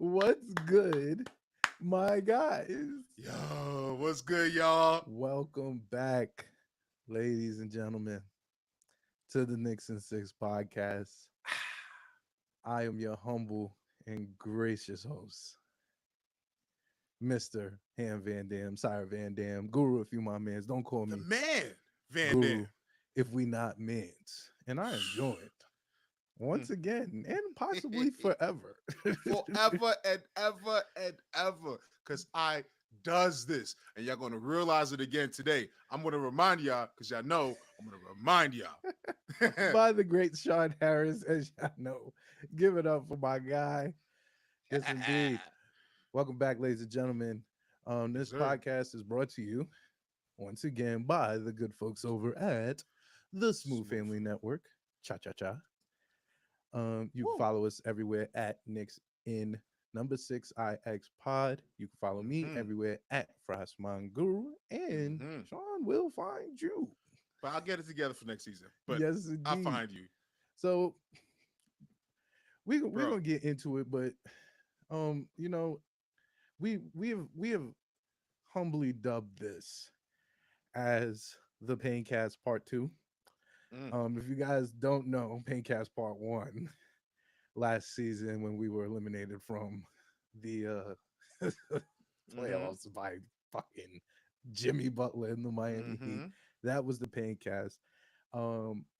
What's good, my guys? Yo, what's good, y'all? Welcome back, ladies and gentlemen, to the Knicks In podcast. I am your humble and gracious host, Mr. Ham Van Dam, Sire Van Dam, Guru, if you my mans. Don't call The me man, Van Dam. Guru if we not mans. And I am joined once again and possibly forever. Forever and ever and ever. Because I does this. And y'all going to realize it again today. I'm going to remind y'all, because y'all know, I'm going to remind y'all. By the great Sean Harris, as y'all know. Give it up for my guy. Yes, indeed. Welcome back, ladies and gentlemen. This podcast is brought to you once again by the good folks over at the Smooth Family Network. Cha cha cha. You can follow us everywhere at Knicks In #6IX Pod. You can follow me everywhere at Frostman Guru, and Sean will find you. But I'll get it together for next season. But yes, indeed. I'll find you. So we're gonna get into it, but we have humbly dubbed this as the Paincast Part 2. If you guys don't know, Paincast Part 1 last season when we were eliminated from the playoffs by fucking Jimmy Butler in the Miami Heat. That was the Paincast.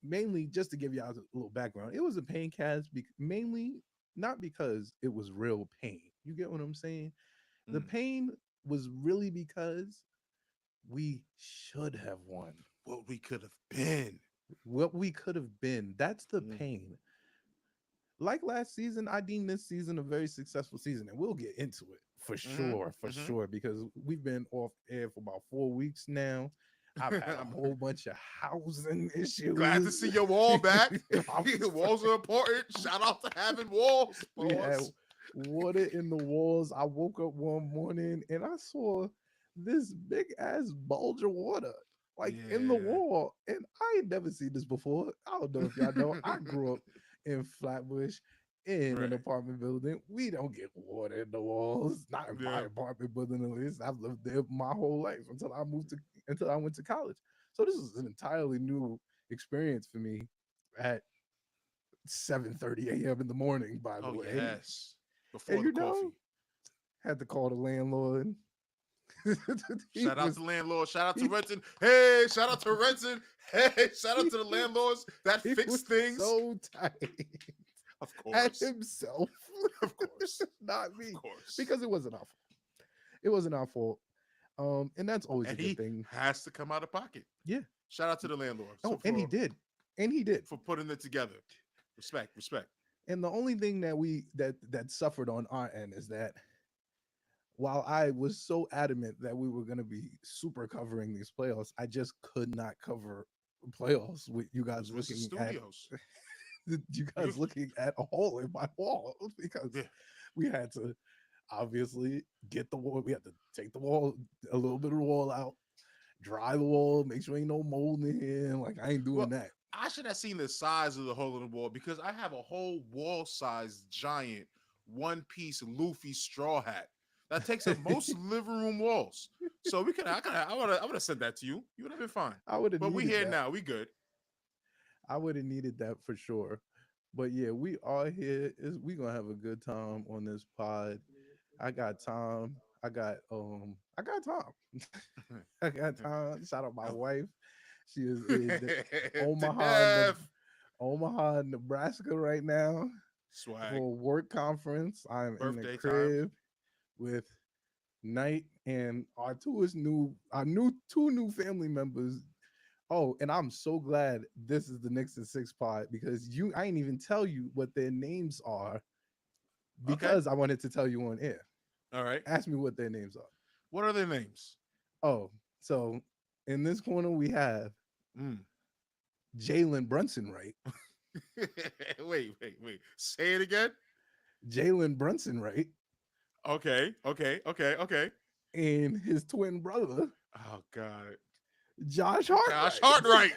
Mainly just to give y'all a little background, it was a Paincast mainly not because it was real pain. You get what I'm saying? The pain was really because we should have won. What we could have been. What we could have been. That's the pain. Like last season, I deem this season a very successful season, and we'll get into it for sure, because we've been off air for about 4 weeks now. I've had a whole bunch of housing issues. Glad to see your wall back. Walls are important. Shout out to having walls. We had water in the walls. I woke up one morning and I saw this big ass bulge of water in the wall, and I ain't never seen this before. I don't know if y'all know. I grew up in Flatbush in an apartment building. We don't get water in the walls. Not in my apartment building, at least. I've lived there my whole life until I went to college. So this is an entirely new experience for me at 7:30 a.m. in the morning, by the way. Yes. Before the coffee. Had to call the landlord. Shout out to landlord. Shout out to Renton. Hey, shout out to Renton. Hey, shout out to the landlords that fix things. So tight. Of course. At himself. Of course. Not me. Of course. Because it wasn't our fault. It wasn't our fault. And that's always a good thing. Has to come out of pocket. Yeah. Shout out to the landlord. And he did. And he did. For putting it together. Respect. And the only thing that suffered on our end is that while I was so adamant that we were going to be super covering these playoffs, I just could not cover playoffs with you guys looking at a hole in my wall, because we had to obviously get the wall. We had to take the wall, a little bit of the wall out, dry the wall, make sure ain't no mold in here. Like, I ain't doing that. I should have seen the size of the hole in the wall, because I have a whole wall-sized giant one-piece Luffy straw hat that takes up most living room walls. So I would have said that to you. You would have been fine. I would have. But we here now. We good. I would have needed that for sure. But yeah, we are here. We gonna have a good time on this pod. I got Tom. I got Tom. I got Tom. Shout out my wife. She is in Omaha, Nebraska right now. Swag. For a work conference. I'm in the crib with Knight and our two new family members. Oh, and I'm so glad this is the Knicks In pod, because I ain't even tell you what their names are, because I wanted to tell you on air. All right. Ask me what their names are. What are their names? Oh, so in this corner we have Jalen Brunson, right? Wait. Say it again. Jalen Brunson, right? Okay. And his twin brother. Oh God. Josh Hart. Hart, right.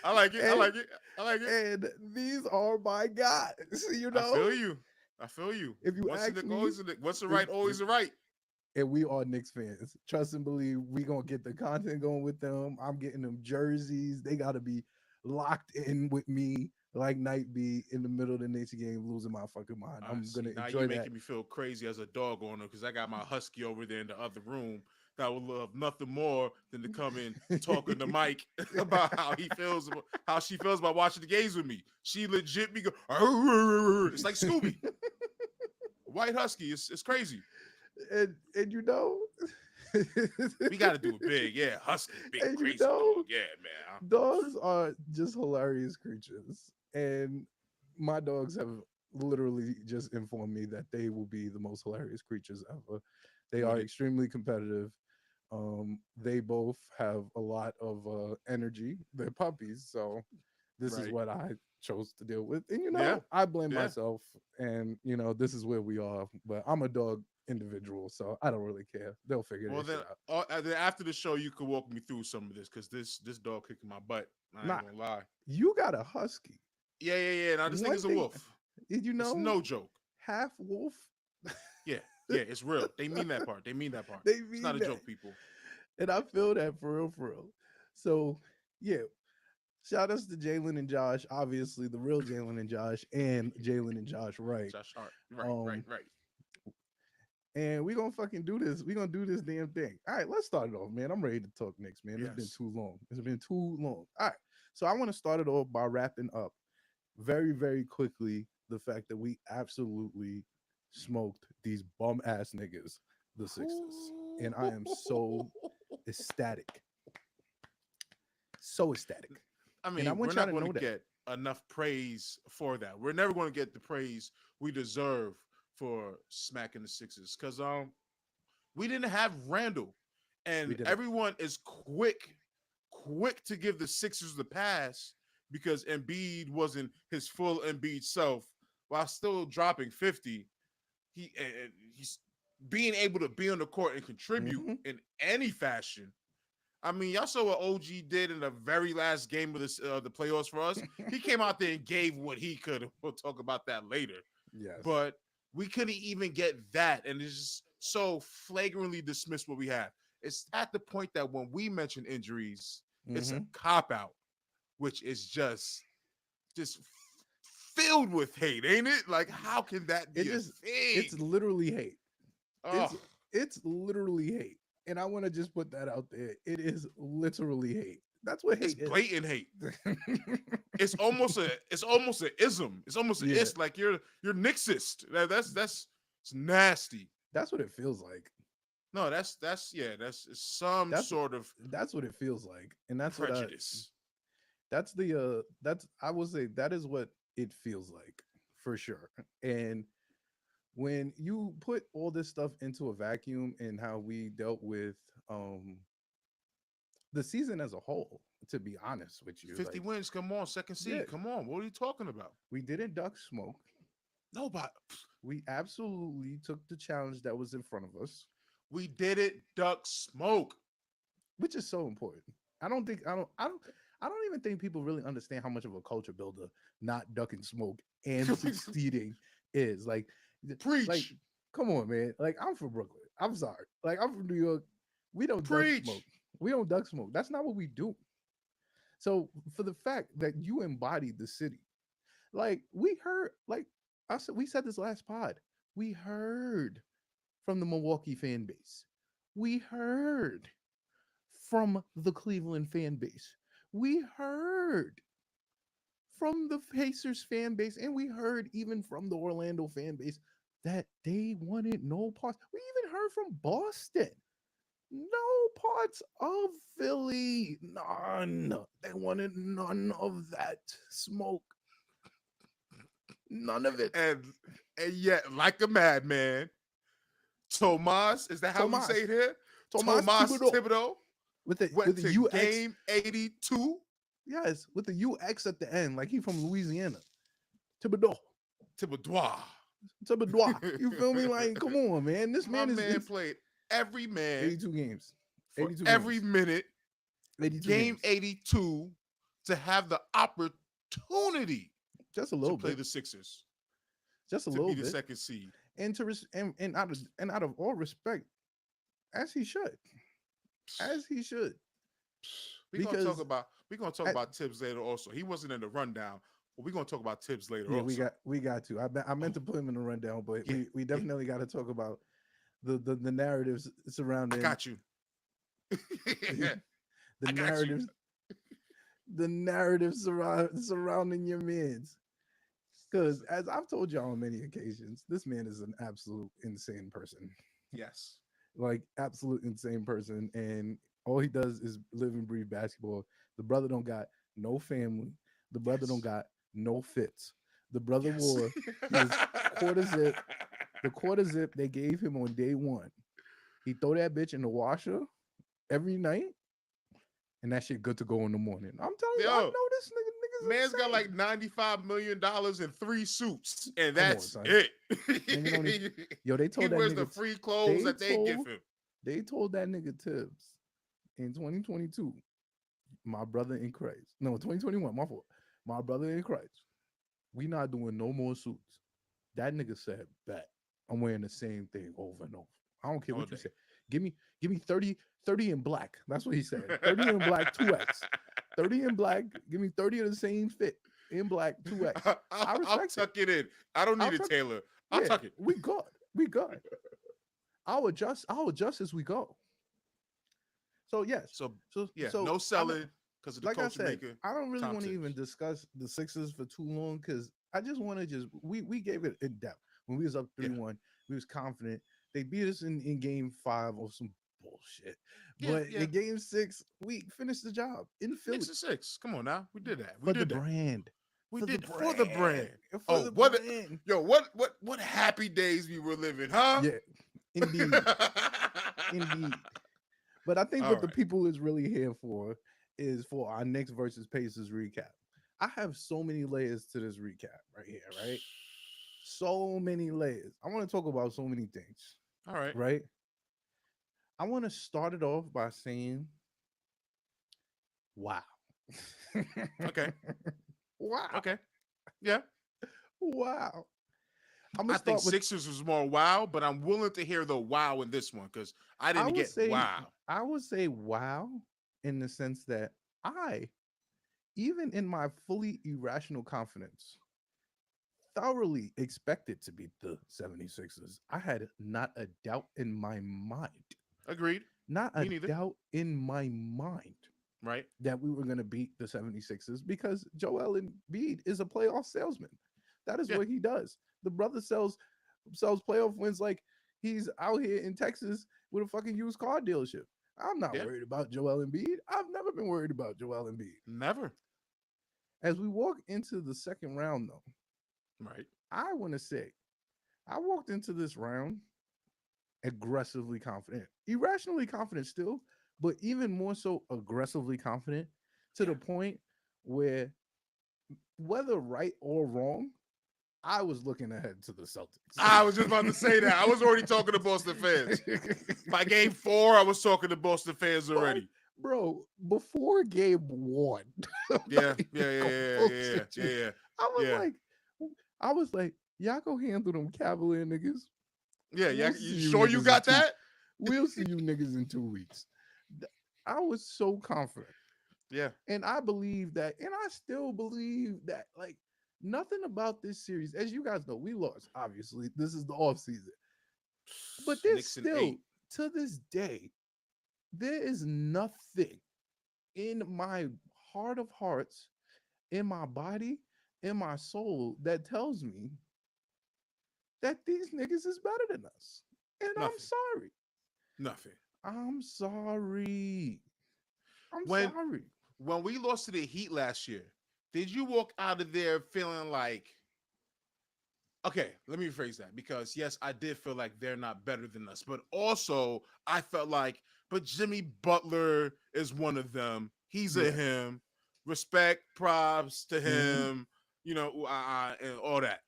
I like it. I and, like it. I like it. and these are my guys. You I know, feel you. I feel you. if you Once a ask Nick, me, always a Nick. Once a if, right, if always a right. and we are Knicks fans. Trust and believe we gonna get the content going with them. I'm getting them jerseys. They gotta be locked in with me like Night be in the middle of the Knicks game, losing my fucking mind. I'm See, gonna now you enjoy that. making me feel crazy as a dog owner because I got my husky over there in the other room that would love nothing more than to come in talking to Mike about how he feels, how she feels about watching the games with me. She legit be go, it's like Scooby, white husky. It's crazy. And you know, We got to do it big, yeah. Husky, big and you crazy know, dog, yeah, man. dogs are just hilarious creatures, and my dogs have literally just informed me that they will be the most hilarious creatures ever. They With are it, extremely competitive. They both have a lot of energy. They're puppies, so this is right? what I chose to deal with. And Yeah, I blame yeah. myself. And this is where we are. But I'm a dog individual, so I don't really care. They'll figure Well their then, shit out. then after the show, you could walk me through some of this because this dog kicking my butt. I ain't Nah, gonna lie. you got a husky. Yeah, yeah, yeah. Now this thing One is a thing, wolf. did you It's know no joke. half wolf? Yeah, yeah, it's real. They mean that part. They mean that part. They It's not mean a that. joke, people. And I feel that for real, for real. So, yeah, shout outs to Jalen and Josh, obviously the real Jalen and Josh, and Jalen and Josh Wright. Josh Hart. Right, right, Um, right. and we gonna fucking do this. We gonna do this damn thing. All right, let's start it off, man. I'm ready to talk Knicks, man. It's been Yes. too long. It's been too long. All right, so I want to start it off by wrapping up very, very quickly the fact that we absolutely smoked these bum ass niggas, the Sixers, and I am so ecstatic, so ecstatic. I And I mean, we're want y'all not to going to know that get enough praise for that. We're never going to get the praise we deserve for smacking the Sixers because we didn't have Randall, we and did it. everyone is quick to give the Sixers the pass because Embiid wasn't his full Embiid self while still dropping 50. He's being able to be on the court and contribute Mm-hmm. in any fashion. I mean, y'all saw what OG did in the very last game of the playoffs for us. He came out there and gave what he could. We'll talk about that later. Yes. But we couldn't even get that, and it's just so flagrantly dismissed what we have. It's at the point that when we mention injuries, it's a Mm-hmm. cop out, which is just filled with hate, ain't it? Like, how can that It be a just thing? it's literally hate. Oh, It's literally hate. And I want to just put that out there. It is literally hate. That's what it's hate blatant hate. is. It's almost an ism. It's almost an Yeah, is like you're Nixist. That's it's nasty. that's what it feels like. No, that's yeah, that's some That's sort of that's what it feels like. And prejudice. that's I will say that is what it feels like for sure. And when you put all this stuff into a vacuum and how we dealt with um the season as a whole, to be honest with you, 50 like wins, come on, second yeah, seed. Come on. What are you talking about? we didn't duck smoke. Nobody. We absolutely took the challenge that was in front of us, We did it, duck smoke. which is so important. I don't even think people really understand how much of a culture builder not ducking smoke and succeeding is. Like, Preach. come on, man. Like, I'm from Brooklyn. I'm sorry. Like, I'm from New York. We don't duck smoke. Preach. We don't duck smoke. That's not what we do. So for the fact that you embodied the city, like we heard, like we said this last pod, we heard from the Milwaukee fan base. We heard from the Cleveland fan base. We heard from the Pacers fan base, and we heard even from the Orlando fan base that they wanted no parts. We even heard from Boston. No parts of Philly. None. They wanted none of that smoke. None of it. And yet, like a madman, Tomas, is that how we say Tomas. it here? Tomas Tomas Thibodeau. Thibodeau With went the to UX. game 82. Yes, with the UX at the end, like he from Louisiana. Thibodeau. Thibodeau. Thibodeau. You feel me? Like, come on, man. This My man is man played every man 82 games. for 82 every games. minute. 82 Game games. 82, to have the opportunity Just a to little play bit, the Sixers just a to be little the bit, second seed. and and out of all respect, as he should, as he should, because We're gonna talk at, about Tibbs later. Also, he wasn't in the rundown, but we're gonna talk about Tibbs later. yeah, Also, we got to. I meant oh to put him in the rundown, but yeah, we yeah, definitely got to talk about the narratives I surrounding got you. the I got you. narratives surrounding your man's. Because as I've told y'all on many occasions, this man is an absolute insane person. Yes, Like absolute insane person, and all he does is live and breathe basketball. The brother don't got no family. The brother don't yes, got no fits. The brother yes. wore his quarter zip, the quarter zip they gave him on day one. He throw that bitch in the washer every night, and that shit good to go in the morning. I'm telling you, I Yo, know this nigga's man's got like insane. $95 million in 3 suits, and Come on, that's son. it. Nigga don't even, yo, they He told that wears the nigga free clothes they that they give told him. they told that nigga Tibbs in 2022, my brother in Christ. No, 2021, my fault. My brother in Christ. We not doing no more suits. That nigga said, bet. I'm wearing the same thing over and over. I don't care All what you day. say. Give me 30 in black. That's what he said. 30 in black, 2X. 30 in black. Give me 30 of the same fit in black, 2X. I I'll respect it. tuck it in. I don't I'll need a tuck. tailor. I'll Yeah, tuck it. we good. We good. I'll adjust as we go. So yes. So So yeah, so no I'm selling because of the like I culture said, maker. I don't really Tom want to even Tibbs. discuss the Sixers for too long because I just want to just we gave it in depth when we was up Yeah, 3-1. We was confident they beat us in game five or some bullshit, yeah, but yeah. in game six we finished the job in Knicks Philly and six. Come on now, we did that. We for the did that. brand, We for the did for the brand, brand. for Oh, the what? brand. Yo, what happy days we were living, huh? Yeah, indeed, indeed. But I think All what the right. people is really here for is for our Knicks versus Pacers recap. I have so many layers to this recap right here, right? So many layers. I want to talk about so many things, All right. right? I want to start it off by saying, wow. Okay. Wow. Okay. Yeah. Wow. I'm going I to think start with, Sixers was more wow, but I'm willing to hear the wow in this one because I I didn't would get say, wow. I would say, wow, in the sense that I, even in my fully irrational confidence, thoroughly expected to beat the 76ers. I had not a doubt in my mind, Agreed. not a Me neither. doubt in my mind Right. that we were going to beat the 76ers because Joel Embiid is a playoff salesman. That is Yeah. what he does. The brother sells playoff wins like he's out here in Texas with a fucking used car dealership. I'm not Yeah. worried about Joel Embiid. I've never been worried about Joel Embiid. Never. As we walk into the second round, though, Right. I want to say I walked into this round aggressively confident, irrationally confident still, but even more so aggressively confident to Yeah. the point where, whether right or wrong, I was looking ahead to the Celtics. I was just about to say that. I was already talking to Boston fans. By game four, I was talking to Boston fans But, already. bro, before game one, I'm not Yeah. even Yeah. gonna Yeah. Yeah. Yeah. bullshit you. Yeah. I was Yeah. like, I was like, y'all go handle them Cavalier niggas. Yeah. Yeah. We'll You see you sure you niggas in got two. that? We'll see you niggas in 2 weeks. I was so confident. Yeah. And I believe that, and I still believe that, like, nothing about this series, as you guys know, we lost, obviously. This is the off season. But there's Knicks in still, eight. to this day, there is nothing in my heart of hearts, in my body, in my soul that tells me that these niggas is better than us. And I'm Nothing. sorry. Nothing. I'm sorry. I'm When sorry. when we lost to the Heat last year, did you walk out of there feeling like, okay, let me rephrase that because yes, I did feel like they're not better than us, but also I felt like, but Jimmy Butler is one of them. He's a Yeah. him. Respect, props to Hmm. him, and all that.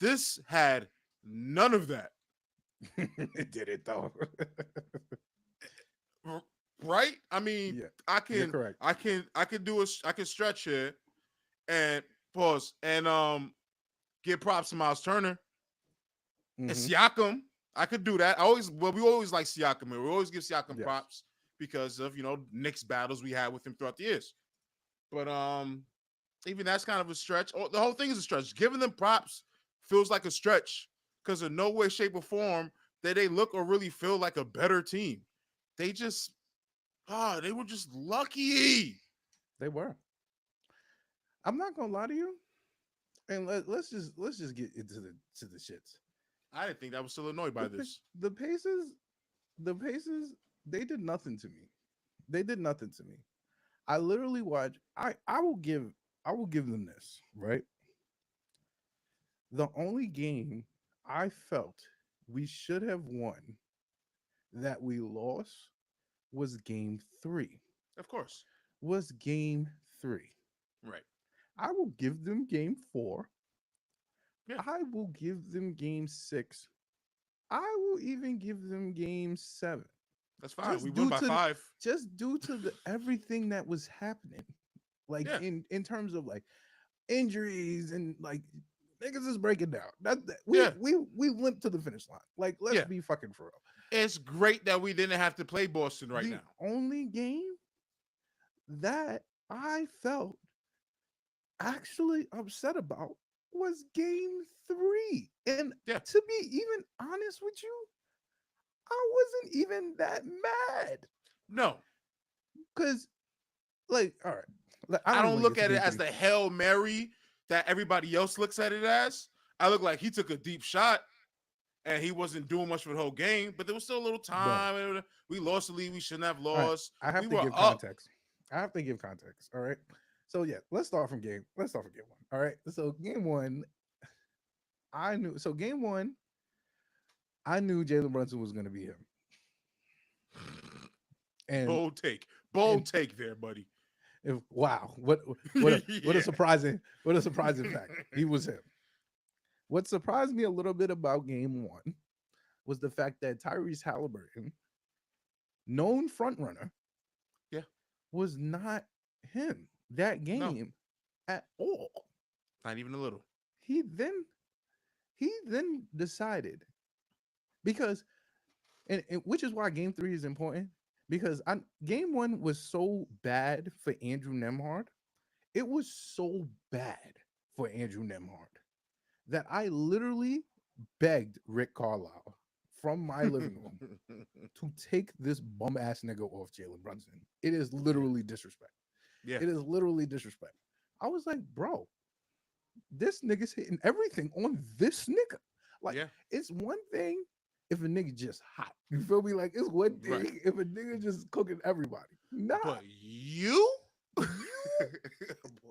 This had none of that. It did it though. right? I mean, Yeah, I you're can, correct. I can stretch here and pause and give props to Miles Turner and Mm-hmm. Siakam. I could do that. We always like Siakam. We always give Siakam Yes, props because of Knicks battles we had with him throughout the years. But even that's kind of a stretch. The whole thing is a stretch. Giving them props feels like a stretch because in no way, shape, or form that they look or really feel like a better team. They just they were just lucky. they were. I'm not gonna lie to you, and let's just get into the shits. I didn't think I was still annoyed by The this. the Pacers, the Pacers, they did nothing to me. They did nothing to me. I literally watch. I will give them this, right. The only game I felt we should have won that we lost was game 3. Of course. Was game 3. Right. I will give them game 4. Yeah. I will give them game 6. I will even give them game 7. That's fine. We Just won due by to 5. the everything that was happening. Like Yeah. in terms of like injuries and like niggas is breaking down. That Yeah. we limped to the finish line. Like let's Yeah. be fucking for real. It's great that we didn't have to play Boston right The now. only game that I felt actually upset about was game 3. And Yeah. to be even honest with you, I wasn't even that mad. No. Cause like, all right. Like, I I don't even don't want to look get to at it game as 3. the Hail Mary that everybody else looks at it as. I look like he took a deep shot and he wasn't doing much for the whole game, but there was still a little Bro. time. We lost the lead we shouldn't have All right. lost. I We have to were give up. context. I have to give context. All right. So yeah, let's start from game 1. All right. So game 1, game 1, I knew Jalen Brunson was gonna be him. And Bold take. and Bold take there, buddy. if, wow, Yeah. what a surprising fact. He was him. What surprised me a little bit about game 1 was the fact that Tyrese Halliburton, known front runner, Yeah. was not him that No, game at all. not even a little. He then he then decided, because and which is why game 3 is important, because game 1 was so bad for Andrew Nemhard. It was so bad for Andrew Nemhard that I literally begged Rick Carlisle from my living room to take this bum ass nigga off Jalen Brunson. It is literally disrespect. Yeah. It is literally disrespect. I was like, bro, this nigga's hitting everything on this nigga. Like, Yeah. it's one thing if a nigga just hot. You feel me? Like, it's one Right. thing if a nigga just cooking everybody. Nah, But you? you.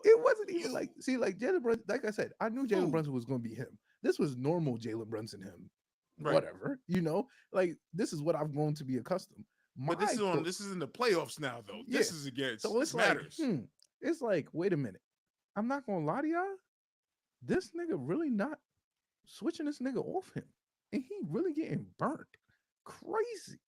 It wasn't even like, see, like Jalen Brunson. Like I said, I knew Jalen Who? Brunson was going to be him. This was normal Jalen Brunson him. Right. Whatever, like this is what I've grown to be accustomed. But this is in the playoffs now, though. Yeah. This is against. So it's This matters. like, it's like, wait a minute. I'm not gonna lie to y'all. This nigga really not switching this nigga off him, and he really getting burnt. Crazy.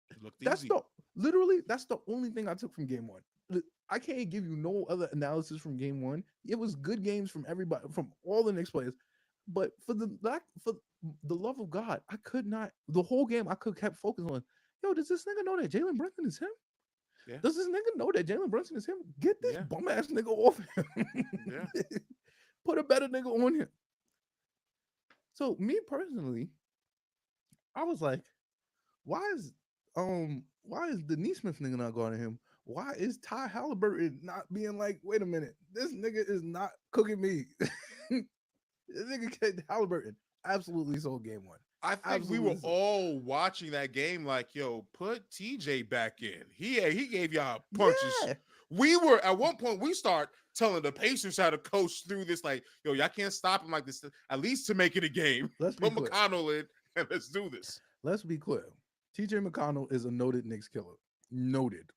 It looked That's easy. that's the only thing I took from game 1. I can't give you no other analysis from game 1. It was good games from everybody, from all the Knicks players. But for the love of God, I could not, the whole game I could kept focusing on, yo, does this nigga know that Jalen Brunson is him? Yeah. Does this nigga know that Jalen Brunson is him? Get this Yeah. bum ass nigga off him. Yeah. Put a better nigga on him. So me personally, I was like, why is the Neesmith nigga not going to him? Why is Ty Halliburton not being like, wait a minute, this nigga is not cooking me? This nigga Halliburton absolutely sold game 1. I think Absolutely we were sold. all watching that game like, yo, put TJ back in. He gave y'all punches. Yeah. We were at one point we start telling the Pacers how to coach through this, like, yo, y'all can't stop him like this, at least to make it a game. Let's be Put clear. McConnell in and let's do this. Let's be clear. TJ McConnell is a noted Knicks killer. Noted.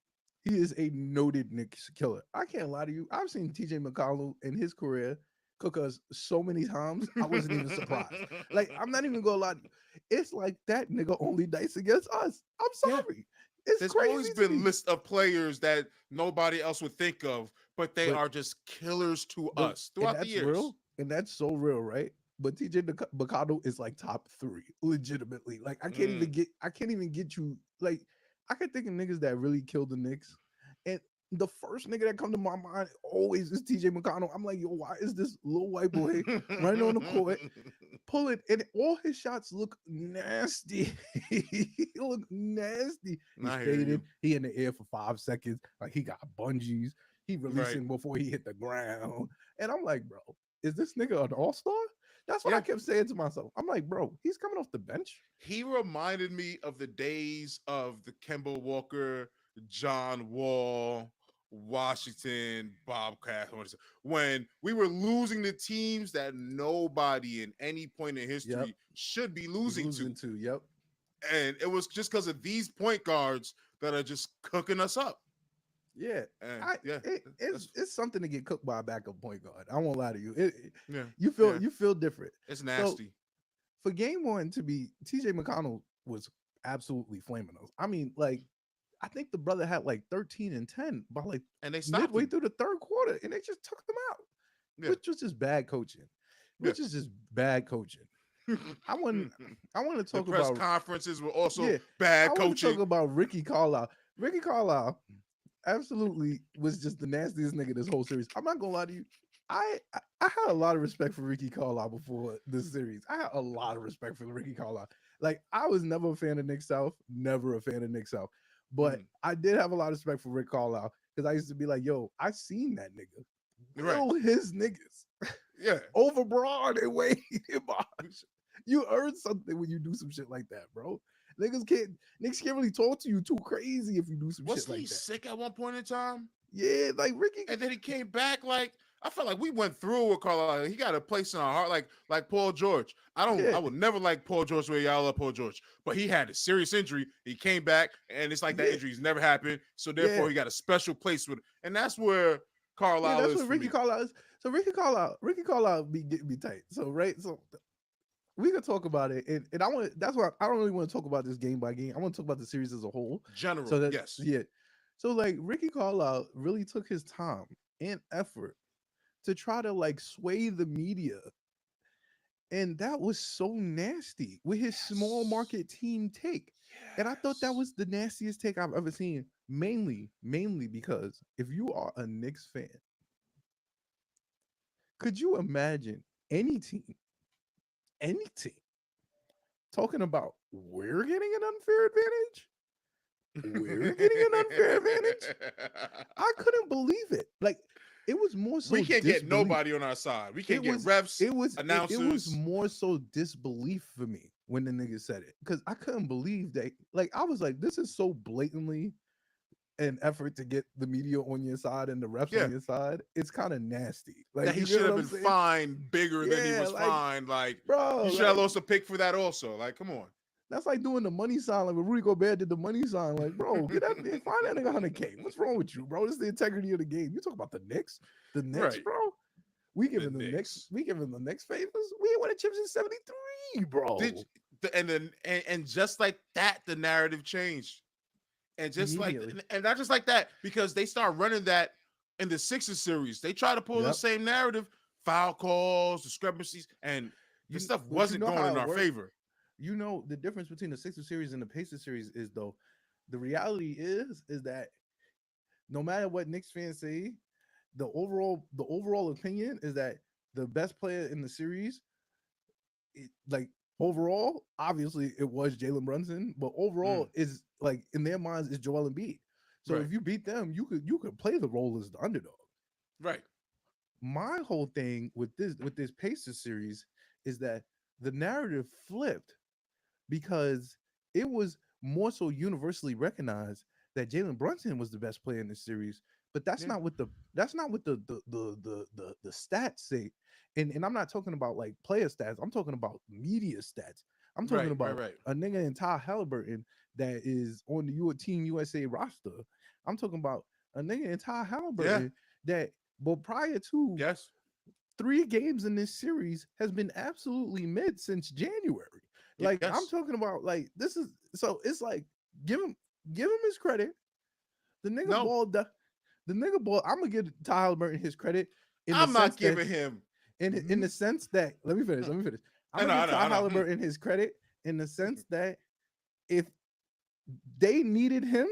He is a noted Knicks killer. I can't lie to you. I've seen TJ McConnell in his career cook us so many times. I wasn't even surprised. Like, I'm not even gonna lie to you. It's like that nigga only dice against us. I'm Yeah. sorry. It's There's always crazy to been me. lists of players that nobody else would think of, but they But are just killers to but us and throughout the that's years. real, and that's so real, right? But TJ Bacano is like top three, legitimately. Like Mm. I can't even get you. Like I can think of niggas that really killed the Knicks, and the first nigga that come to my mind always is TJ McConnell. I'm like, yo, why is this little white boy running on the court, pulling, and all his shots look nasty. He look nasty. He's I hear you. faded. He in the air for 5 seconds. Like he got bungees. He Right. releasing before he hit the ground. And I'm like, bro, is this nigga an all-star? That's what I Yeah. kept saying to myself. I'm like, bro, he's coming off the bench. He reminded me of the days of the Kemba Walker, John Wall, Washington, Bobcat, when we were losing the teams that nobody in any point in Yep. history should be He's losing to. losing too. Yep. And it was just because of these point guards that are just cooking us up. Yeah. And I yeah, it's that's it's something to get cooked by a backup point guard. I won't lie to you. yeah, You yeah. you feel different. It's So nasty. for game one to be TJ McConnell was absolutely flaming us. I mean, like, I think the brother had like 13 and 10 by like And they stopped midway him. through the third quarter, and they just took them out, Yeah, which was just bad coaching. yeah. Which is just bad coaching. I want I want to The talk press about conferences were also yeah, I bad want to talk coaching. about Ricky Carlisle. Ricky Carlisle absolutely was just the nastiest nigga this whole series. I'm not gonna lie to you. I had a lot of respect for Ricky Carlisle before this series. I had a lot of respect for Ricky Carlisle. Like I was never a fan of Nick South, never a fan of Nick South, but Mm, I did have a lot of respect for Rick Carlisle because I used to be like, yo, I seen that nigga right. will his niggas Yeah. over Braun and Wade and Bosh. You earn something when you do some shit like that, bro. Niggas can't really talk to you too crazy if you do some shit Wasn't he like that. sick at one point in time? Yeah, like Ricky. And then he came back like I felt like we went through with Carlisle. He got a place in our heart, like Paul George. I Yeah, would never like Paul George where y'all love Paul George, but he had a serious injury. He came back, and it's like that yeah, injury's never happened. So yeah, therefore, he got a special place with, and that's where yeah. Carlisle That's is what for Ricky me. Carlisle is. So Ricky Carlisle be getting me tight. So right, so we could talk about it, and I want. That's why I don't really want to talk about this game by game. I want to talk about the series as a whole. So General, that yes, yeah, so like Ricky Carlisle really took his time and effort to try to like sway the media. And that was so nasty with his small yes, market team take. And I thought that yes. was the nastiest take I've ever seen. Mainly because if you are a Knicks fan, could you imagine any team, any team talking about we're getting an unfair advantage? We're getting an unfair advantage? I couldn't believe it. Like it was more We so can't get disbelief. nobody on our side. We can't it get was refs, it was announcers. more so disbelief for me when the nigga said it because I couldn't believe that. Like I was like, this is so blatantly an effort to get the media on your side and the refs on Yeah, your side. It's kind of nasty. Like that you he get should what have I'm been saying? fined bigger than he Yeah, was like fined. Like bro, you should have like lost a pick for that also. Like, come on. that's like doing the money sign. Like when Rudy Gobert did the money sign. Like bro, get that man, find that nigga 100K. What's wrong with you, bro? This is the integrity of the game. You talk about the Knicks, Right. bro. The Knicks. We giving the Knicks favors. We ain't won the chips in '73, Did bro. and then and just like that, the narrative changed. And just like Immediately. and not just like that, because they start running that in the Sixers series. They try to pull the Yep. same narrative, foul calls, discrepancies, and the You stuff but you wasn't know going how in it our works. favor. You know the difference between the Sixers series and the Pacers series is though the reality is that no matter what Knicks fans say, the overall opinion is that the best player in the series, like overall, obviously it was Jalen Brunson, but overall Mm, is like in their minds is Joel Embiid. So right, if you beat them, you could play the role as the underdog. right. My whole thing with this Pacers series is that the narrative flipped because it was more so universally recognized that Jalen Brunson was the best player in this series. But Yeah, that's not what the stats say. And I'm not talking about like player stats. I'm talking about media stats. I'm talking right, right, about right. a nigga in Ty Halliburton that is on the Team USA roster. I'm talking about a nigga in Ty Yeah, Halliburton that but prior to yes. 3 games in this series has been absolutely mid since January. Like I'm Yes. talking about like this is so it's like give him Give him his credit. The nigga No, balled. The nigga ball. I'm gonna give Ty Halliburton his credit in the I'm not sense that giving him. in the sense that let me finish. Let me finish. I'm I gonna know, I give know, Ty I know. Halliburton his credit in the sense that if they needed him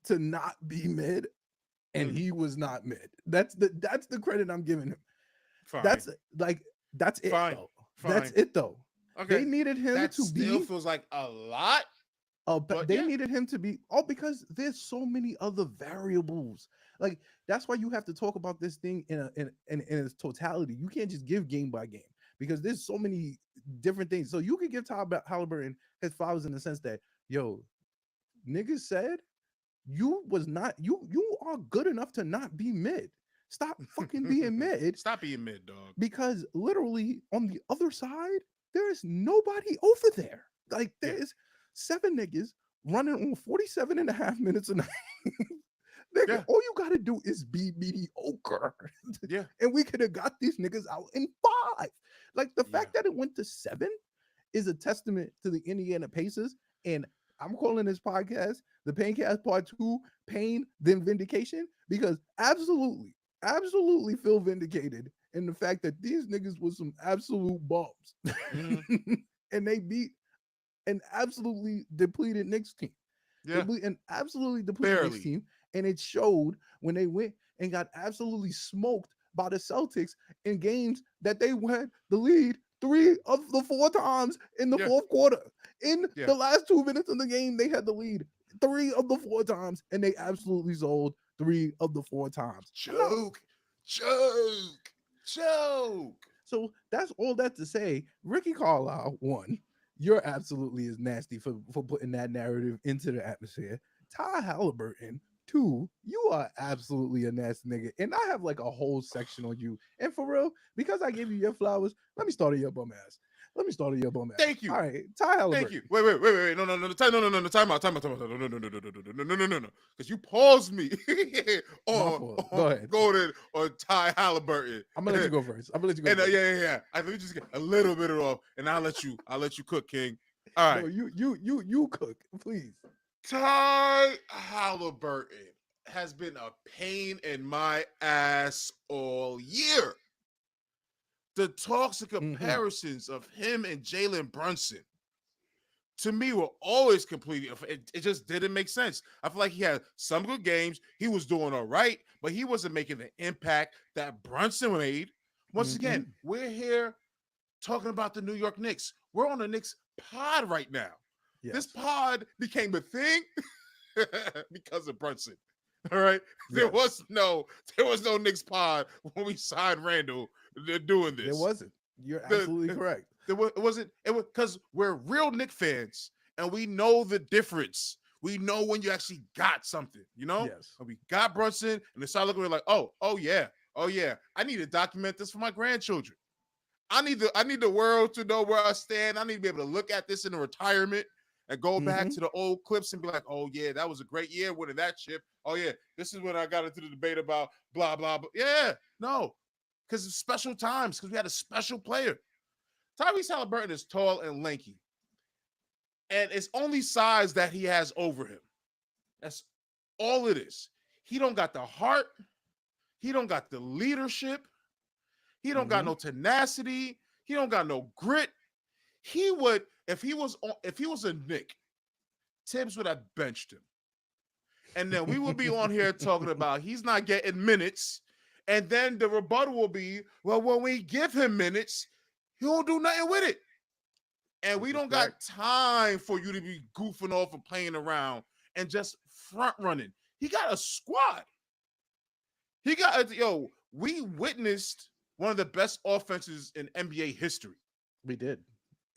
to not be mid and he was not mid, that's the credit I'm giving him. Fine, That's like that's it fine, though. That's fine. it though. Okay, They needed him that to still be feels like a lot, but they yeah, needed him to be because there's so many other variables. Like that's why you have to talk about this thing in its totality. You can't just give game by game because there's so many different things. So you could give Halliburton his flowers in the sense that yo niggas said you are good enough to not be mid. Stop fucking being mid stop being mid, dog. because literally on the other side, there is nobody over there. Like Yeah, there's seven niggas running on 47 and a half minutes a night. Nigga, yeah, all you gotta do is be mediocre. yeah, And we could have got these niggas out in 5. Like the yeah. fact that it went to 7 is a testament to the Indiana Pacers. And I'm calling this podcast the Paincast Part 2, Pain, then Vindication, because absolutely feel vindicated in the fact that these niggas was some absolute bums. Hmm. And they beat an absolutely depleted Knicks team. They Yeah, beat an absolutely depleted Knicks barely. team, and it showed when they went and got absolutely smoked by the Celtics in games that they had the lead 3 of the 4 times in the Yeah, fourth quarter. In yeah. the last 2 minutes of the game, they had the lead 3 of the 4 times, and they absolutely sold 3 of the 4 times. I'm not Joke, joke, joke. so that's all that to say. Ricky Carlisle, one, you're absolutely as nasty for putting that narrative into the atmosphere. Ty Halliburton, two, you are absolutely a nasty nigga. And I have like a whole section on you. And for real, because I gave you your flowers, let me start on your bum ass. Let me start on your bum ass. Thank you. All right, Ty Thank you. Halliburton. Wait. No. No. Time out. Time out. Time out. No. Because you paused me My on, fault. on Go ahead. Golden or Ty Halliburton. I'm gonna let you go first. I'm gonna let you go And first. yeah. I let me just get a little bit of off, and I'll let you cook, King. All No, right. you cook, please. Ty Halliburton has been a pain in my ass all year. The talks and Mm-hmm. comparisons of him and Jalen Brunson to me were always completely it just didn't make sense. I feel like he had some good games. He was doing all right, but he wasn't making the impact that Brunson made. Once Mm-hmm. again, we're here talking about the New York Knicks. We're on the Knicks pod right now. This Yes. pod became a thing because of Brunson. All right. There Yes. was no Knicks pod when we signed Randall. They're doing There this. wasn't. You're The absolutely correct. it wasn't it was because we're real Knick fans and we know the difference. We know when you actually got something, you know? Yes. And we got Brunson and they started looking at it like, oh yeah. I need to document this for my grandchildren. I need the world to know where I stand. I need to be able to look at this in the retirement and go back Mm-hmm. to the old clips and be like, oh yeah, that was a great year winning that chip. Oh yeah, this is when I got into the debate about blah blah blah. Yeah, no, because it's special times because we had a special player. Tyrese Halliburton is tall and lanky, and it's only size that he has over him. That's all it is. He don't got the heart. He don't got the leadership. He don't got Mm-hmm. no tenacity. He don't got no grit. He would if he was a Knick, Tibbs would have benched him, and then we would be on here talking about he's not getting minutes, and then the rebuttal will be, well, when we give him minutes, he won't do nothing with it. And This we is don't correct. got time for you to be goofing off and playing around and just front running. He got a squad. We witnessed one of the best offenses in NBA history. We did.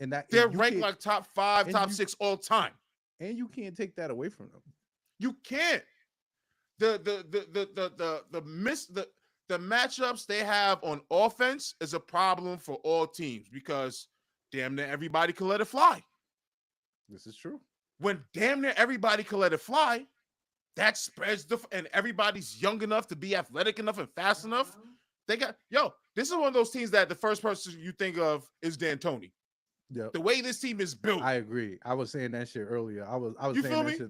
And that They're and you ranked can't like top 5, and top you 6 all time. and you can't take that away from them. You can't. The matchups they have on offense is a problem for all teams because damn near everybody can let it fly. This is true. When damn near everybody can let it fly, that spreads and everybody's young enough to be athletic enough and fast enough. They got this is one of those teams that the first person you think of is D'Antoni. Yep. The way this team is built. I agree. I was saying that shit earlier. I was You saying feel that me? shit.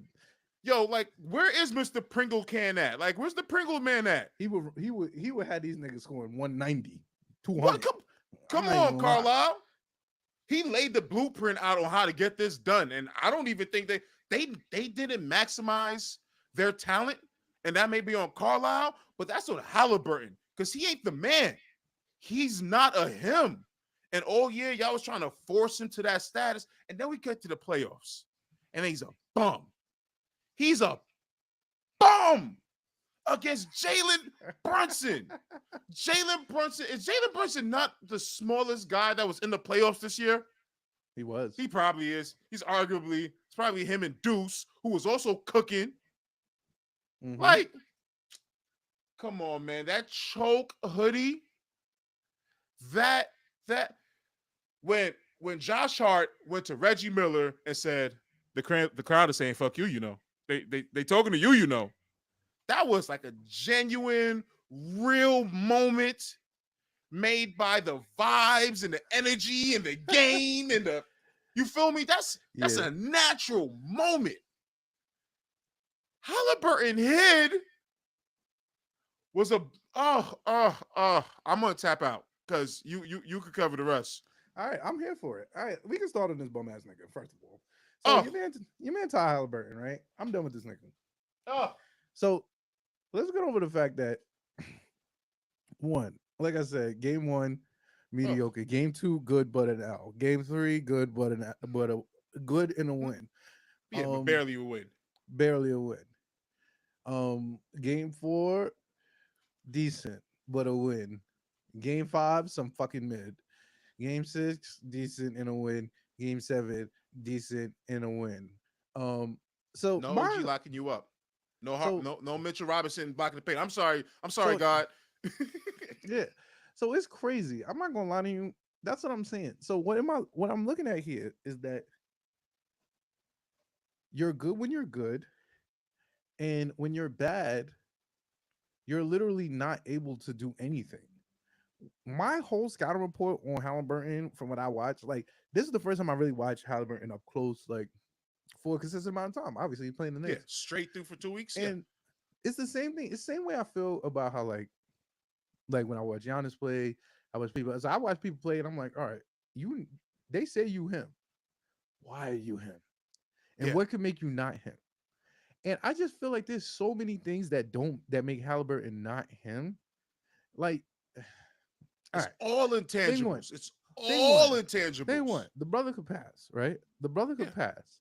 Yo, like, where is Mr. Pringle can at? Like, where's the Pringle man at? He would have these niggas scoring 190, What? 200. Come I'm not even on, gonna lie. Carlisle. He laid the blueprint out on how to get this done, and I don't even think they didn't maximize their talent, and that may be on Carlisle, but that's on Halliburton because he ain't the man. He's not a him. And all year, y'all was trying to force him to that status, and then we get to the playoffs, and he's a bum. He's a bum against Jalen Brunson. Jalen Brunson, is Jalen Brunson not the smallest guy that was in the playoffs this year? He was. He probably is. It's probably him and Deuce, who was also cooking. Mhm. Like, come on, man. That choke hoodie, that when Josh Hart went to Reggie Miller and said, the crowd is saying fuck you, you know. They talking to you, you know. That was like a genuine, real moment made by the vibes and the energy and the game and the, you feel me? That's a natural moment. Halliburton hid was a I'm gonna tap out because you could cover the rest. All right, I'm here for it. All right, we can start on this bum ass nigga first of all. So Oh, your man Ty Halliburton, right? I'm done with this nigga. oh, So let's get over the fact that one, like I said, game one, oh. mediocre. Game two, good but an L. Game three, good but a good and a win. Yeah, but barely a win. Barely a win. Game four, decent but a win. Game five, some fucking mid. Game six, decent and a win. Game seven, decent and a win. Um, so No OG my locking you up. so No Mitchell Robinson blocking the paint. I'm sorry, so God. yeah, so it's crazy. I'm not gonna lie to you. That's what I'm saying. So what I'm looking at here is that you're good when you're good, and when you're bad, you're literally not able to do anything. My whole scouting report on Halliburton, from what I watched, like this is the first time I really watched Halliburton up close, like for a consistent amount of time. Obviously, he's playing the Yeah, Knicks, straight through for 2 weeks. Yeah, and it's the same thing. It's the same way I feel about how like when I watch Giannis play, I watch people. So I watch people play, and I'm like, all right, you. They say you him. Why are you him? And yeah. what could make you not him? And I just feel like there's so many things that make Halliburton not him. Like, all It's right, all thing one, intangibles. It's thing one, all thing one. intangibles. The brother could pass, right? The brother Yeah. could pass,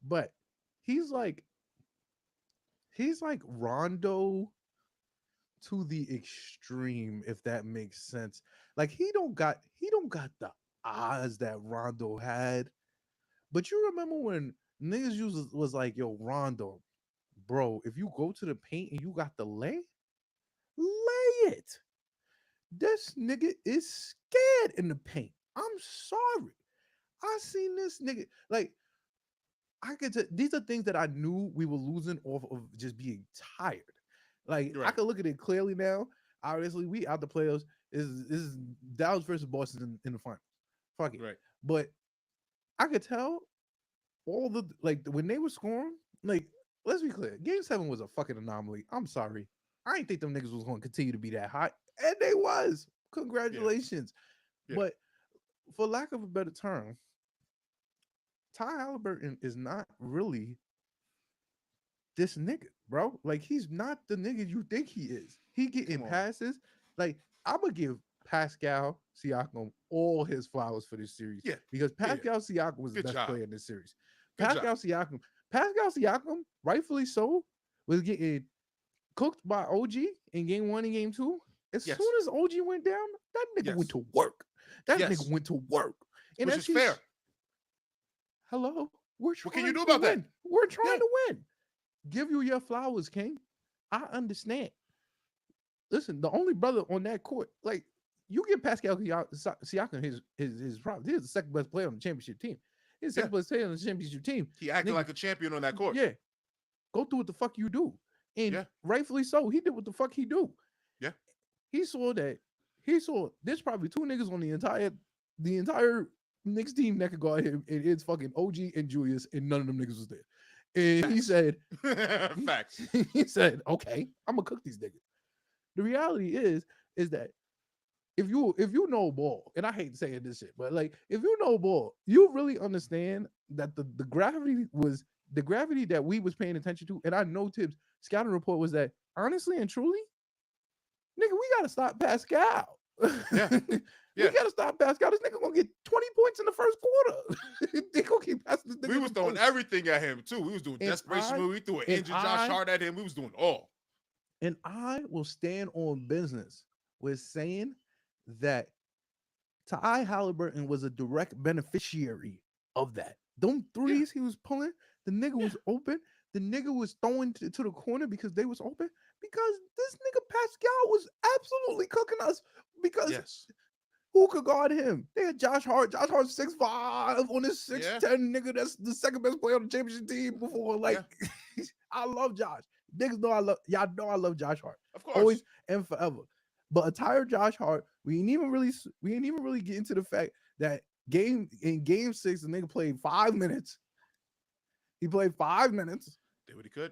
but he's like he's like Rondo to the extreme, if that makes sense. Like he don't got the eyes that Rondo had. But you remember when niggas was like, yo, Rondo, bro, if you go to the paint and you got the lay it. This nigga is scared in the paint. I'm sorry. I seen this nigga. Like, these are things that I knew we were losing off of just being tired. Like, You're I right. can look at it clearly now. Obviously, we out the playoffs. Is Dallas versus Boston in the finals. Fuck it. Right. But I could tell all the like when they were scoring, like, let's be clear, game seven was a fucking anomaly. I'm sorry. I didn't think them niggas was gonna continue to be that hot. And they was. Yeah. Congratulations. Yeah. But for lack of a better term, Ty Halliburton is not really this nigga, bro. Like he's not the nigga you think he is. He getting Come on. passes. Like I'm gonna give Pascal Siakam all his flowers for this series Yeah. because Yeah. Yeah. Pascal Siakam was the Good best job. player in this series. Good job. Pascal Siakam, rightfully so, was getting cooked by OG in game one and game two. As soon Yes. as OG went down, that nigga went Yes. to work. That nigga Yes. went to work. And Which as is fair. hello, we're What can you trying do to about that? win. We're trying Yeah. to win. Give you your flowers, King. I understand. Listen, the only brother on that court, like you give Pascal Siakam his problem. He's the second best player on the championship team. He's the Yeah. second best player on the championship team. He acted Nigga, like a champion on that court. yeah, go do what the fuck you do. And Yeah. rightfully so, he did what the fuck he do. Yeah. He saw that. He saw there's probably two niggas on the entire Knicks team that could go ahead and it's fucking OG and Julius, and none of them niggas was there. And he Facts. said, Facts. he said, okay, I'm gonna cook these niggas. The reality is that if you know ball, and I hate saying this shit, but like if you know ball, you really understand that the gravity that we was paying attention to, and I know Tibbs' scouting report was that honestly and truly, nigga, we gotta stop Pascal. Yeah. We Yeah. gotta stop Pascal. This nigga gonna get 20 points in the first quarter. They gonna keep passing this nigga. We was throwing post. everything at him too. We was doing And desperation I move. We threw an and injured Josh I Hart at him. We was doing all. and I will stand on business with saying that Ty Halliburton was a direct beneficiary of that. Them Yeah. threes he was pulling, the nigga Yeah. was open. The nigga was throwing to the corner because they was open. Because this nigga Pascal was absolutely cooking us. Because Yes. who could guard him? They had Josh Hart. Josh Hart 6'5" on his Yeah. 6'10" nigga. That's the second best player on the championship team before. Like, Yeah. I love Josh. Niggas know I love y'all know I love Josh Hart. Of course. Always and forever. But a tired Josh Hart, we ain't even really get into the fact that game 6, the nigga played 5 minutes. He played 5 minutes Did what he could.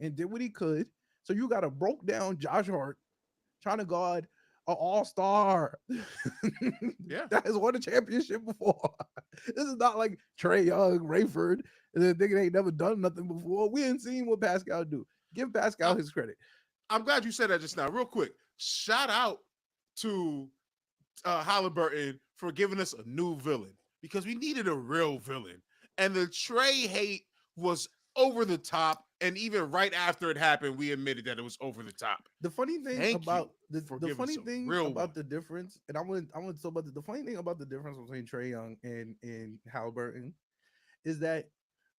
and did what he could. So you got a broke down Josh Hart trying to guard an all-star Yeah. that has won a championship before. This is not like Trey Young, Rayford, and the nigga ain't never done nothing before. We ain't seen what Pascal do. Give Pascal his credit. I'm glad you said that just now. Real quick, shout out to Halliburton for giving us a new villain because we needed a real villain. And the Trey hate was over the top. And even right after it happened, we admitted that it was over the top. The funny thing Thank about you the for the giving funny us a thing real about one. the difference, and I want to talk about the funny thing about the difference between Trey Young and Halliburton is that,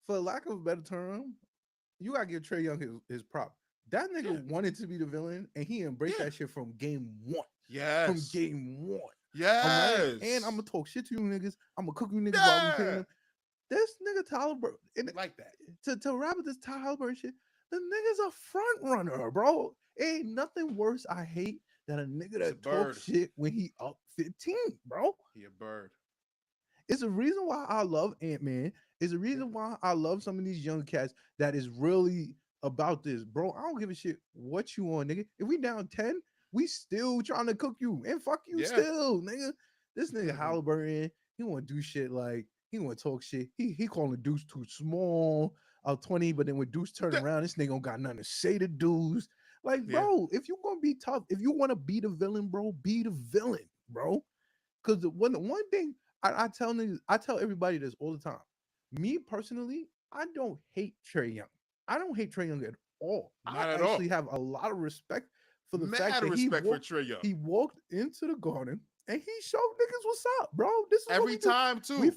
for lack of a better term, you gotta give Trey Young his prop. That nigga Yeah. wanted to be the villain, and he embraced Yeah. that shit from game one. From Yes. game one. Yes. And I'm gonna talk shit to you niggas. I'm gonna cook you niggas while we paying Yeah. them. This nigga Tyler and Like that. to wrap up this Tyler Halliburton shit, the nigga's a front runner, bro. Ain't nothing worse I hate than a nigga He's a that talks bird. shit when he up 15, bro. He a bird. It's a reason why I love Ant-Man. It's a Yeah. reason why I love some of these young cats that is really about this, bro. I don't give a shit what you on, nigga. If we down 10, we still trying to cook you and fuck you Yeah. still, nigga. This nigga Halliburton, he want to do shit like he want to talk shit. He calling Deuce too small, 20, but then when Deuce turn Yeah. around, this nigga don't got nothing to say to Deuce. Like, Yeah. bro, if you gonna be tough, if you want to be the villain, bro, be the villain, bro. Because the one thing I tell niggas, I tell everybody this all the time. Me personally, I don't hate Trey Young. I don't hate Trey Young at all. I Not at actually all. have a lot of respect for the fact Mad that respect for Trey Young. he walked into the garden and he showed niggas what's up, bro. This is what Every we do. time too.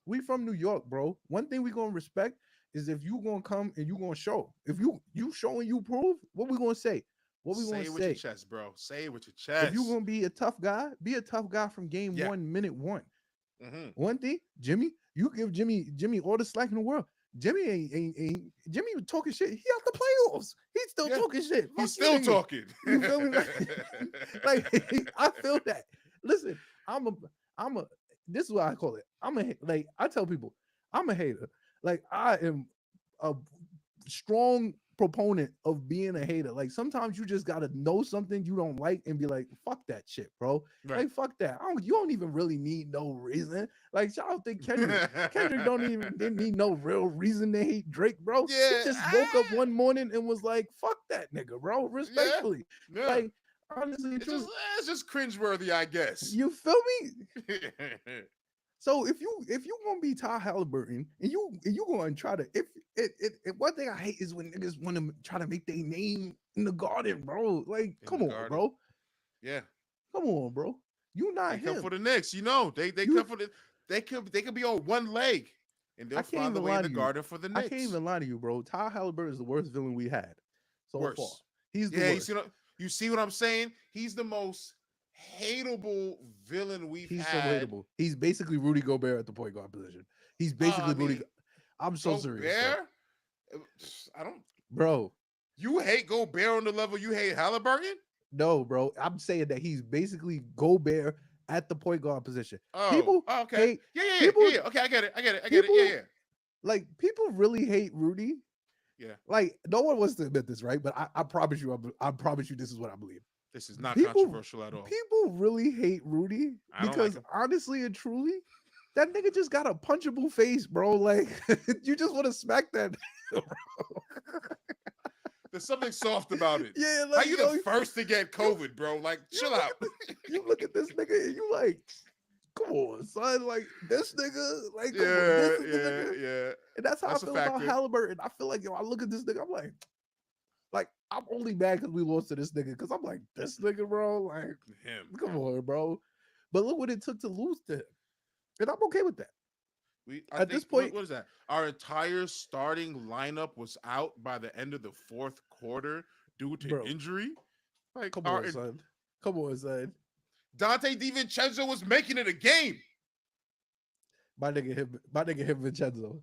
We from New York, bro. One thing we gonna respect is if you gonna come and you gonna show. If you show and you prove, what we gonna say? What we Say gonna it with say? your chest, bro. Say it with your chest. If you gonna be a tough guy, be a tough guy from game Yeah. 1, minute 1. Mm-hmm. One thing, Jimmy, you give Jimmy all the slack in the world. Jimmy ain't Jimmy was talking shit. He out the playoffs. He's still Yeah. talking shit. Fuck He's you still niggas. talking. You feel me? Like I feel that. Listen, I'm a. This is what I call it. Like I tell people, I'm a hater. Like I am a strong proponent of being a hater. Like sometimes you just gotta know something you don't like and be like, fuck that shit, bro. Right. Like fuck that. You don't even really need no reason. Like shout out to Kendrick. Kendrick didn't need no real reason to hate Drake, bro. Yeah. He just woke up one morning and was like, fuck that nigga, bro. Respectfully. Yeah. Like honestly, It's just cringeworthy, I guess. you feel me? So if you gonna be Ty Halliburton and you gonna try to if one thing I hate is when niggas want to try to make their name in the garden, bro. Like, come on, bro. Yeah. Come on, bro. You not They him. come for the Knicks, you know. They come for the they could be on one leg and they'll find the way in the garden for the Knicks. I can't even lie to you, bro. Ty Halliburton is the worst villain we had so far. He's the worst. You see what I'm saying? He's the most hateable villain we've He's had. so hateable. He's basically Rudy Gobert at the point guard position. He's basically Rudy. I'm so serious. Bro. I don't. Bro, you hate Gobert on the level you hate Halliburton? No, bro. I'm saying that he's basically Gobert at the point guard position. Oh, people okay. hate. Yeah. Okay, I get it. Yeah. like people really hate Rudy. Yeah, Like no one wants to admit this, right? But I promise you, I promise you, this is what I believe. this is not People controversial at all. people really hate Rudy I don't like because him. honestly and truly, that nigga just got a punchable face, bro. Like you just want to smack that. There's something soft about it. Yeah, How like you the yo, first to get you COVID, bro? Like, you chill look out. at you look at this nigga and you like, come on, son. Like this nigga, like come on, this Yeah, is the yeah, nigga. yeah. And that's how I That's a feel about factor. Halliburton. I feel like yo, I look at this nigga, I'm like I'm only mad because we lost to this nigga. Because I'm like, this nigga, bro. Like, Him. come on, bro. But look what it took to lose to him. And I'm okay with that. I At think this point, what is that? Our entire starting lineup was out by the end of the fourth quarter due to bro, injury. Like come our on, son. Come on, son. Dante DiVincenzo was making it a game. My nigga him Vincenzo.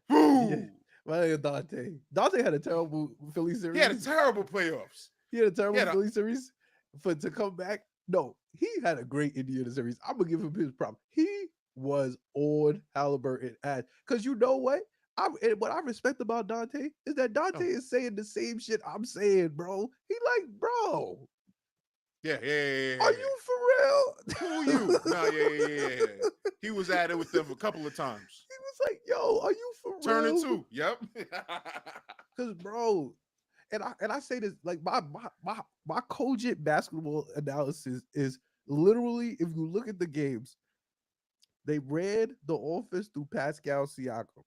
Yeah. Boo! My nigga Dante. Dante had a terrible Philly He had a series. terrible playoffs. He had a He terrible had a Philly series. For to come back. No, he had a great Indiana series. I'm gonna give him his props. He was on Halliburton at because you know what? What I respect about Dante is that Dante oh is saying the same shit I'm saying, bro. He like, bro, are yeah. you for Who real? you? No, yeah. He was at it with them a couple of times. He was like, yo, are you for Turning real? two. Yep. Because bro, and I say this like my cogent basketball analysis is literally if you look at the games, they read the offense through Pascal Siakam.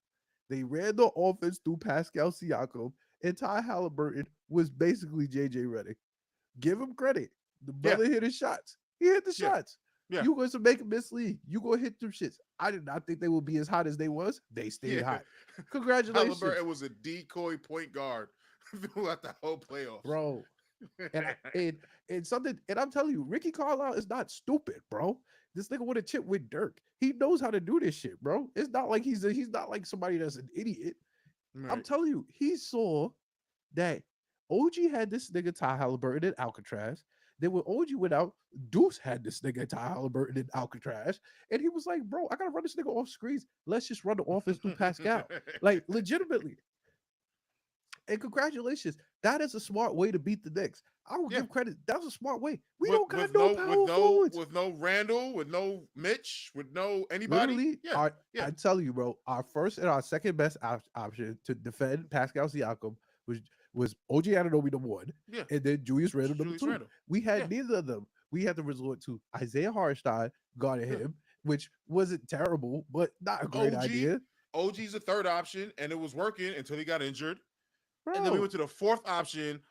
They read the offense through Pascal Siakam, and Ty Halliburton was basically JJ Redick. Give him credit. The yeah, brother hit his shots. He hit the yeah, shots. yeah, You going to make a mislead. You gonna hit them shits. I did not think they would be as hot as they was. They stayed yeah. hot. Congratulations, Halliburton was a decoy point guard throughout the whole playoffs. bro. And I and something, and I'm telling you, Ricky Carlisle is not stupid, bro. This nigga would have chip with Dirk. He knows how to do this shit, bro. It's not like he's not like somebody that's an idiot. I'm Right. telling you, he saw that OG had this nigga Ty Halliburton in Alcatraz. Then when OG went out, Deuce had this nigga Ty Halliburton in Alcatraz. And he was like, bro, I gotta run this nigga off screens. Let's just run the offense through Pascal. Like legitimately. And congratulations. That is a smart way to beat the Knicks. I will yeah. give credit. That was a smart way. We With don't got no power forwards. with no Randall, with no Mitch, with no anybody. Literally, Yeah. Yeah. I tell you, bro, our first and our second best option to defend Pascal Siakam was OG Anunoby number one, Yeah. and then Julius Randle number Julius two. Randall. We had Yeah. neither of them. We had to resort to Isaiah Hartenstein guarding Yeah. him, which wasn't terrible, but not a great OG. idea, OG's the third option, and it was working until he got injured. And then we bro. went to the fourth option.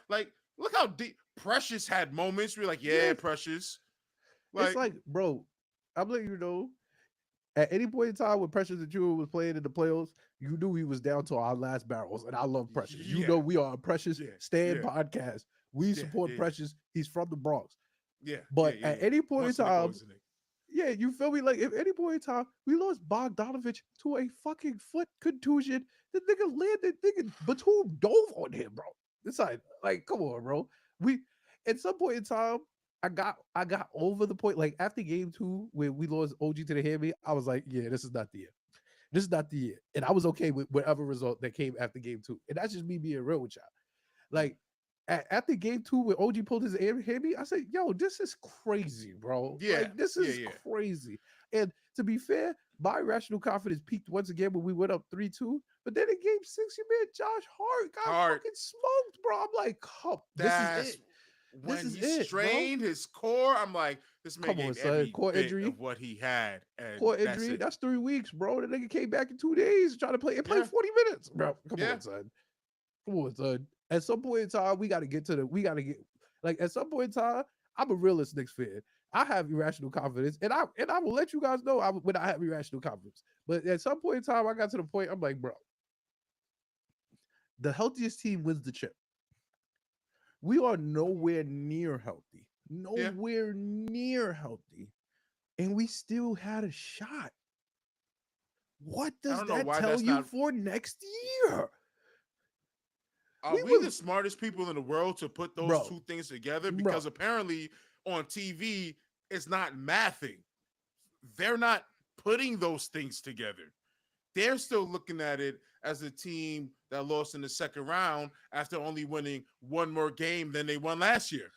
Like, look how deep Precious had moments. We are like, yeah, Yeah, Precious. it's Like, like, bro, I'm letting you know. At any point in time when Precious and Jewel was playing in the playoffs, you knew he was down to our last barrels. And I love Precious. You yeah, know we are a Precious yeah, stand yeah, podcast. We yeah, support yeah, Precious. He's from the Bronx. yeah. But at any point in Once in a time, always in it. yeah, you feel me? Like if any point in time we lost Bogdanovich to a fucking foot contusion, the nigga landed, nigga Batum dove on him, bro. It's like, come on, bro. We at some point in time, I got over the point. Like after game two, when we lost OG to the Hammy, I was like, yeah, this is not the year. This is not the year. And I was okay with whatever result that came after game two. And that's just me being real with y'all. Mm. Like after game two, when OG pulled his hammy, I said, yo, this is crazy, bro. Yeah, Like, this yeah, is yeah. crazy. And to be fair, my rational confidence peaked once again when we went up 3-2. But then in game six, you man, Josh Hart got Hard. fucking smoked, bro. I'm like, oh, this is That's it. This when is he it, bro. strained his core. I'm like, this man Come on, gave son. every Core bit injury. of what he had, and Core that's injury. it. That's 3 weeks, bro. The nigga came back in 2 days trying to play. It played Yeah, 40 minutes, bro. Come yeah. on, son. Come on, son. At some point in time, we gotta get like at some point in time, I'm a realist Knicks fan. I have irrational confidence, and I will let you guys know when I have irrational confidence. But at some point in time, I got to the point I'm like, bro, the healthiest team wins the chip. We are nowhere near healthy, Yeah. nowhere near healthy, and we still had a shot. What I does don't know that why tell that's you not. for next year? Are We we will, the smartest people in the world to put those bro, two things together? bro. Because apparently on TV, it's not mathing. They're not putting those things together. they're still looking at it as a team that lost in the second round after only winning one more game than they won last year.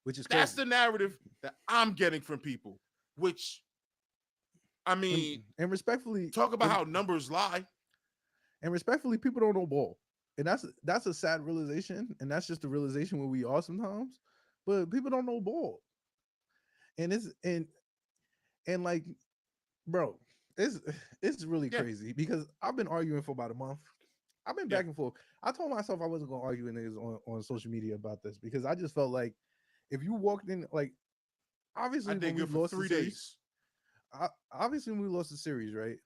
which is That's crazy. the narrative that I'm getting from people, which, I And, mean, and respectfully, talk about and, how numbers lie. and respectfully, people don't know ball, and that's a sad realization, and that's just the realization where we are sometimes. But people don't know ball, and and like, bro, it's it's really Yeah, crazy because I've been arguing for about a month. I've been yeah. back and forth. I told myself I wasn't gonna argue with niggas on social media about this because I just felt like if you walked in, like, I obviously when did we good for lost the 3 series, days. obviously when we lost the series, right?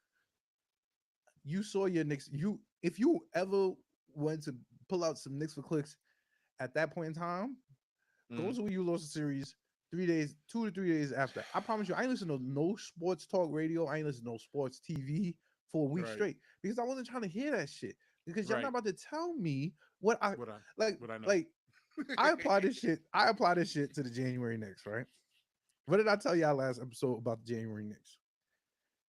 You saw your Knicks. You if you ever went to pull out some Knicks for clicks at that point in time, go Mhm. to where you lost the series 3 days, 2 to 3 days after. I promise you, I ain't listen to no sports talk radio. I ain't listen to no sports TV for a week Right, straight because I wasn't trying to hear that shit. Because y'all not right. about to tell me what I What I like. what I know. Like I apply this shit. I apply this shit to the January Knicks, right? What did I tell y'all last episode about the January Knicks?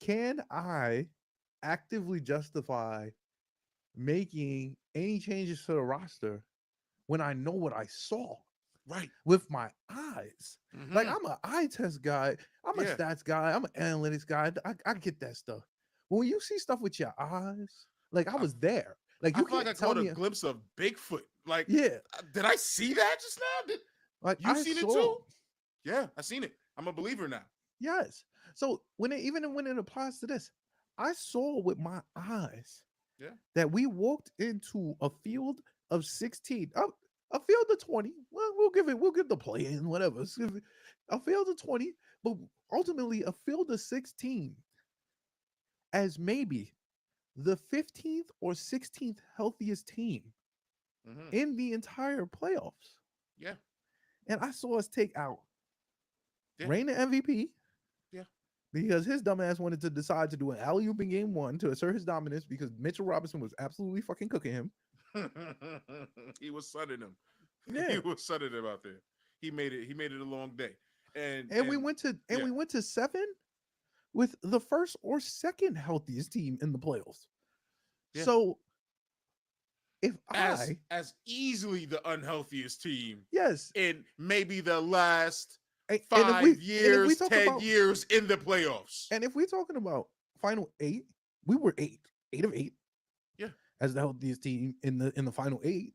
Can I actively justify making any changes to the roster when I know what I saw Right. with my eyes? Like, Hmm. I'm an eye test guy, I'm a Yeah. stats guy, I'm an analytics guy. I get that stuff. But when you see stuff with your eyes, like I I, was there. Like I you feel like can't I tell caught a me, glimpse of Bigfoot. Like, yeah, did I see that just now? Did like you I seen it saw. too? Yeah, I seen it. I'm a believer now. Yes. So even when it applies to this, I saw with my eyes Yeah. that we walked into a field of 16, a field of 20. Well, we'll give the play in, whatever. A field of 20, but ultimately a field of 16 as maybe the 15th or 16th healthiest team Hmm. in the entire playoffs. Yeah. And I saw us take out Yeah. reigning MVP Yeah. because his dumbass wanted to decide to do an alley oop in game one to assert his dominance because Mitchell Robinson was absolutely fucking cooking him. He was sunning him. He Yeah. was sunning him out there. He made it. He made it a long day. And And we and went to yeah, seven with the first or second healthiest team in the playoffs. yeah. So if As I, as easily the unhealthiest team yes, in maybe the last and if we 5 years, talk 10 about, years in the playoffs. and if we're talking about final eight, we were eight of eight Yeah. as the healthiest team in the final eight.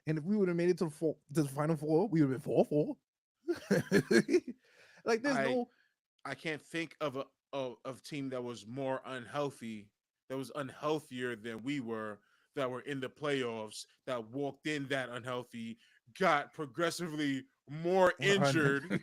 And if we would have made it to the final four, we would have been 4-4. Like there's I no, I can't think of a team that was more unhealthy, that was unhealthier than we were, that were in the playoffs, that walked in that unhealthy, got progressively more injured.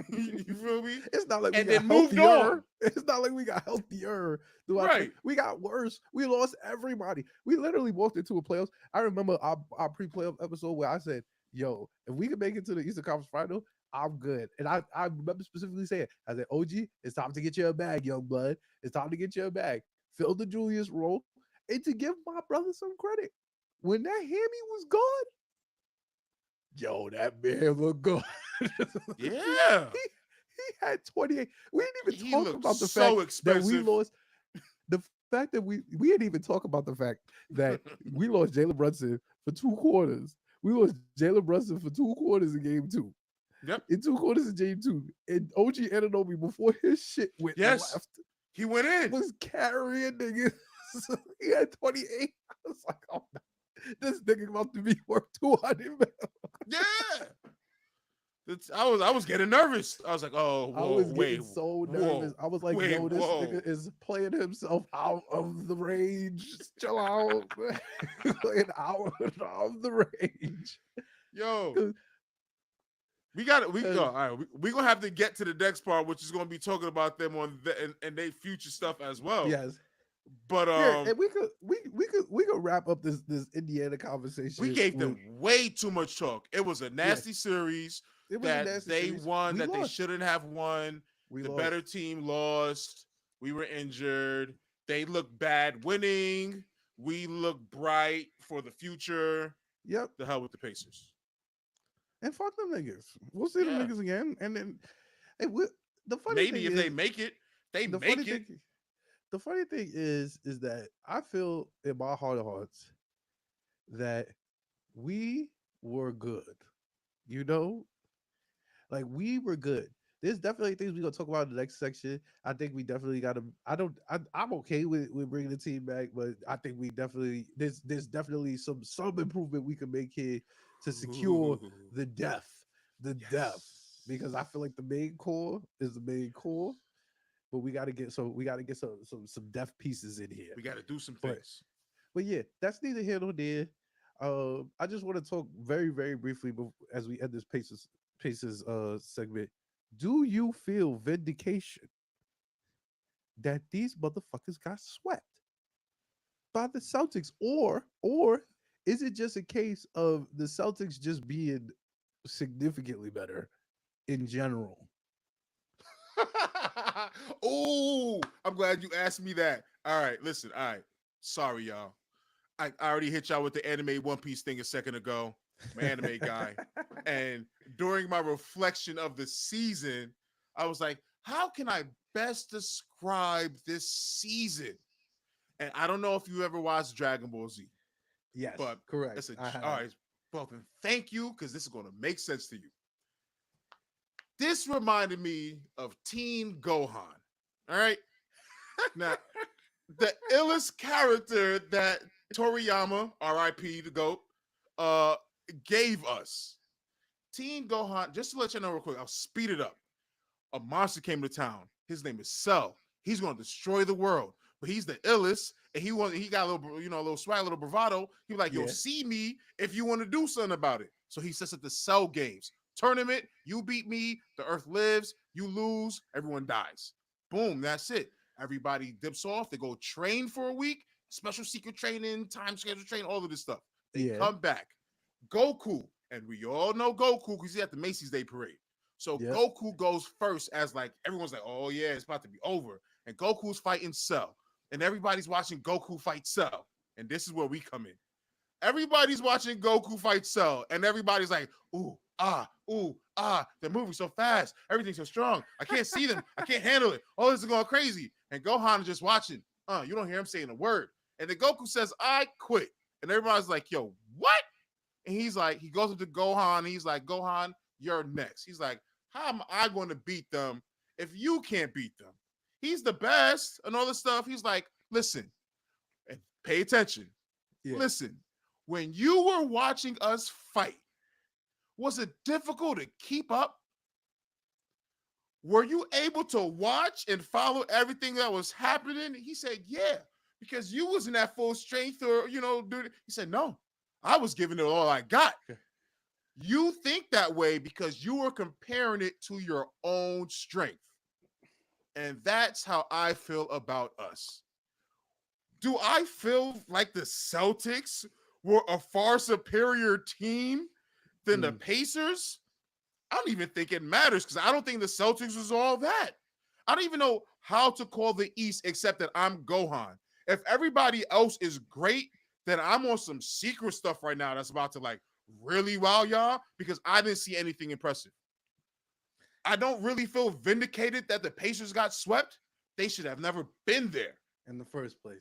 You feel me? it's not like we And got then moved on. healthier. It's not like we got healthier throughout. Right. We got worse. We lost everybody. We literally walked into a playoffs. I remember our pre-playoff episode where I said, "Yo, if we can make it to the Eastern Conference Final, I'm good." And I remember specifically saying, "I said, OG, it's time to get you a bag, young blood. It's time to get you a bag. Fill the Julius role." And to give my brother some credit, when that hammy was gone, yo, that man looked good. Yeah. He had 28. We didn't even He talk looked about the fact so that we expensive. lost. The fact that we didn't even talk about the fact that we lost Jalen Brunson for 2 quarters. We lost Jalen Brunson for 2 quarters in game two. Yep. In 2 quarters in game two. And OG Ananobi, before his shit went Yes. left, He went in. was carrying niggas. He had 28. I was like, oh no. This nigga about to be worth 200 million. Yeah. I was getting nervous. I was like, oh, I whoa, was getting wait, so nervous. whoa, I was like, wait, yo, this whoa. nigga is playing himself out of the range. Just chill out. Playing out of the range. Yo, we got it. All right, we gonna have to get to the next part, which is gonna be talking about them on and they future stuff as well. Yes. But Here, and we could wrap up this Indiana we conversation gave with, them way too much talk. It was a yes, nasty series it was a that nasty they series. won, We that they lost. shouldn't have won. We The lost. better team lost. We were injured. They looked bad winning. We look bright for the future. Yep. The hell with the Pacers. And fuck them niggas. We'll see them Yeah. niggas again. And then, hey, we, the funny thing Maybe if they is, make it, they the funny make thing it. the funny thing is that I feel in my heart of hearts that we were good. You know, like we were good. There's definitely things we're gonna talk about in the next section. I think we definitely got to. I'm okay with bringing the team back, but I think we definitely there's definitely some improvement we can make here to secure Ooh, the depth, the depth. yes. Because I feel like the main core is the main core, but we got to get some depth pieces in here. We got to do some But things. but yeah, that's neither here nor there. I just want to talk very, very briefly as we end this Pacers segment. Do you feel vindication that these motherfuckers got swept by the Celtics, or is it just a case of the Celtics just being significantly better in general? Oh, I'm glad you asked me that. All right, listen. All right, sorry, y'all. I already hit y'all with the anime One Piece thing a second ago. I'm an anime guy. And during my reflection of the season, I was like, how can I best describe this season? And I don't know if you ever watched Dragon Ball Z, Yes, but correct. it's a I all have. right. Well, then thank you because this is going to make sense to you. This reminded me of Teen Gohan. All right. Now, the illest character that Toriyama, R.I.P. the GOAT, uh, gave us. Teen Gohan, just to let you know real quick, I'll speed it up. A monster came to town. His name is Cell. He's going to destroy the world, but he's the illest, and he got a little, a little swag, a little bravado. He was like, "Yo, Yeah, see me if you want to do something about it." So he sets up the Cell games tournament. You beat me, the Earth lives. You lose, everyone dies. Boom, that's it. Everybody dips off. They go train for a week. Special secret training, time schedule training, all of this stuff. They yeah, come back. Goku, and we all know Goku because he's at the Macy's Day Parade. So yep, Goku goes first as like everyone's like, oh yeah, it's about to be over. And Goku's fighting Cell. And everybody's watching Goku fight Cell. And this is where we come in. Everybody's watching Goku fight Cell. And everybody's like, ooh, ah. They're moving so fast. Everything's so strong. I can't see them. I can't handle it. Oh, this is going crazy. And Gohan is just watching. You don't hear him saying a word. And then Goku says, I quit. And everybody's like, yo, what? And he's like, he goes up to Gohan. And he's like, Gohan, you're next. He's like, how am I going to beat them if you can't beat them? He's the best and all this stuff. He's like, listen, and pay attention. yeah. Listen, when you were watching us fight, was it difficult to keep up? Were you able to watch and follow everything that was happening? He said, yeah, because you wasn't at full strength or, dude. He said, no, I was giving it all I got. You think that way because you were comparing it to your own strength. And that's how I feel about us. Do I feel like the Celtics were a far superior team than the Mm. Pacers? I don't even think it matters because I don't think the Celtics was all that. I don't even know how to call the East except that I'm Gohan. If everybody else is great, then I'm on some secret stuff right now that's about to like really wow y'all because I didn't see anything impressive. I don't really feel vindicated that the Pacers got swept. They should have never been there. In the first place.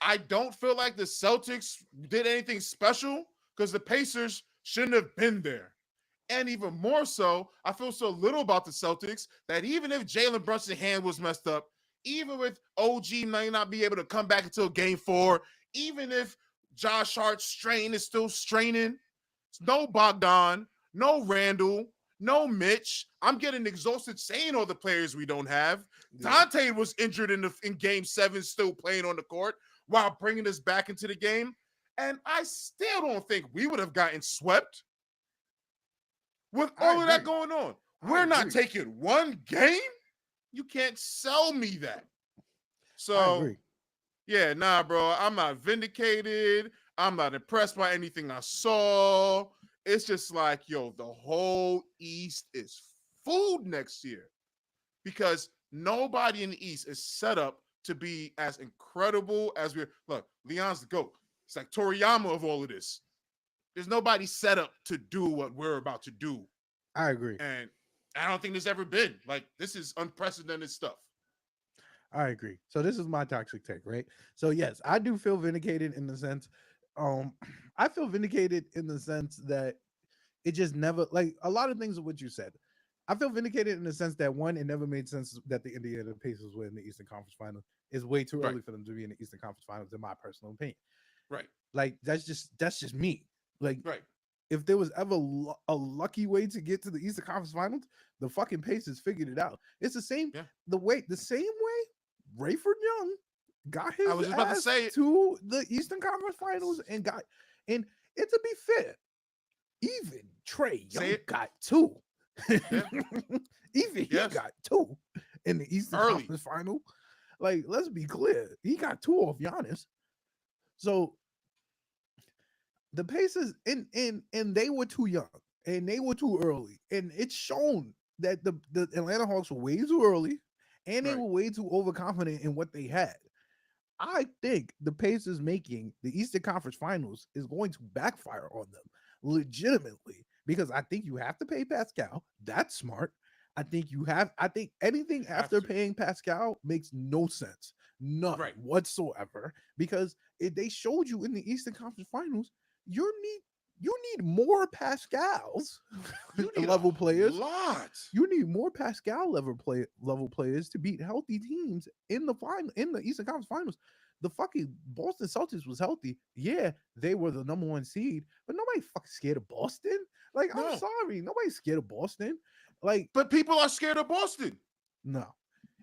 I don't feel like the Celtics did anything special because the Pacers shouldn't have been there. And even more so, I feel so little about the Celtics that even if Jalen Brunson's hand was messed up, even with OG may not be able to come back until game 4, even if Josh Hart's strain is still straining, no Bogdan, no Randall, no Mitch. I'm getting exhausted saying all the players we don't have. Yeah. Dante was injured in game 7, still playing on the court while bringing us back into the game. And I still don't think we would have gotten swept with I all of that agree. going on. I We're not agree. taking one game. You can't sell me that. I So, agree. yeah, nah, bro. I'm not vindicated. I'm not impressed by anything I saw. It's just like, yo, the whole East is food next year because nobody in the East is set up to be as incredible as we're. Look, Leon's the GOAT. It's like Toriyama of all of this. There's nobody set up to do what we're about to do. I agree. And I don't think there's ever been. Like, this is unprecedented stuff. I agree. So this is my toxic take, right? So yes, I do feel vindicated in the sense, um, I feel vindicated in the sense that it just never like a lot of things of what you said. I feel vindicated in the sense that one, it never made sense that the Indiana Pacers were in the Eastern Conference Final. It's way too Right, early for them to be in the Eastern Conference Finals, in my personal opinion. right, Like that's just me. Like right. if there was ever a lucky way to get to the Eastern Conference Finals, the fucking Pacers figured it out. It's Yeah, the same way Rayford Young got I his was just about to ass say it. to the Eastern Conference Finals and to be fair, even Trey Say Young it. got two. Yeah. Even he Yes. got two in the Eastern Early. Conference Final. Like, let's be clear, he got two off Giannis. So the Pacers and they were too young and they were too early, and it's shown that the Atlanta Hawks were way too early and they Right. were way too overconfident in what they had. I think the Pacers making the Eastern Conference Finals is going to backfire on them legitimately because I think you have to pay Pascal. That's smart. I think anything Have after to. paying Pascal makes no sense. None Right. whatsoever. Because if they showed you in the Eastern Conference Finals, you need you need more Pascals You need a level players. lot. You need more Pascal level players to beat healthy teams in the final in the Eastern Conference Finals. The fucking Boston Celtics was healthy. Yeah, they were the number one seed, but nobody fucking scared of Boston. Like, I'm No. sorry, nobody's scared of Boston. Like, But people are scared of Boston. no.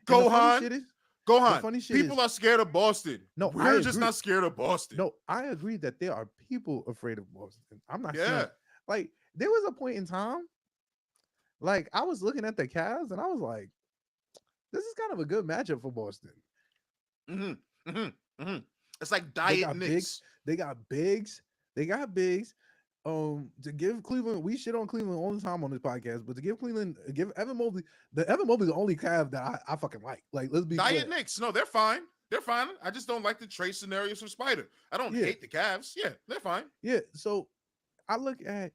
And Gohan. the Gohan. funny shit is, People are scared of Boston. no, I We're just agree. not scared of Boston. No, I agree that there are people afraid of Boston. I'm not saying Yeah. like there was a point in time, like I was looking at the Cavs and I was like, this is kind of a good matchup for Boston. Mm-hmm. Mm-hmm. Mm-hmm. It's like They diet got bigs. Knicks. They got bigs. They got bigs. To give Cleveland, we shit on Cleveland all the time on this podcast, but to give Cleveland, give Evan Mobley, the Evan Mobley's the only Cav that I fucking like. Like, let's be Diet clear. Knicks. No, they're fine. They're fine. I just don't like the trade scenarios from Spider. I don't Yeah, hate the Cavs. Yeah, they're fine. yeah. So I look at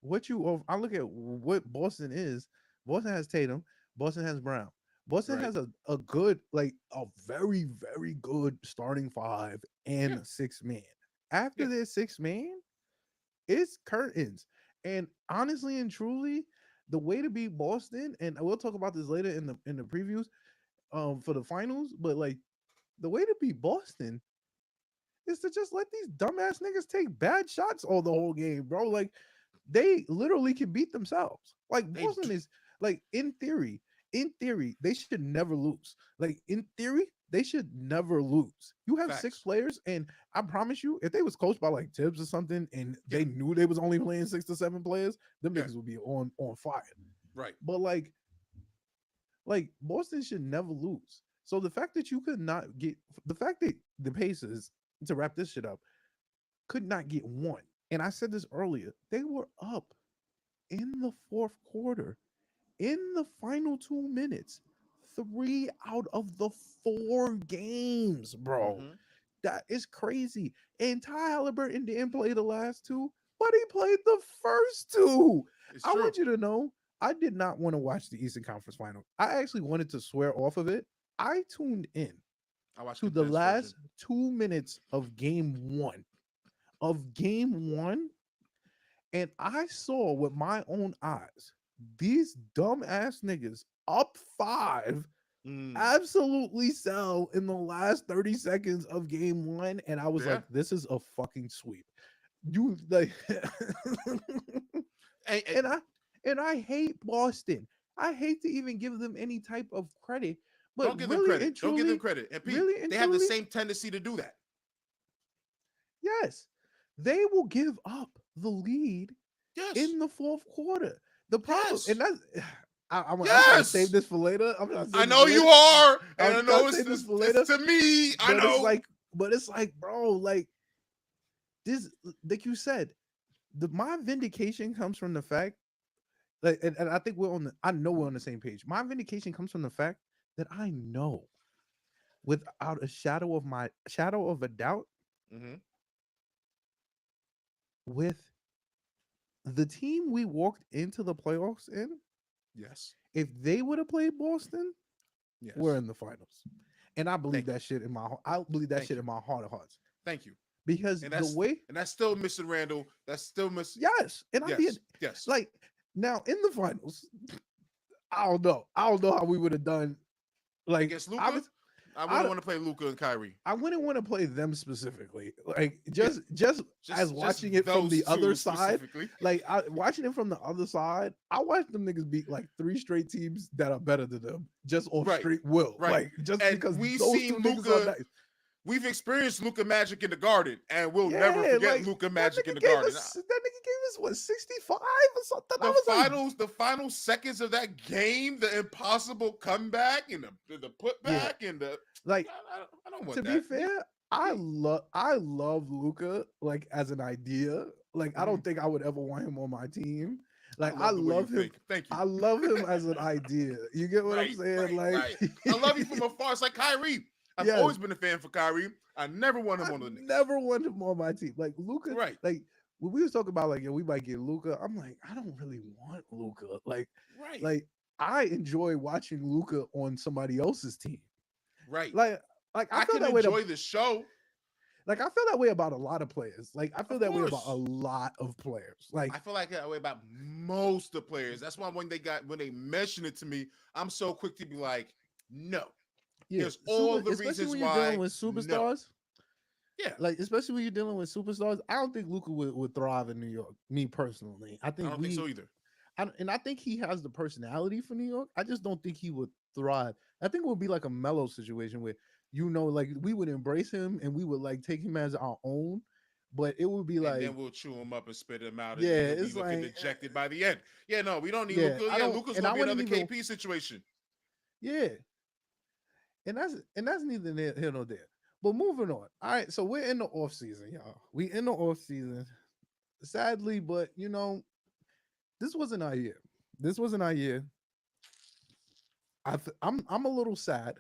I look at what Boston is. Boston has Tatum. Boston has Brown. Boston Right. has a good, like a very, very good starting five Yeah. and six man. Yeah. After this six man, it's curtains. And honestly and truly, the way to beat Boston, and we'll talk about this later in the previews for the finals, but like the way to beat Boston is to just let these dumbass niggas take bad shots all the whole game, bro. Like they literally can beat themselves. Like They Boston is like in theory, they should never lose. Like in theory, they should never lose. You have six facts. players, and I promise you, if they was coached by like Tibbs or something, and Yeah. they knew they was only playing 6 to 7 players, them Yeah. niggas would be on fire. Right. But like Boston should never lose. So the fact that you could not get the fact that the Pacers, to wrap this shit up, could not get one. And I said this earlier, they were up in the fourth quarter, in the final 2 minutes, 3 out of the 4 games, bro. Mm-hmm. That is crazy. And Ty Halliburton didn't play the last two, but he played the first two. It's I true. want you to know, I did not want to watch the Eastern Conference Final. I actually wanted to swear off of it. I tuned in I watched to the condensed version. last 2 minutes of game one, and I saw with my own eyes these dumbass niggas up five Mm. absolutely sell in the last 30 seconds of game one. And I was Yeah. like, this is a fucking sweep. You like And and I and I hate Boston. I hate to even give them any type of credit, but don't give them credit. Don't give them credit. And Pete, really and they have the truly, same tendency to do that. yes, they will give up the lead Yes. in the fourth quarter. The problem, and Yes. that's I'm trying to save Yes. this for later. I'm trying to I save this know for you later. are. And I'm I trying know to save this for it's later. to me. I But it's know. like, bro, like this, like you said, my vindication comes from the fact, like, and I think I know we're on the same page. My vindication comes from the fact that I know without a shadow of a doubt, Mm-hmm. with the team we walked into the playoffs in, Yes. if they would have played Boston, we're Yes. in the finals, and I believe Thank you. that shit in my I believe that Thank shit you. in my heart of hearts Thank you. because And the way that's still Mr. Randall. That's still Miss. yes, and I be Yes. Yes. like now in the finals. I don't know. I don't know how we would have done. Like Against I Luca, was, I I wouldn't want to play Luca and Kyrie. I wouldn't want to play them specifically. Like Yeah. just as Just watching it from those the other two side, specifically. like watching it from the other side, I watched them niggas beat like three straight teams that are better than them just off Right. straight will. Right. Like just And because we those two seen niggas are Luca. nice. We've experienced Luca magic in the garden, and we'll never Yeah, forget like Luca that magic in nigga the gave garden. us that nigga gave us what 65 or something. I was like, The final seconds of that game, the impossible comeback and the yeah, putback and the like I don't want to be that. fair, He, I love Luca like as an idea. Like I mhm. don't think I would ever want him on my team. I Like I love the way you love him. think. Thank you. I love him as an idea. You get what I'm Right, saying? right, Like right. I love you from afar. It's like Kyrie. I've yes, always been a fan for Kyrie. I never want him I on the Knicks. never want him on my team. Like Luca, Right, like when we was talking about like, we might get Luca. I'm like, I don't really want Luca. right, Like I enjoy watching Luca on somebody else's team. right. Like like I I feel can that way. enjoy the show, Like I feel that way about a lot of players. Like I feel of that way about a course. lot of players. Like I feel like that way about most of the players. That's why when they mention it to me, I'm so quick to be like, no. yeah, Here's all super. the Especially reasons when you're dealing why. with No. superstars. Yeah, Like especially when you're dealing with superstars. I don't think Luca would thrive in New York. Me personally, I I think don't think so either. and I think he has the personality for New York. I just don't think he would thrive. I think it would be like a mellow situation where like we would embrace him and we would like take him as our own, but it would be And like, then we'll chew him up and spit him out, and yeah, he'll be it's looking like, dejected by the end. Yeah, no, we don't need yeah, Luca. I Yeah, don't, Luca's and gonna I be wouldn't another even, KP situation. yeah, and that's neither here nor there. But moving on. All right, so we're in the off season, y'all. We in the off season. Sadly, but this wasn't our year. This wasn't our year. I'm a little sad.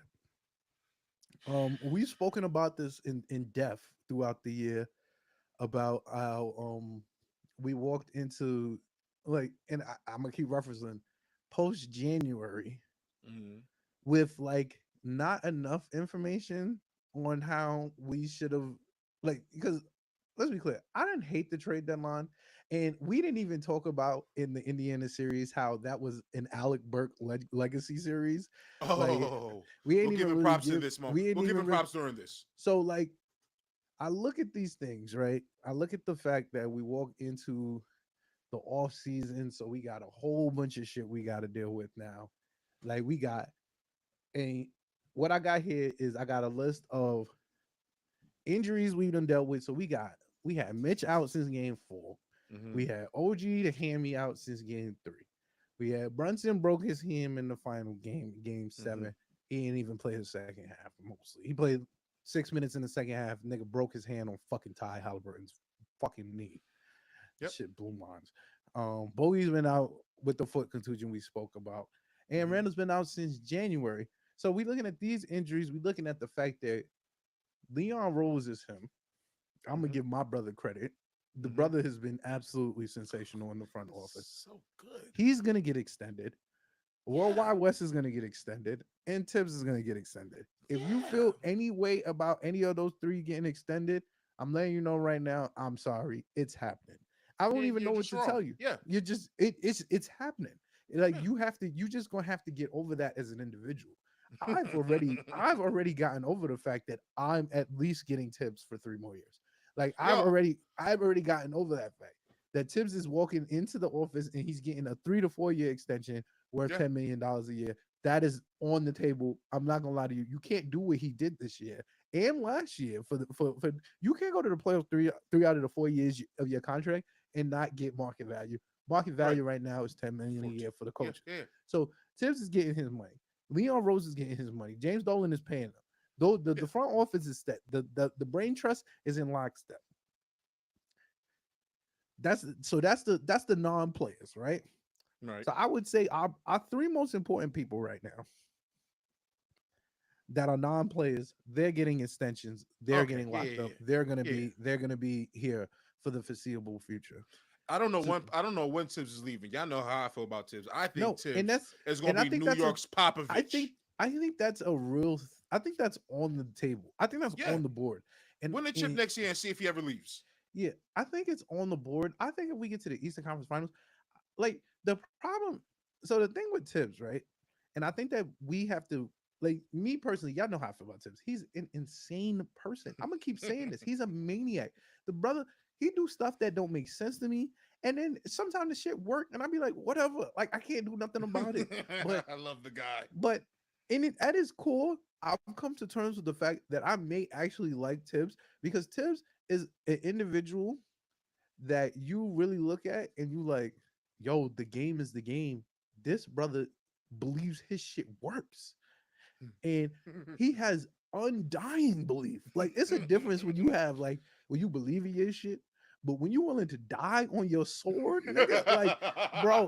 We've spoken about this in depth throughout the year about how we walked into and I'm gonna keep referencing post January Mm-hmm. with like not enough information on how we should have because let's be clear, I didn't hate the trade deadline, and we didn't even talk about in the Indiana series how that was an Alec Burke legacy series. Like Oh, we we'll ain't give even him really props to give this moment. we ain't We'll give even him props during this. so like I look at these things, right? I look at the fact that we walk into the off season, so we got a whole bunch of shit we got to deal with now. Like we got a what I got here is I got a list of injuries we've done dealt with. So we had Mitch out since game 4. Mm-hmm. We had OG to Hammy out since game 3. We had Brunson broke his hand in the final game, game 7. Mm-hmm. He didn't even play the second half mostly. He played 6 minutes in the second half. Nigga broke his hand on fucking Ty Halliburton's fucking knee. Yep. Shit blew minds. Bogey's been out with the foot contusion we spoke about. And Mm-hmm. Randall's been out since January. So we looking at these injuries. We looking at the fact that Leon Rose is him. I'm gonna Mm-hmm. give my brother credit. The Mm-hmm. brother has been absolutely sensational in the front office. So good. He's gonna get extended. Yeah. Worldwide West is gonna get extended, and Tibbs is gonna get extended. If you Yeah. feel any way about any of those three getting extended, I'm letting you know right now. I'm sorry, it's happening. I don't even You're know what just to wrong. tell you. Yeah. You're just it's happening. Like Yeah. you just gonna have to get over that as an individual. I've already gotten over the fact that I'm at least getting Tibbs for 3 more years. Like Yo. I've already gotten over that fact that Tibbs is walking into the office and he's getting a 3 to 4 year extension worth Yeah. $10 million a year. That is on the table. I'm not gonna lie to you. You can't do what he did this year and last year for you can't go to the playoffs three out of the 4 years of your contract and not get market value. Market Right. value right now is 10 million a 14. year for the Yeah. coach. Yeah. So Tibbs is getting his money. Leon Rose is getting his money. James Dolan is paying them. Though Yeah. the front office is set. The brain trust is in lockstep. That's the non-players, right? Right. So I would say our three most important people right now that are non-players, they're getting extensions, they're Okay. getting Yeah. locked Yeah. up, Yeah. Yeah. they're gonna be here for the foreseeable future. I don't know So when. I don't know when Tibbs is leaving. Y'all know how I feel about Tibbs. I think no, and Tibbs that's is going and to I be think New that's a York's I think Popovich. I think that's a real. I think that's on the table. I think that's Yeah. on the board. And, Win the chip and next year and see if he ever leaves. yeah, I think it's on the board. I think if we get to the Eastern Conference Finals, like the problem. So the thing with Tibbs, right? And I think that we have to, like, me personally. Y'all know how I feel about Tibbs. He's an insane person. I'm gonna keep saying this. He's a maniac. The brother, he do stuff that don't make sense to me. And then sometimes the shit work, and I be like, whatever. Like I can't do nothing about it. But I love the guy. but in it at its core, I've come to terms with the fact that I may actually like Tibbs because Tibbs is an individual that you really look at and you like, yo, the game is the game. This brother believes his shit works. And he has undying belief. Like it's a difference when you have like when you believe in your shit, but when you're willing to die on your sword, nigga, like bro,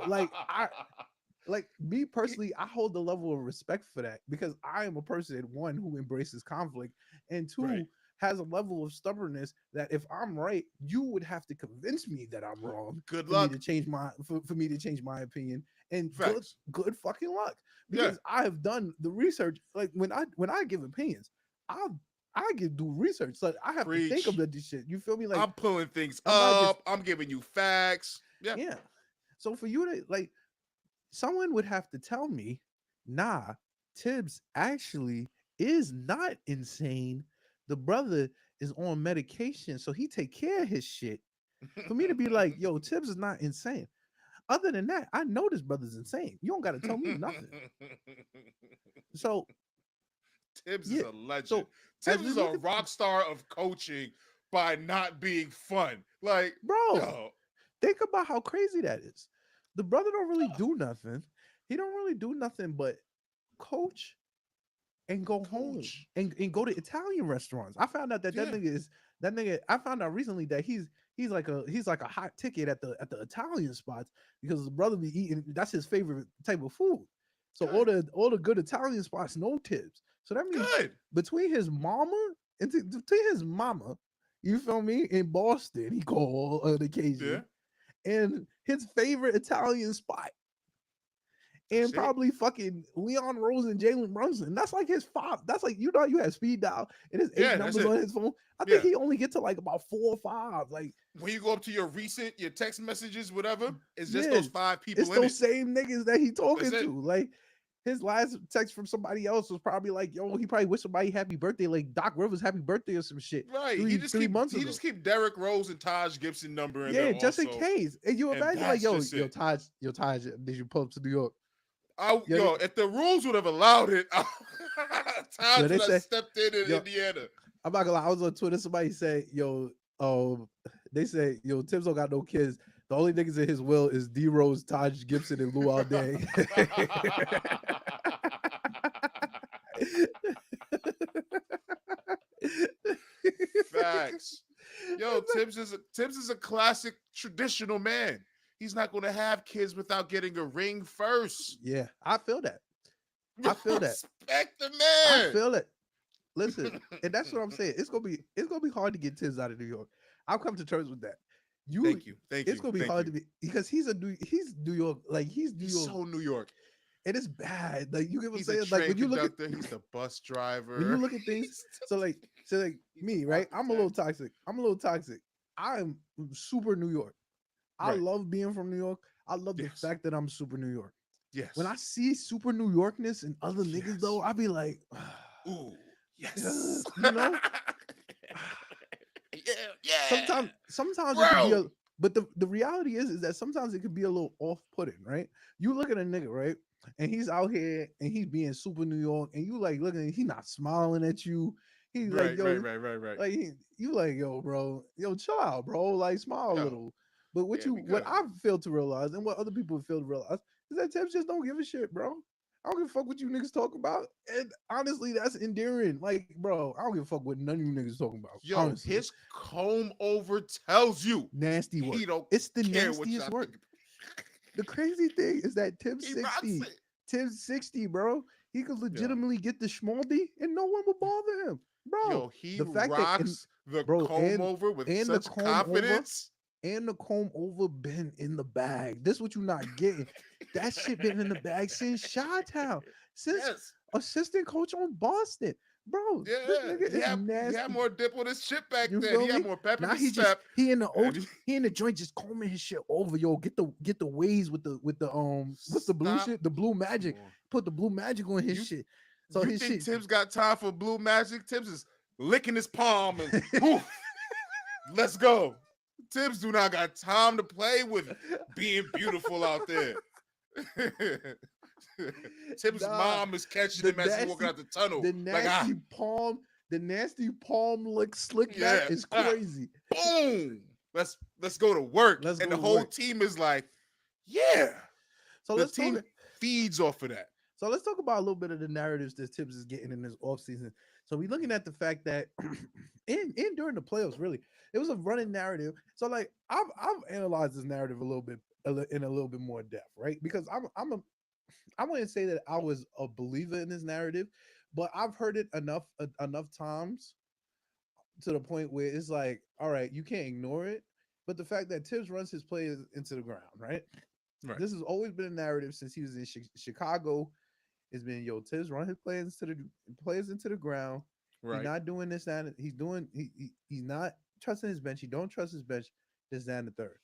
like me personally, I hold the level of respect for that because I am a person, one, who embraces conflict, and Right. two, has a level of stubbornness that if I'm right, you would have to convince me that I'm wrong Good for me luck. to change for me to change my opinion. And Facts. good fucking luck. Yeah. Because I have done the research. Like when I give opinions, I do research. So I have to think Preach. about this shit. You feel me? Like I'm pulling things I'm not just up. I'm giving you facts. Yeah. yeah. So for you to like someone would have to tell me, nah, Tibbs actually is not insane. The brother is on medication, so he take care of his shit. For me to be like, yo, Tibbs is not insane. Other than that, I know this brother's insane. You don't got to tell me nothing. So Tibbs is yeah. a legend. So as Tibbs we is a look at rock star of coaching by not being fun. Like, bro, yo, think about how crazy that is. The brother don't really do nothing. He don't really do nothing but coach and go home coach. and go to Italian restaurants. I found out that Yeah. that nigga. I found out recently that he's like a hot ticket at the Italian spots because the brother be eating. That's his favorite type of food. So Okay. all the good Italian spots, no tips. So that means Good. between his mama and between his mama, you feel me, in Boston, he called on Yeah. occasion, and his favorite Italian spot That's and it. probably fucking Leon Rose and Jalen Brunson. That's like his five. That's like you have speed dial and his eight Yeah, that's numbers it. on his phone. I think Yeah. he only get to like about 4 or 5. Like When you go up to your text messages, whatever, it's just yeah, those five it's people in it. those same niggas that he That's talking it. to. Like his last text from somebody else was probably like, "Yo, he probably wished somebody happy birthday, like Doc Rivers happy birthday or some shit Right. three months He ago." just keep Derrick Rose and Taj Gibson number in there Yeah, just in also. case. And you And imagine like, that's just yo, it. Taj, did you pull up to New York? Yo, Yo, if the rules would have allowed it, yo, Taj they would have say, stepped in yo, Indiana. I'm not gonna lie. I was on Twitter. Somebody said, "Yo, they say, yo, Tibbs don't got no kids. The only niggas in his will is D Rose, Taj Gibson, and Luau Deng." Facts. Yo, Tibbs is a classic traditional man. He's not going to have kids without getting a ring first. Yeah, I feel that. I feel that. Respect the I man. feel it. Listen, and that's what I'm saying. It's gonna be hard to get Tibbs out of New York. I'll come to terms with that. You, Thank you. Thank it's you. gonna be Thank hard you. to be because he's New York, like he's New He's York, so New York. and it's bad. Like you get what I'm He's a saying. Like train conductor. He's the bus when you driver. look at things, so like He's me, the right? I'm a little architect. toxic. I'm a little toxic. I'm super New York. I Right. love being from New York. I love the Yes. fact that I'm super New York. When I Yes. see super New Yorkness in other niggas though, Yes. I be like, Ooh. Yes. you know, Yeah. Yeah. sometimes it could be a, Bro. but the reality is that sometimes it could be a little off-putting, right? You look at a nigga, right? And he's out here and he's being super New York, and you like looking, he not smiling at you. He's like, Right. Right. yo, Right. Right. Right. like you like, yo, bro, yo, chill out, bro. Like smile a Yo. little. But Yeah. We what good. I failed to realize and what other people fail to realize is that Tibbs just don't give a shit, bro. I don't give a fuck what you niggas talk about. And honestly, that's endearing. Like, bro, I don't give a fuck what none of you niggas talking about. Yo, Honestly. his comb over tells you Nasty work. he don't It's the care what nastiest y'all work. think. The crazy thing is that He rocks it. Tibbs 60, bro. He could Yo, legitimately get the schmaldy and no one would bother him. Bro, yo, he the fact that rocks the bro, comb over with and the such comb over confidence. and the comb over been in the bag. This what you not getting. That shit been in the bag since Chi Town. Since Yes. assistant coach on Boston. Bro, this Yeah, nigga is he had nasty. more dip on his chip back You then. feel He had me? more pep in Now his he just step, he in the and old he in the joint just combing his shit over. Yo, get the ways with the what's the blue stop. shit? The blue Come magic. on, Put the blue magic on his you shit. So you his think shit. Tibbs got time for blue magic? Tibbs is licking his palm and poof, let's go. Tibbs do not got time to play with being beautiful out there. Tibbs' Nah, mom is catching the him as he's walking nasty, out the tunnel. the Like, ah, nasty palm, the nasty palm lick slick back yeah, is ah, crazy. boom. Let's go to work. Let's And go the to whole work. team is like, yeah. So The let's talk. team feeds off of that. So let's talk about a little bit of the narratives that Tibbs is getting in this offseason. So we're looking at the fact that in during the playoffs, really, it was a running narrative. So like I've analyzed this narrative a little bit in a little bit more depth, right? Because I wouldn't say that I was a believer in this narrative, but I've heard it enough times to the point where it's like, all right, you can't ignore it. But the fact that Tibbs runs his players into the ground, right? Right. This has always been a narrative since he was in Chicago. It's been yo Tibbs run his players into the ground. He's Right. not doing this and he's doing he's not trusting his bench. He don't trust his bench. This and the third.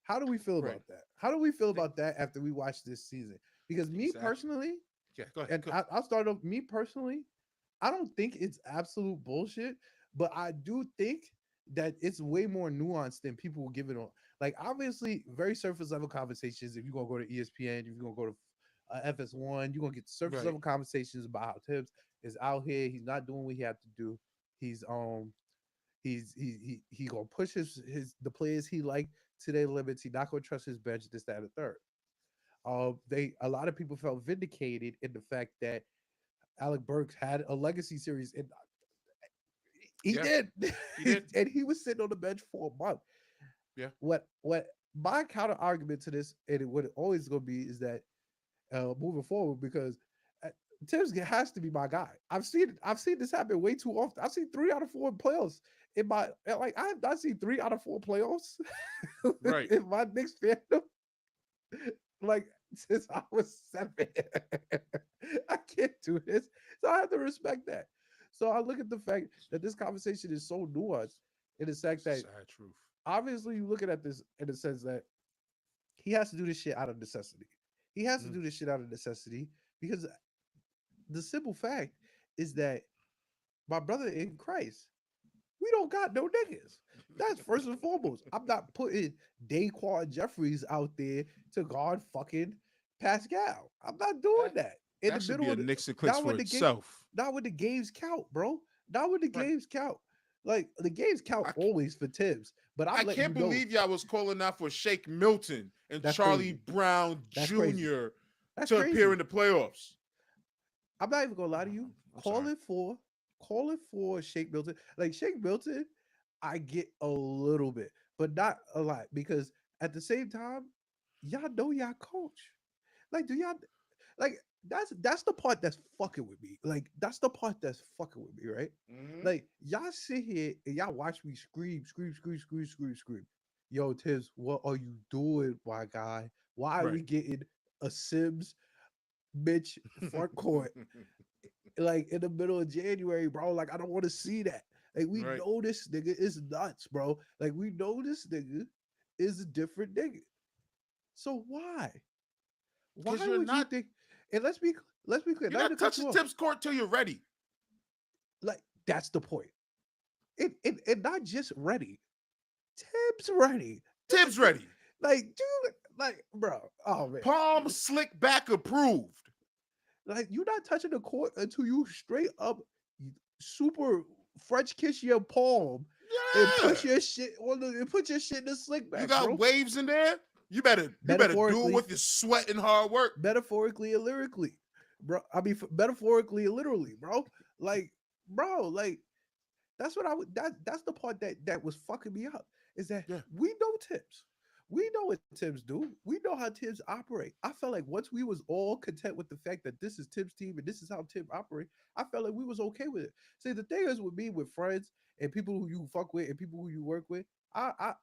How do we feel Right. about that? How do we feel about that after we watch this season? Because me Exactly. personally, Yeah, go ahead. and I'll start off. Me personally, I don't think it's absolute bullshit, but I do think that it's way more nuanced than people will give it on. Like obviously, very surface level conversations. If you're gonna go to ESPN, if you're gonna go to FS1, you're gonna get surface Right. level conversations about how Tibbs is out here. He's not doing what he had to do. He's he gonna push his the players he like to their limits. He not gonna trust his bench. This, that, and the third. They a lot of people felt vindicated in the fact that Alec Burks had a legacy series, and he Yeah, did, he did. and he was sitting on the bench for a month. Yeah. What my counter argument to this, and what it always going to be, is that moving forward, because uh, Tibbs has to be my guy. I've seen this happen way too often. I've seen 3 out of 4 playoffs in my like I have not seen 3 out of 4 playoffs Right. in my Knicks fandom like since I was 7. I can't do this. So I have to respect that. So I look at the fact that this conversation is so nuanced in the fact that Sad truth. obviously you looking at this in the sense that he has to do this shit out of necessity. He has to Mm. do this shit out of necessity because the simple fact is that my brother in Christ, we don't got no niggas. That's first and foremost. I'm not putting Daquan Jeffries out there to guard fucking Pascal. I'm not doing That that. In the that should be middle a of the Knicks and clicks not for when the game itself. not when the games count, bro. Not when the Right. games count. Like the games count I always for Tibbs, but I'm I letting can't you know believe y'all was calling out for Shake Milton and that's Charlie crazy. Brown That's crazy. Jr. That's to appear crazy. in the playoffs. I'm not even gonna lie to you. I'm sorry. Call it for Shake Milton. Like Shake Milton, I get a little bit, but not a lot because at the same time, y'all know y'all coach. Like, do y'all like that's the part that's fucking with me. Like, that's the part that's fucking with me, right? Mm-hmm. Like, y'all sit here and y'all watch me scream, scream, scream, scream, scream, scream. Yo, Tibbs, what are you doing, my guy? Why are Right. we getting a Sims Mitch front court like in the middle of January, bro? Like, I don't want to see that. Like, we Right. know this nigga is nuts, bro. Like, we know this nigga is a different nigga. So why? Because Why would you think? And let's be clear. you're Not to not cut you touching off. Tibbs court till you're ready. Like that's the point. And not just ready. Tibbs ready. This is Tibbs ready. like, dude, like, bro. Oh man, Palm slick back approved. like you're not touching the court until you straight up super French kiss your palm and Yeah. put your shit on the and put your shit in the slick You back, got bro. waves in there. You better do it Metaphorically, with your sweat and hard work. metaphorically and lyrically, bro. I mean, metaphorically and literally, bro. Like, bro, like that's what I would. That's the part that was fucking me up. Is that Yeah. we know Tibbs. We know what Tibbs do. We know how Tibbs operate. I felt like once we was all content with the fact that this is Tibbs' team and this is how Tibbs operate, I felt like we was okay with it. See, the thing is with me, with friends and people who you fuck with and people who you work with, I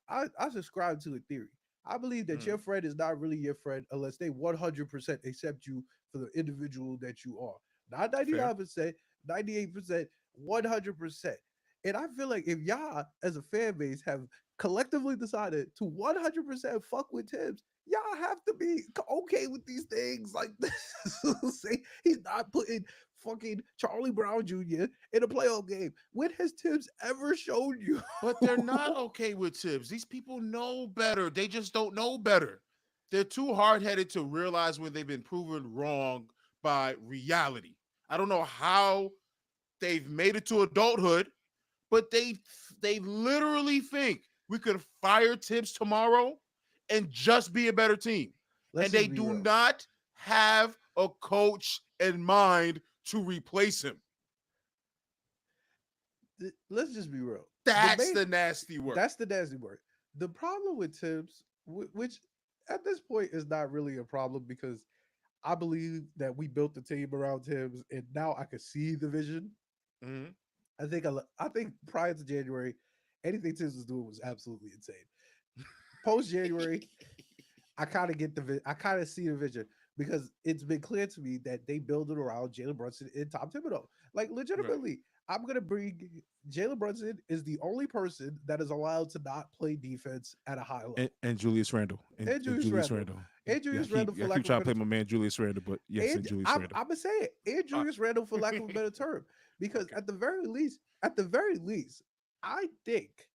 subscribe to a theory. I believe that Mm. your friend is not really your friend unless they 100% accept you for the individual that you are. not Fair. 99%, 98%, 100%. And I feel like if y'all, as a fan base, have collectively decided to 100% fuck with Tibbs, y'all have to be okay with these things. Like, say he's not putting fucking Charlie Brown Jr. in a playoff game. When has Tibbs ever shown you? But they're not okay with Tibbs. These people know better. They just don't know better. They're too hard headed to realize when they've been proven wrong by reality. I don't know how they've made it to adulthood, but they literally think we could fire Tibbs tomorrow and just be a better team. Let's And they just be do real. not have a coach in mind to replace him. Let's just be real. The That's main the nasty work. That's the nasty word. The problem with Tibbs, which at this point is not really a problem because I believe that we built the team around Tibbs, and now I can see the vision. Mhm. I think prior to January, anything Tibbs was doing was absolutely insane. Post January, I kind of see the vision because it's been clear to me that they build it around Jalen Brunson and Tom Thibodeau. Like Right. legitimately, I'm gonna bring Jalen Brunson is the only person that is allowed to not play defense at a high level. And Julius Randle. And And Julius Julius Randle. Randle. And Yeah, Julius Randle, for I lack keep of a trying to better play my man Julius Randle, but yes, and and Julius I'm Randle. I'm gonna say it, and All right. Julius Randle, for lack of a better term, because Okay. at the very least, I think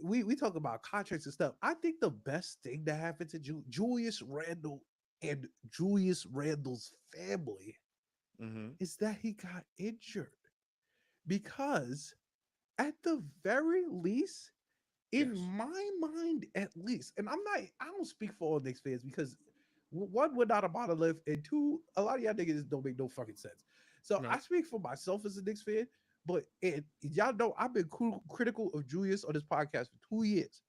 we talk about contracts and stuff. I think the best thing that happened to Julius Randle and Julius Randle's family Mm-hmm. is that he got injured because at the very least, in Yes. my mind at least, and I don't speak for all Knicks fans because one, we're not a monolith, and two, a lot of y'all niggas don't make no fucking sense. So I Right. speak for myself as a Knicks fan, but y'all know I've been critical of Julius on this podcast for 2 years.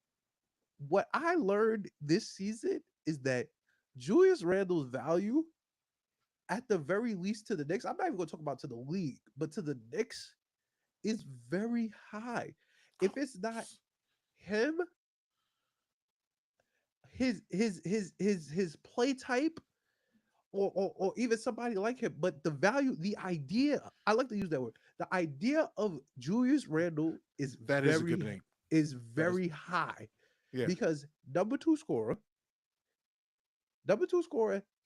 What I learned this season is that Julius Randle's value, at the very least to the Knicks, I'm not even going to talk about to the league, but to the Knicks, is very high. If it's not him, his play type, or even somebody like him, but the value, the idea, I like to use that word. The idea of Julius Randle That is a good name. is That is very high yeah. because number two scorer,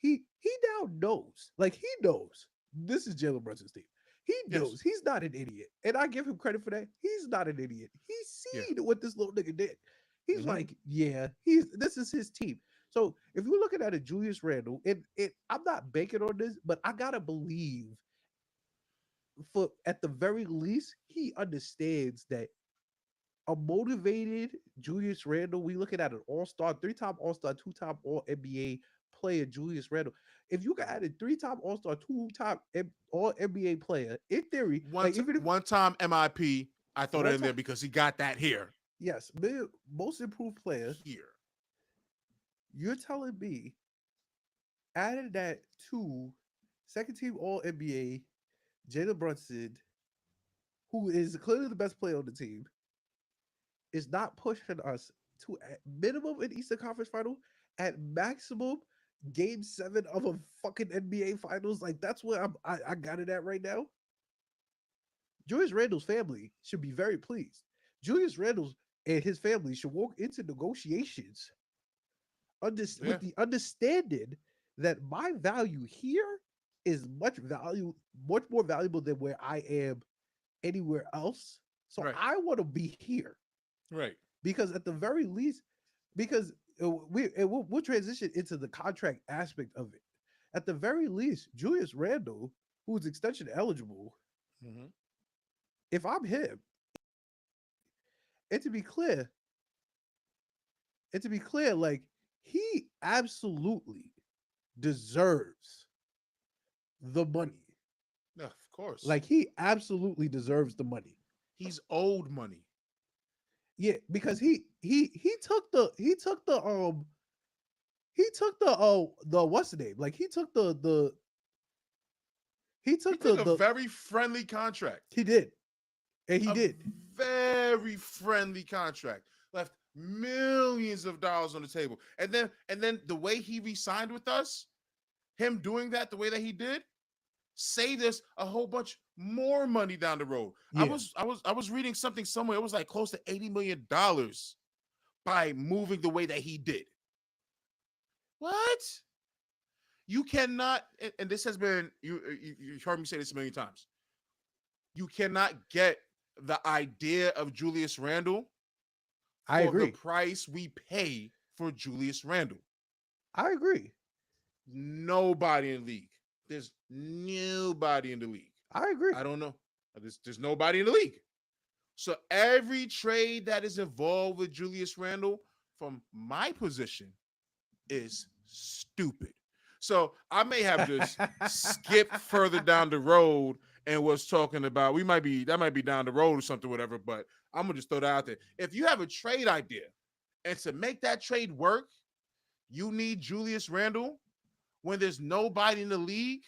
he now knows, like he knows this is Jalen Brunson's team. He Yes. knows he's not an idiot, and I give him credit for that. He's not an idiot. He's Yeah. seen what this little nigga did. He's Mm-hmm. like, yeah, this is his team. So if you're looking at a Julius Randle, I'm not banking on this, but I gotta believe for at the very least he understands that a motivated Julius Randle. We looking at an all-star, three-time all-star, two-time all NBA player, Julius Randle. If you got a three-time all-star, two-time all NBA player, in theory, like even if One time MIP, I throw that one in time, there because he got that here. yes, most improved player, Here. you're telling me added that to second team all NBA, Jalen Brunson, who is clearly the best player on the team, is not pushing us to at minimum an Eastern Conference final, at maximum game 7 of a fucking NBA finals. Like that's where I got it at right now. Julius Randle's family should be very pleased. Julius Randle's and his family should walk into negotiations Yeah. with the understanding that my value here is much more valuable than where I am anywhere else. So Right. I want to be here Right. because at the very least, because we'll transition into the contract aspect of it. At the very least, Julius Randle, who is extension eligible, Mm-hmm. if I'm him, and to be clear, like he absolutely deserves the money. Yeah, of course. Like he absolutely deserves the money. He's owed money. Yeah, because he took the what's the name? Like he He took took a the very friendly contract. he did. And he A did. very friendly contract. Left millions of dollars on the table. And then the way he re-signed with us, him doing that the way that he did, saved us a whole bunch more money down the road. Yeah. I was reading something somewhere. It was like close to $80 million by moving the way that he did. What? You cannot, and this has been you heard me say this a million times. You cannot get the idea of Julius Randle I for the agree. price we pay for Julius Randle. I agree. Nobody in the league. There's nobody in the league. I agree. I don't know. There's nobody in the league. So every trade that is involved with Julius Randle from my position is stupid. So I may have just skipped further down the road and was talking about that might be down the road or something, whatever. But I'm gonna just throw that out there. If you have a trade idea and to make that trade work, you need Julius Randle when there's nobody in the league,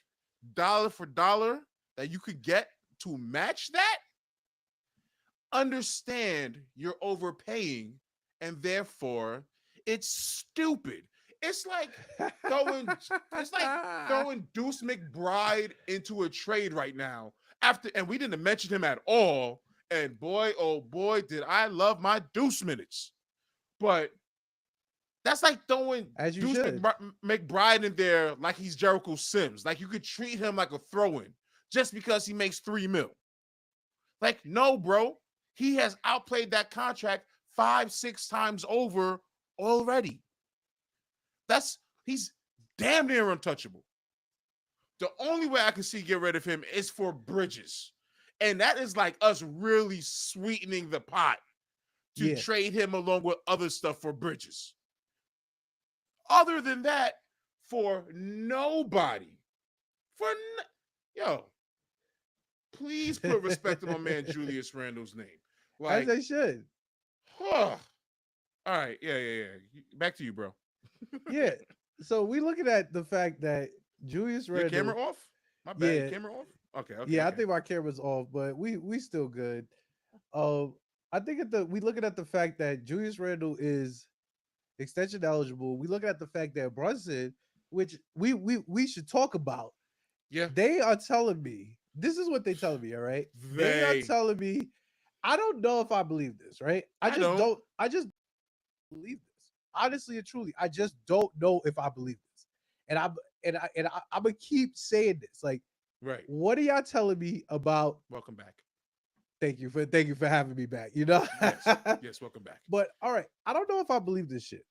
dollar for dollar, that you could get to match that. Understand you're overpaying, and therefore it's stupid. It's like throwing Deuce McBride into a trade right now. And we didn't mention him at all. And boy, oh boy, did I love my Deuce minutes. But that's like throwing As you Deuce should. McBride in there like he's Jericho Sims. Like you could treat him like a throw-in just because he makes $3 million. Like, no, bro. He has outplayed that contract 5-6 times over already. He's damn near untouchable. The only way I can see get rid of him is for Bridges. And that is like us really sweetening the pot to trade him along with other stuff for Bridges. Other than that, for nobody. Yo, please put respect to my man Julius Randle's name. As they should. All right. Yeah. Back to you, bro. Yeah. So we looking at the fact that Julius Randle. Your camera off? My bad. Your camera off? Okay. Yeah, I think my camera's off, but we still good. I think we looking at the fact that Julius Randle is extension eligible. We looking at the fact that Brunson, which we should talk about. Yeah. They are telling me, this is what they telling me, all right? They are telling me, I don't know if I believe this, right? I just believe this. Honestly and truly, I just don't know if I believe this. And I'm gonna keep saying this. Like, right. What are y'all telling me about? Welcome back. Thank you for having me back. You know? Yes, welcome back. But all right, I don't know if I believe this shit.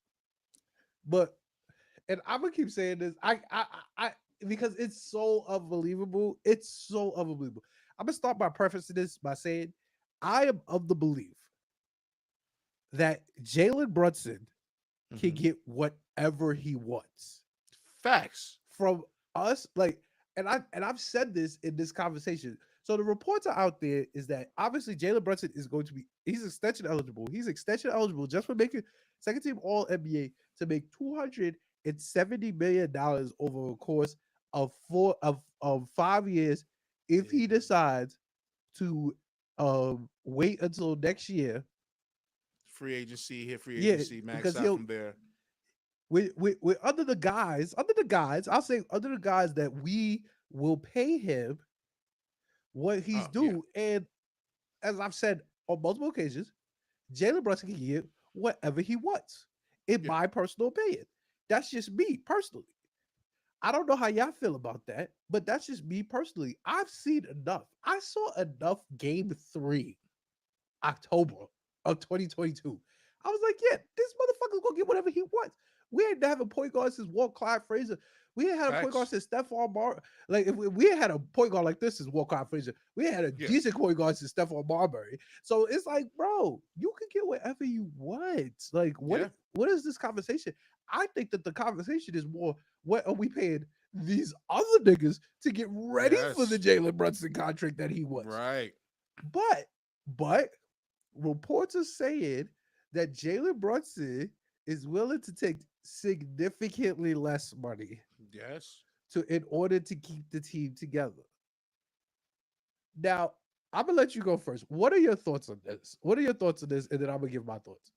But and I'm gonna keep saying this. I because it's so unbelievable. It's so unbelievable. I'm gonna start by prefacing this by saying I am of the belief that Jalen Brunson can get whatever he wants. Facts. From us, like, and I've said this in this conversation. So the reports are out there is that obviously Jalen Brunson is going to he's extension eligible. He's extension eligible just for making second team All NBA to make $270 million over a course of 5 years if he decides to wait until next year. Free agency, max out from there. With under the guys, I'll say under the guys that we will pay him what he's due. Yeah. And as I've said on multiple occasions, Jalen Brunson can get whatever he wants, in my personal opinion. That's just me personally. I don't know how y'all feel about that, but that's just me personally. I've seen enough. I saw enough game 3, October of 2022. I was like, yeah, this motherfucker's gonna get whatever he wants. We ain't have a point guard since Walt Clyde Frazier. We ain't had a point guard since Stephon Marbury. Like, if we had a point guard like this since Walt Clyde Frazier, we had a decent point guard since Stephon Marbury. So it's like, bro, you can get whatever you want. Like, what is this conversation? I think that the conversation is more, what are we paying these other niggas to get ready for the Jalen Brunson contract that he wants? Right. But reports are saying that Jalen Brunson is willing to take significantly less money. Yes. In order to keep the team together. Now, I'm gonna let you go first. What are your thoughts on this? And then I'm gonna give my thoughts.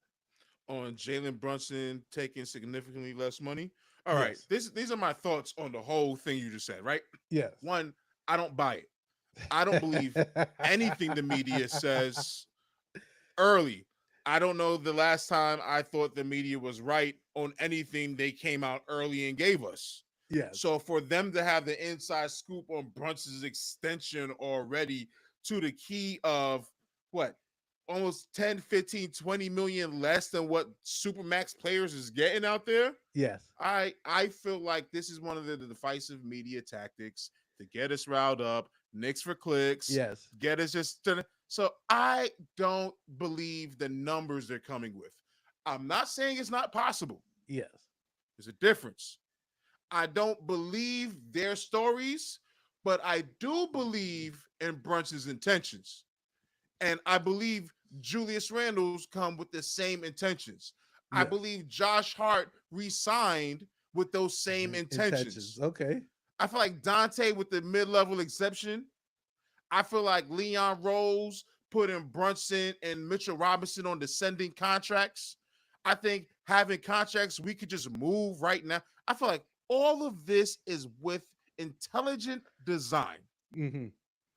On Jalen Brunson taking significantly less money. All right. These are my thoughts on the whole thing you just said, right? Yes. One, I don't buy it. I don't believe anything the media says early. I don't know the last time I thought the media was right on anything they came out early and gave us. Yes. So for them to have the inside scoop on Brunson's extension already to the key of what, almost 10, 15, 20 million less than what Supermax players is getting out there. Yes. I feel like this is one of the divisive media tactics to get us riled up, Knicks for clicks, Yes. get us so I don't believe the numbers they're coming with. I'm not saying it's not possible. Yes. There's a difference. I don't believe their stories, but I do believe in Brunson's intentions. And I believe Julius Randle's come with the same intentions. I Yes. believe Josh Hart re-signed with those same Intentions. intentions. Okay. I feel like Dante with the mid-level exception. I feel like Leon Rose putting Brunson and Mitchell Robinson on descending contracts. I think having contracts we could just move right now. I feel like all of this is with intelligent design. Mm-hmm.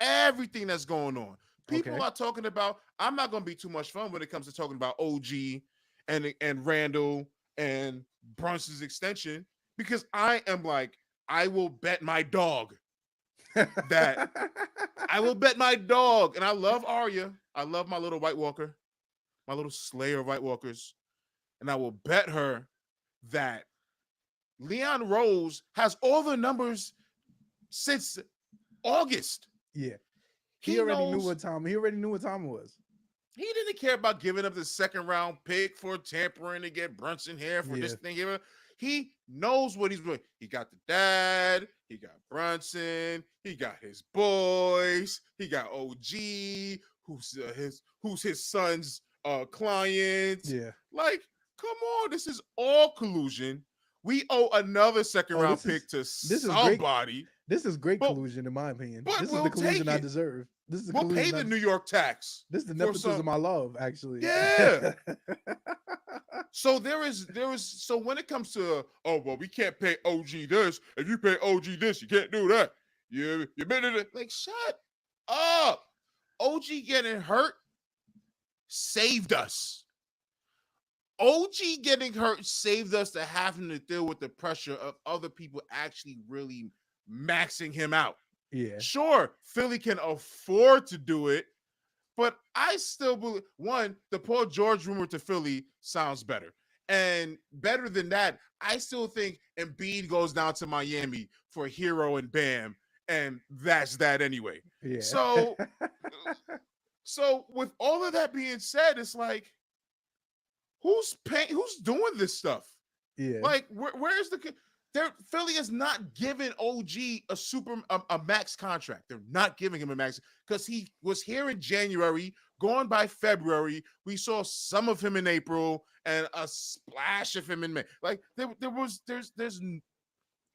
Everything that's going on. People Okay. are talking about, I'm not going to be too much fun when it comes to talking about OG and Randall and Brunson's extension because I am like, I will bet my dog that I will bet my dog. And I love Arya. I love my little White Walker, my little slayer of White Walkers. And I will bet her that Leon Rose has all the numbers since August. Yeah. He He already knew knows what time. He already knew what time it was. he didn't care about giving up the second round pick for tampering to get Brunson here for this Yeah. thing here. He knows what he's doing. He got the dad, he got Brunson, he got his boys, he got OG, who's his son's client. Yeah. Like, come on, this is all collusion. We owe another second Oh, round pick to this is great. somebody, This is great but collusion, in my opinion. but This is the we'll take collusion I it. deserve. This is the We'll pay collusion. the New York tax This is the for some. nepotism I love, actually. Yeah. So there is so when it comes to oh well we can't pay OG this, if you pay OG this, you can't do that. You made it like shut up. OG getting hurt saved us. OG getting hurt saved us to having to deal with the pressure of other people actually really maxing him out. Yeah. Sure, Philly can afford to do it, but I still believe the Paul George rumor to Philly sounds better. And better than that, I still think Embiid goes down to Miami for Hero and Bam, and that's that anyway. Yeah. So with all of that being said, it's like, who's paying? Who's doing this stuff? Yeah. Like, where's the? Philly is not giving OG a max contract. They're not giving him a max because he was here in January, gone by February. We saw some of him in April and a splash of him in May. Like there's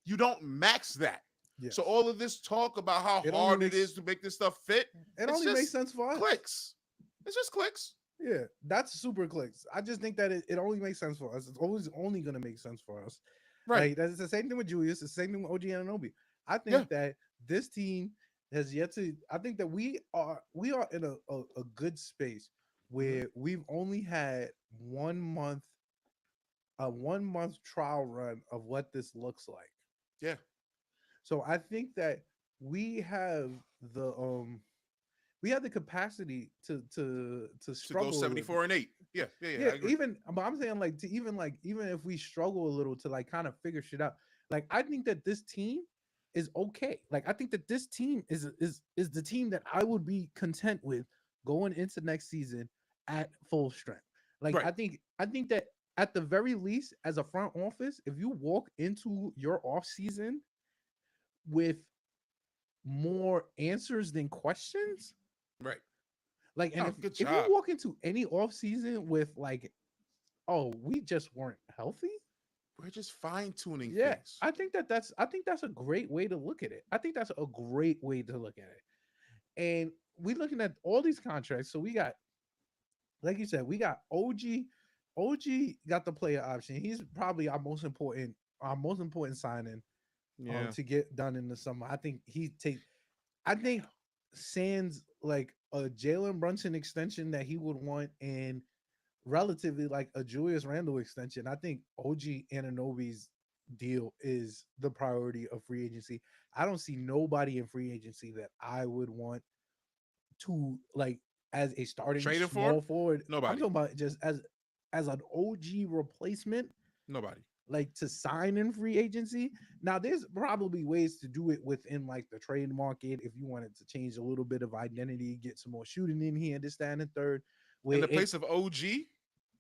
you don't max that. Yes. So all of this talk about how It only hard makes- it is to make this stuff fit, It it's only just makes sense for us. clicks. It's just clicks. Yeah, that's super clicks. I just think that it only makes sense for us. It's always only gonna make sense for us. Right. Like that's the same thing with Julius. It's the same thing with OG Anunoby. I think Yeah. that this team has yet to. I think that we are in a good space where we've only had 1 month, a 1 month trial run of what this looks like. Yeah. So I think that we have the capacity to To struggle go a little. 74-8. Yeah. I Yeah, agree. even but I'm saying like to even if we struggle a little to like kind of figure shit out, like I think that this team is okay. Like I think that this team is the team that I would be content with going into next season at full strength. Like Right. I think that at the very least, as a front office, if you walk into your off season with more answers than questions, Right. like, and Oh, good if you job. walk into any off season with like, oh, we just weren't healthy. We're just fine tuning Yeah, things. I think that's a great way to look at it. I think that's a great way to look at it. And we looking at all these contracts. So we got, like you said, we got OG. OG got the player option. He's probably our most important signing Yeah. to get done in the summer. I think he take I think sans like a Jalen Brunson extension that he would want and relatively like a Julius Randle extension, I think OG Anunoby's deal is the priority of free agency. I don't see nobody in free agency that I would want to like as a starting Traded for small forward. I'm nobody. talking about just as an OG replacement, Nobody. like to sign in free agency. Now, there's probably ways to do it within like the trade market if you wanted to change a little bit of identity, get some more shooting in here, this, that, and the third. In Where the it place of OG.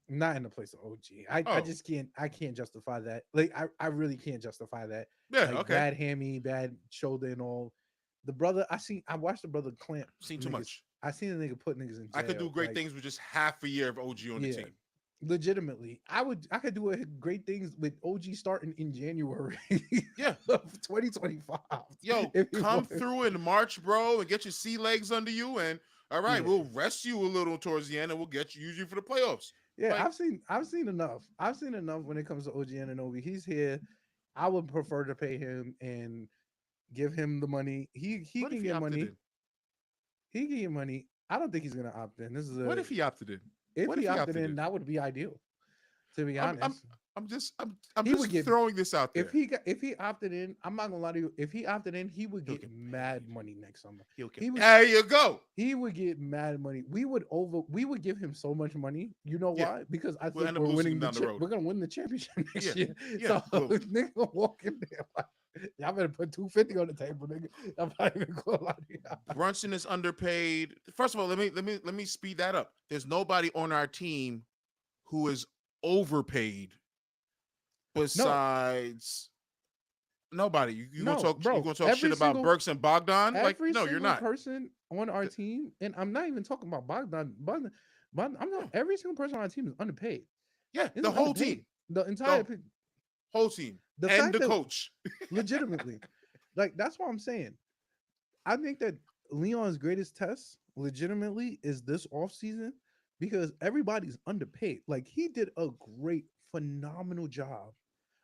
not in the place of OG. I Oh, just can't justify that. Like I really can't justify that. yeah. Like Okay. bad hammy, bad shoulder and all. The brother I watched the brother clamp Seen too niggas. much. I seen the nigga put niggas in I could do jail. great Like, things with just half a year of OG on the yeah. team. Legitimately. I could do great things with OG starting in January Yeah. of 2025. Yo, If you come want. through in March, bro, and get your sea legs under you. And all right, Yeah. we'll rest you a little towards the end, and we'll get you use you for the playoffs. Yeah, Like, I've seen enough. I've seen enough when it comes to OG Ananobi. He's here. I would prefer to pay him and give him the money. He what if can he get opted money. in? He can get money. I don't think he's gonna opt in. This is What a if he opted in? if What he if he opted opted in, in? that would be ideal. To be I'm I'm honest, I'm just I'm he would just get throwing this out there. if he opted in. I'm not gonna lie to you. If he opted in, he would He'll get get mad paid. money next summer. He'll get. He would There you go. he would get mad money. We would give him so much money. You know Yeah, why? Because I we'll think end up we're losing him winning the down the chip. road. We're gonna win the championship Yeah, next year. yeah. So Well, nigga gonna walk in there like y'all better put 250 on the table, nigga. I'm not even gonna lie to you. Brunson is underpaid. First of all, let me speed that up. There's nobody on our team who is overpaid No, besides nobody. You gonna no, talk you bro. gonna talk shit about Burks and Bogdan? Like, Every no, you're single not. person on our Th- team, and I'm not even talking about Bogdan, I'm not no. every single person on our team is underpaid. Yeah, It's the whole underpaid. team. The entire The whole team. the And fact the that coach. legitimately, like that's what I'm saying. I think that Leon's greatest test, legitimately, is this offseason because everybody's underpaid. Like he did a great, phenomenal job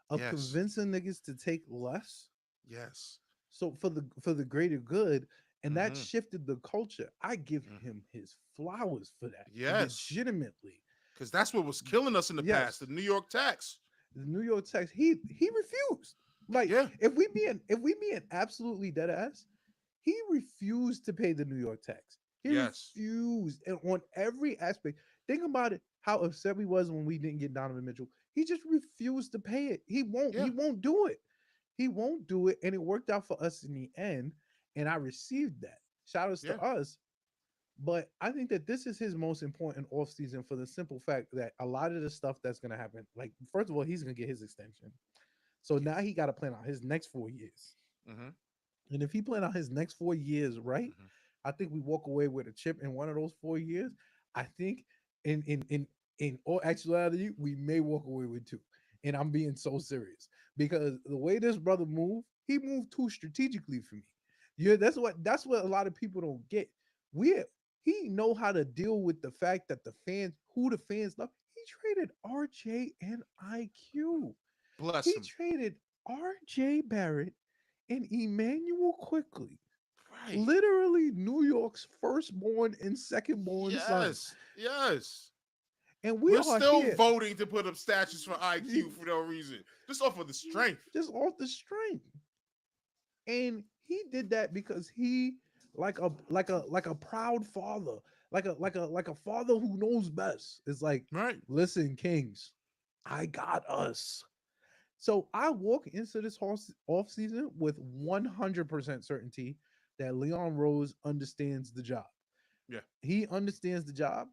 of Yes. convincing niggas to take less. Yes. So for the greater good, and that Mm-hmm. shifted the culture. I give Mm-hmm. him his flowers for that. Yes. Legitimately. Because that's what was killing us in the past. The Yes. New York tax. The New York Tex, he refused. Like Yeah. if we being absolutely dead ass, he refused to pay the New York tax. He Yes. refused, and on every aspect. Think about it. How upset we was when we didn't get Donovan Mitchell. He just refused to pay it. He won't. Yeah. He won't do it. He won't do it, and it worked out for us in the end. And I received that. Shout outs to Yeah. us. But I think that this is his most important offseason for the simple fact that a lot of the stuff that's going to happen, like, first of all, he's going to get his extension. So now he got to plan out his next 4 years. Mm-hmm. And if he plan out his next 4 years right, Mm-hmm. I think we walk away with a chip in one of those 4 years. I think in all actuality, we may walk away with two. And I'm being so serious because the way this brother moved, he moved too strategically for me. Yeah, that's what a lot of people don't get. We he know how to deal with the fact that the fans love. He traded RJ and IQ. Bless He him. traded RJ Barrett and Emmanuel Quickly, Right. literally New York's firstborn and secondborn sons. Yes. Yes. And we We're are still here voting to put up statues for IQ for no reason. Just off of the strength. just off the string. And he did that because he like a proud father, like a father who knows best. It's like, Right. listen, Kings, I got us. So I walk into this off season with 100% certainty that Leon Rose understands the job. Yeah. He understands the job.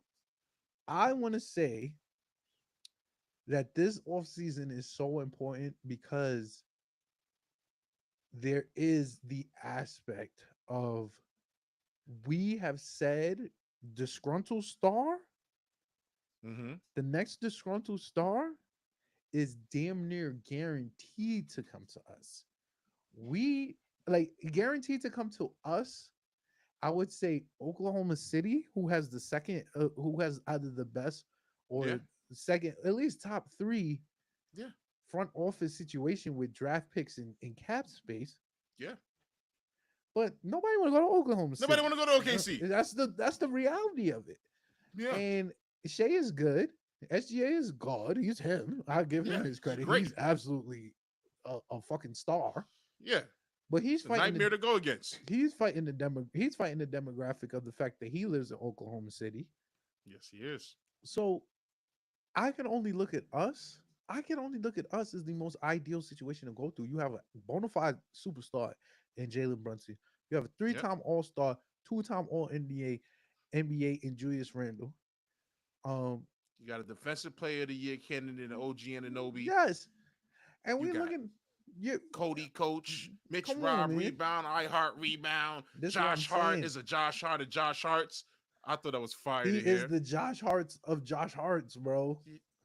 I want to say that this off season is so important because there is the aspect of we have said disgruntled star, Mm-hmm. the next disgruntled star is damn near guaranteed to come to us. We like guaranteed to come to us. I would say Oklahoma City, who has the second, who has either the best Yeah. or second, at least top three Yeah. front office situation with draft picks and cap space. Yeah. but nobody want to go to Oklahoma Nobody City. want to go to OKC. That's the reality of it. Yeah, And Shea is good. SGA is God. He's him. I give him yeah, his he's credit. great. He's absolutely a fucking star. Yeah, But it's a nightmare to go against. he's fighting the demographic of the fact that he lives in Oklahoma City. Yes, he is. So I can only look at us. I can only look at us as the most ideal situation to go through. You have a bona fide superstar in Jalen Brunson. You have a Yep. three-time All-Star, two-time All NBA in Julius Randle. Um, You got a defensive player of the year candidate in OG Ananobi. yes, and You we got looking. You Cody Coach, Mitch come on, Rob man. rebound, I Heart rebound. This is what I'm Josh Hart saying. is a Josh Hart of Josh Hart's. I thought that was fire He to is hear. the Josh Harts of Josh Harts, bro.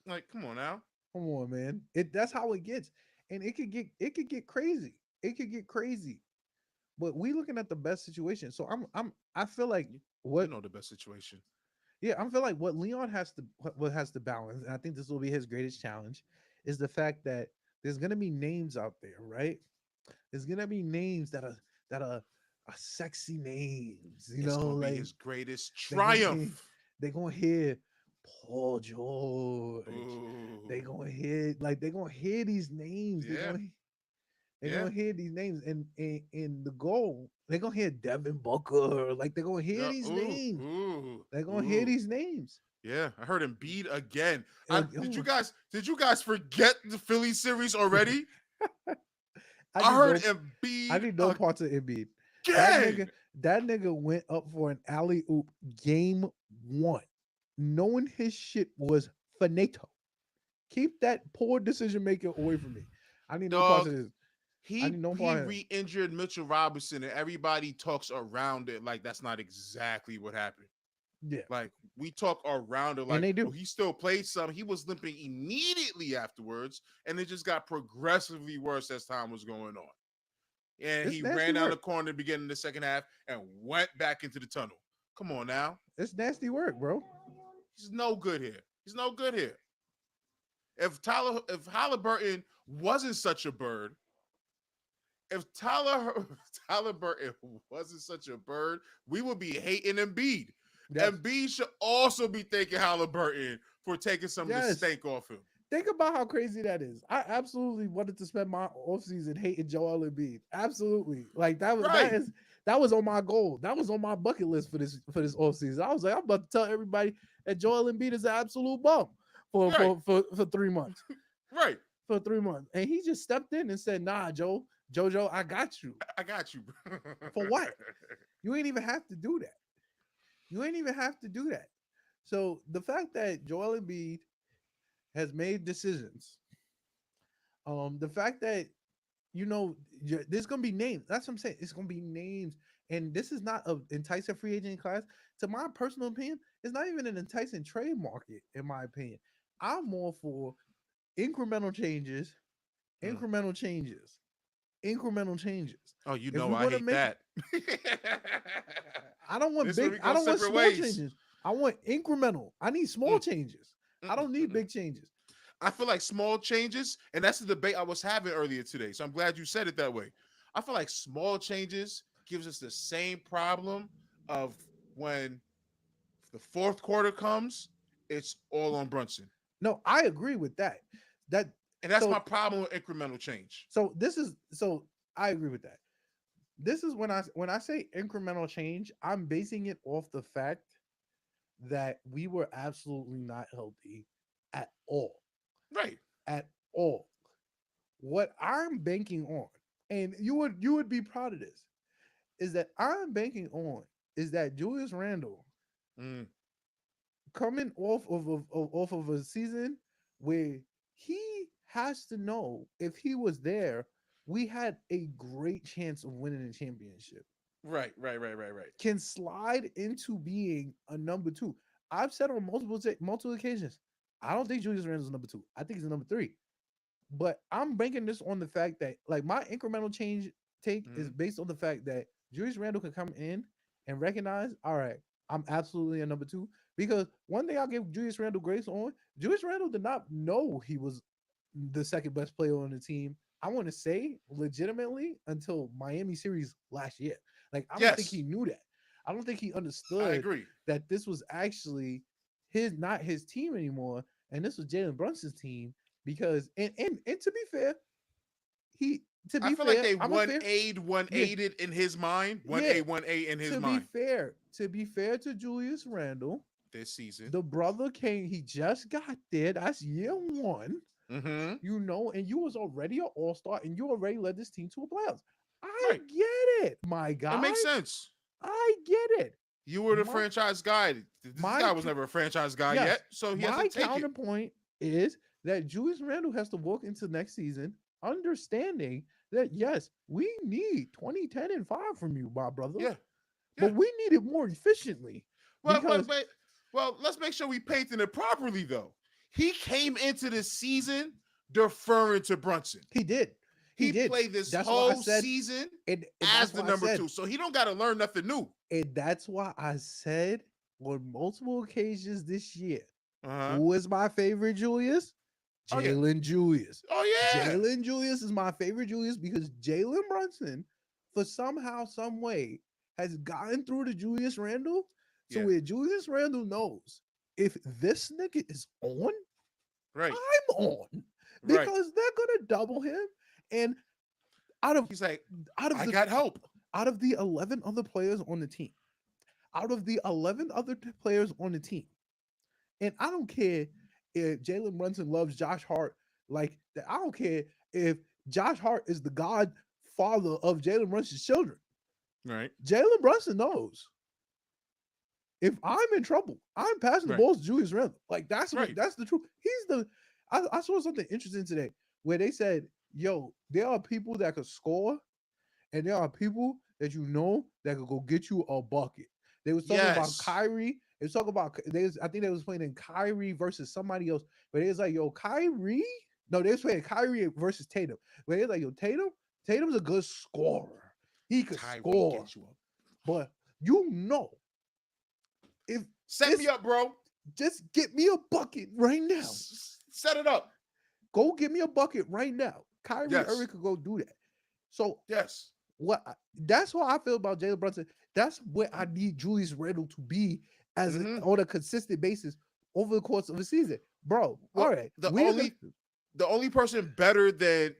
Like, come on now. Come on, man. That's how it gets, and it could get crazy. It could get crazy. But we looking at the best situation. So I feel like You what know the best situation. yeah, I feel like what Leon what has to balance, and I think this will be his greatest challenge, is the fact that there's gonna be names out there, right? There's gonna be names that are sexy names, It's gonna be like his greatest they're gonna hear triumph. they're gonna hear Paul George. Ooh. They're gonna hear these names. Yeah. They're Yeah. gonna hear these names, and the goal, they're gonna hear Devin Booker. Like they're gonna hear Yeah. these Ooh. names. Ooh. They're gonna hear Ooh. these names. Yeah. I heard him beat again. I Like, did you oh, guys did you guys forget the Philly series already? I I need heard no I Embiid need no parts of Embiid. That nigga, again. that nigga went up for an alley oop game one, knowing his shit was finito. Keep that poor decision maker away from me. I need no parts Dog. of this. I He need no he part of him. re-injured Mitchell Robinson and everybody talks around it like that's not exactly what happened. Yeah, Like we talk around it and like, they oh, do. he still played some. He was limping immediately afterwards, and it just got progressively worse as time was going on. And It's he nasty ran down the work. corner at the beginning of the second half and went back into the tunnel. Come on now. It's nasty work, bro. He's no good here. He's no good here. If Halliburton wasn't such a bird, if Tyler Burton wasn't such a bird, we would be hating Embiid. Yes, Embiid should also be thanking Halliburton for taking some of the yes. stank off him. Think about how crazy that is. I absolutely wanted to spend my offseason hating Joel Embiid. Absolutely. Like Right, that was on my goal. That was on my bucket list for this offseason. I was like, I'm about to tell everybody that Joel Embiid is an absolute bum for right, for for, for 3 months. right. For 3 months. And he just stepped in and said, nah, Jojo, I got you. I got you, bro. For what? You ain't even have to do that. You ain't even have to do that. So the fact that Joel Embiid has made decisions, the fact that there's gonna be names. That's what I'm saying. It's gonna be names, and this is not an enticing free agent class. To my personal opinion, it's not even an enticing trade market, in my opinion. I'm more for incremental changes, Mm. incremental changes, incremental changes. Oh, you If know we're I gonna hate make, that. I don't want This is where big. we I go don't want separate small ways. changes. I want incremental. I need small Mm, changes. I mm-mm, don't need mm-mm. big changes. I feel like small changes, and that's the debate I was having earlier today. So I'm glad you said it that way. I feel like small changes gives us the same problem of when the fourth quarter comes, it's all on Brunson. No, I agree with that. That And that's my so problem with incremental change. so I agree with that. This is when I say incremental change, I'm basing it off the fact that we were absolutely not healthy at all. Right. At all. What I'm banking on, and you would be proud of this, is that I'm banking on is that Julius Randle Mm, coming off of a season where he has to know if he was there, we had a great chance of winning a championship. right, right, right, right, right. Can slide into being a number two. I've said on multiple occasions, I don't think Julius Randle's number two. I think he's a number three. But I'm banking this on the fact that, like, my incremental change take is Mm, based on the fact that Julius Randle can come in and recognize, all right, I'm absolutely a number two. Because one thing I'll give Julius Randle grace on, Julius Randle did not know he was the second best player on the team. I want to say legitimately until Miami series last year. Like, I don't think Yes, he knew that. I don't think he I understood agree. that this was actually not his team anymore, and this was Jalen Brunson's team. Because and to be fair, he to I be feel like fair, they I'm a fair. one Yeah, aided in his mind, yeah. 1A in his To be mind fair, to Julius Randle, this season. the brother came. He just got there. That's year one. Mm-hmm. And you was already an all-star and you already led this team to a playoffs. I Right. get it, my It guy. makes sense. I get it. You were the My franchise guy. This my guy was never a franchise guy yes, yet, so he has to my take it. counterpoint is that Julius Randle has to walk into next season understanding that yes, we need 20, 10, and 5 from you, my brother, Yeah, but yeah. we need it more efficiently Well, because well, let's make sure we painting it properly though. He came into the season deferring to Brunson. he did. He He did. played this That's why I whole said, season and as that's the why I number said, two, so he don't got to learn nothing new. and that's why I said on multiple occasions this year, Uh huh. who is my favorite Julius? Oh yeah. Jalen Julius. Oh yeah. Jalen Julius is my favorite Julius because Jalen Brunson, for somehow, some way, has gotten through to Julius Randle to Yeah. where Julius Randle knows if this nigga is on, Right. I'm on Right. because they're gonna double him. And out of He's like, out of I the got help. out of the 11 other players on the team, out of the 11 other players on the team, and I don't care if Jalen Brunson loves Josh Hart like that. I don't care if Josh Hart is the godfather of Jalen Brunson's children. Right. Jalen Brunson knows if I'm in trouble, I'm passing the Right. balls to Julius Randle. Like Right. that's the truth. He's the. I saw something interesting today where they said, "Yo, there are people that could score, and there are people that you know that could go get you a bucket." They was talking about Yes. Kyrie. They was talking about I think they was playing in Kyrie versus somebody else. But it was like, yo, Kyrie. No, they was playing Kyrie versus Tatum. But it was like, yo, Tatum's a good scorer. He could Kyrie score. gets you up. But you know, if Set me it's up, bro. just get me a bucket right now. Set it up. Go get me a bucket right now. Kyrie Yes. Irving could go do that. So Yes. that's how I feel about Jalen Brunson. That's where I need Julius Randle to be Mm-hmm. on a consistent basis over the course of a season, bro. All Well, right, we're gonna, the only person better than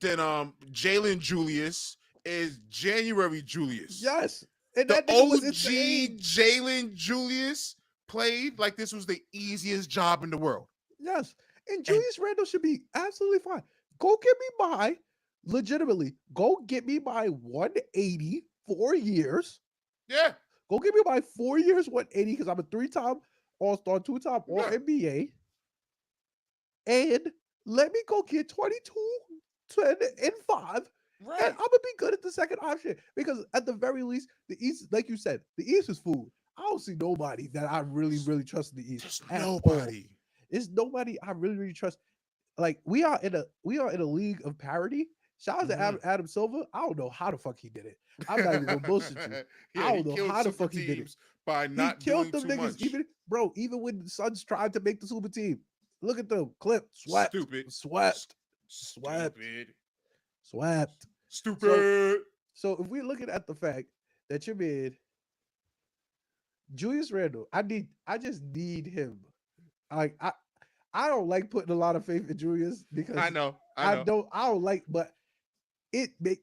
Jalen Julius is January Julius. yes, and The that nigga was OG insane. Jalen Julius played like this was the easiest job in the world. Yes, and And Julius Randle should be absolutely fine. Go get me by, legitimately. Go get me by 180 4 years. yeah, Go get me by 4 years 180 because I'm a 3-time All Star, 2-time All yeah, NBA, and let me go get 22, 10, and 5, and I'm right. gonna be good at the second option because at the very least, the East, like you said, the East is food. I don't see nobody that I really, really trust in the East Just at all. nobody. It's nobody I really, really trust. Like we are in a league of parity. Shout out to Mm-hmm. Adam Silver. I don't know how the fuck he did it. I'm not even gonna bullshit you. Yeah, I he don't know killed how the super fuck he did it. teams by He not killed doing them too niggas, much. even when the Suns tried to make the super team. Look at them. Clip, swept, Stupid. swept, swept, Stupid. swept. So Stupid. so if we're looking at the fact that you're mid Julius Randle, I just need him. Like I don't like putting a lot of faith in Julius I because know. I I know. don't I don't like, but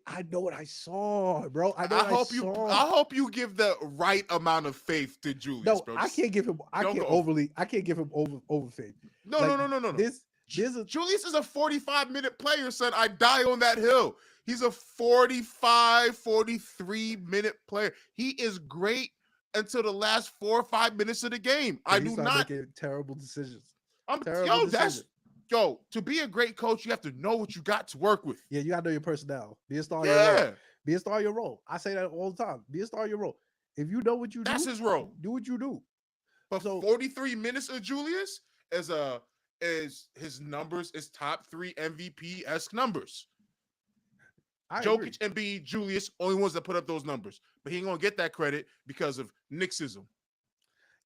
I know what I saw, bro. I know what I saw. I hope you give the right amount of faith to Julius, No, bro. I Just can't give him. don't go over. I can't give him over faith. No, Like no, no, no, no, no. this. There's a Julius is a 45-minute player, son. I die on that hill. He's a 45, 43-minute player. He is great until the last 4 or 5 minutes of the game. I he do started not. making terrible decisions. I'm Terrible yo, decision. to be a great coach, you have to know what you got to work with. Yeah, you gotta know your personnel. Be a star in your role. Yeah, Be a star in your role. I say that all the time. Be a star in your role. If you know what you that's do, his role. do what you do. But So 43 minutes of Julius is his numbers is top 3 MVP-esque numbers. I agree. Jokic, Embiid, Julius, only ones that put up those numbers. But he ain't gonna get that credit because of Knicksism.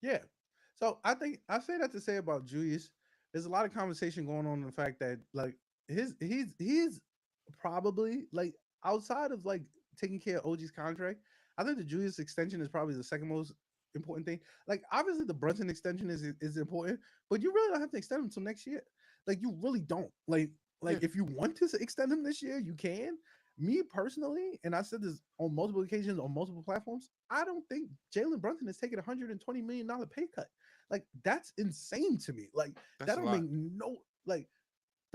Yeah. So I think I say that to say about Julius. There's a lot of conversation going on in the fact that like he's probably like outside of like taking care of OG's contract. I think the Julius extension is probably the second most important thing. Like obviously the Brunson extension is important, but you really don't have to extend him until next year. Like you really don't. Like Yeah. if you want to extend him this year, you can. Me personally, and I said this on multiple occasions on multiple platforms, I don't think Jalen Brunson is taking $120 million pay cut. Like that's insane to me. Like that That's a don't make lot. no like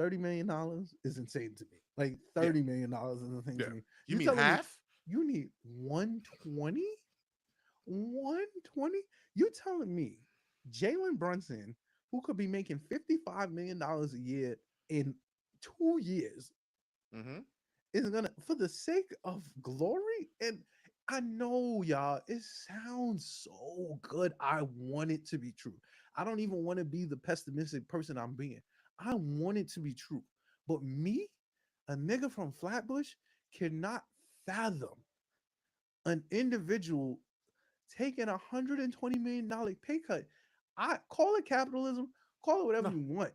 $30 million is insane to me. Like Yeah. $30 million is insane Yeah. to me. You You mean telling me half? you need 120? 120? You telling me Jalen Brunson, who could be making $55 million a year in 2 years, Mm-hmm. is gonna for the sake of glory? And I know y'all, it sounds so good. I want it to be true. I don't even want to be the pessimistic person I'm being. I want it to be true. But me, a nigga from Flatbush, cannot fathom an individual taking $120 million pay cut. I call it capitalism, call it whatever No, you want.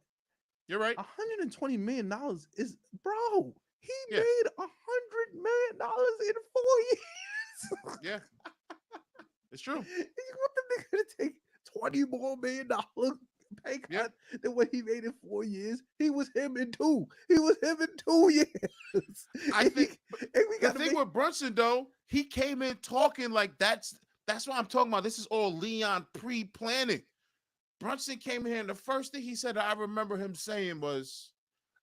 you're right. $120 million is, bro. He Yeah. made $100 million in 4 years. Yeah. It's true. You want the nigga to take $20 more million pay Yeah. cut than what he made in 4 years? He was him in two. He was him in 2 years. I and, think and we the gotta thing make with Brunson though, he came in talking like that's what I'm talking about. This is all Leon pre-planning. Brunson came here and the first thing he said that I remember him saying was,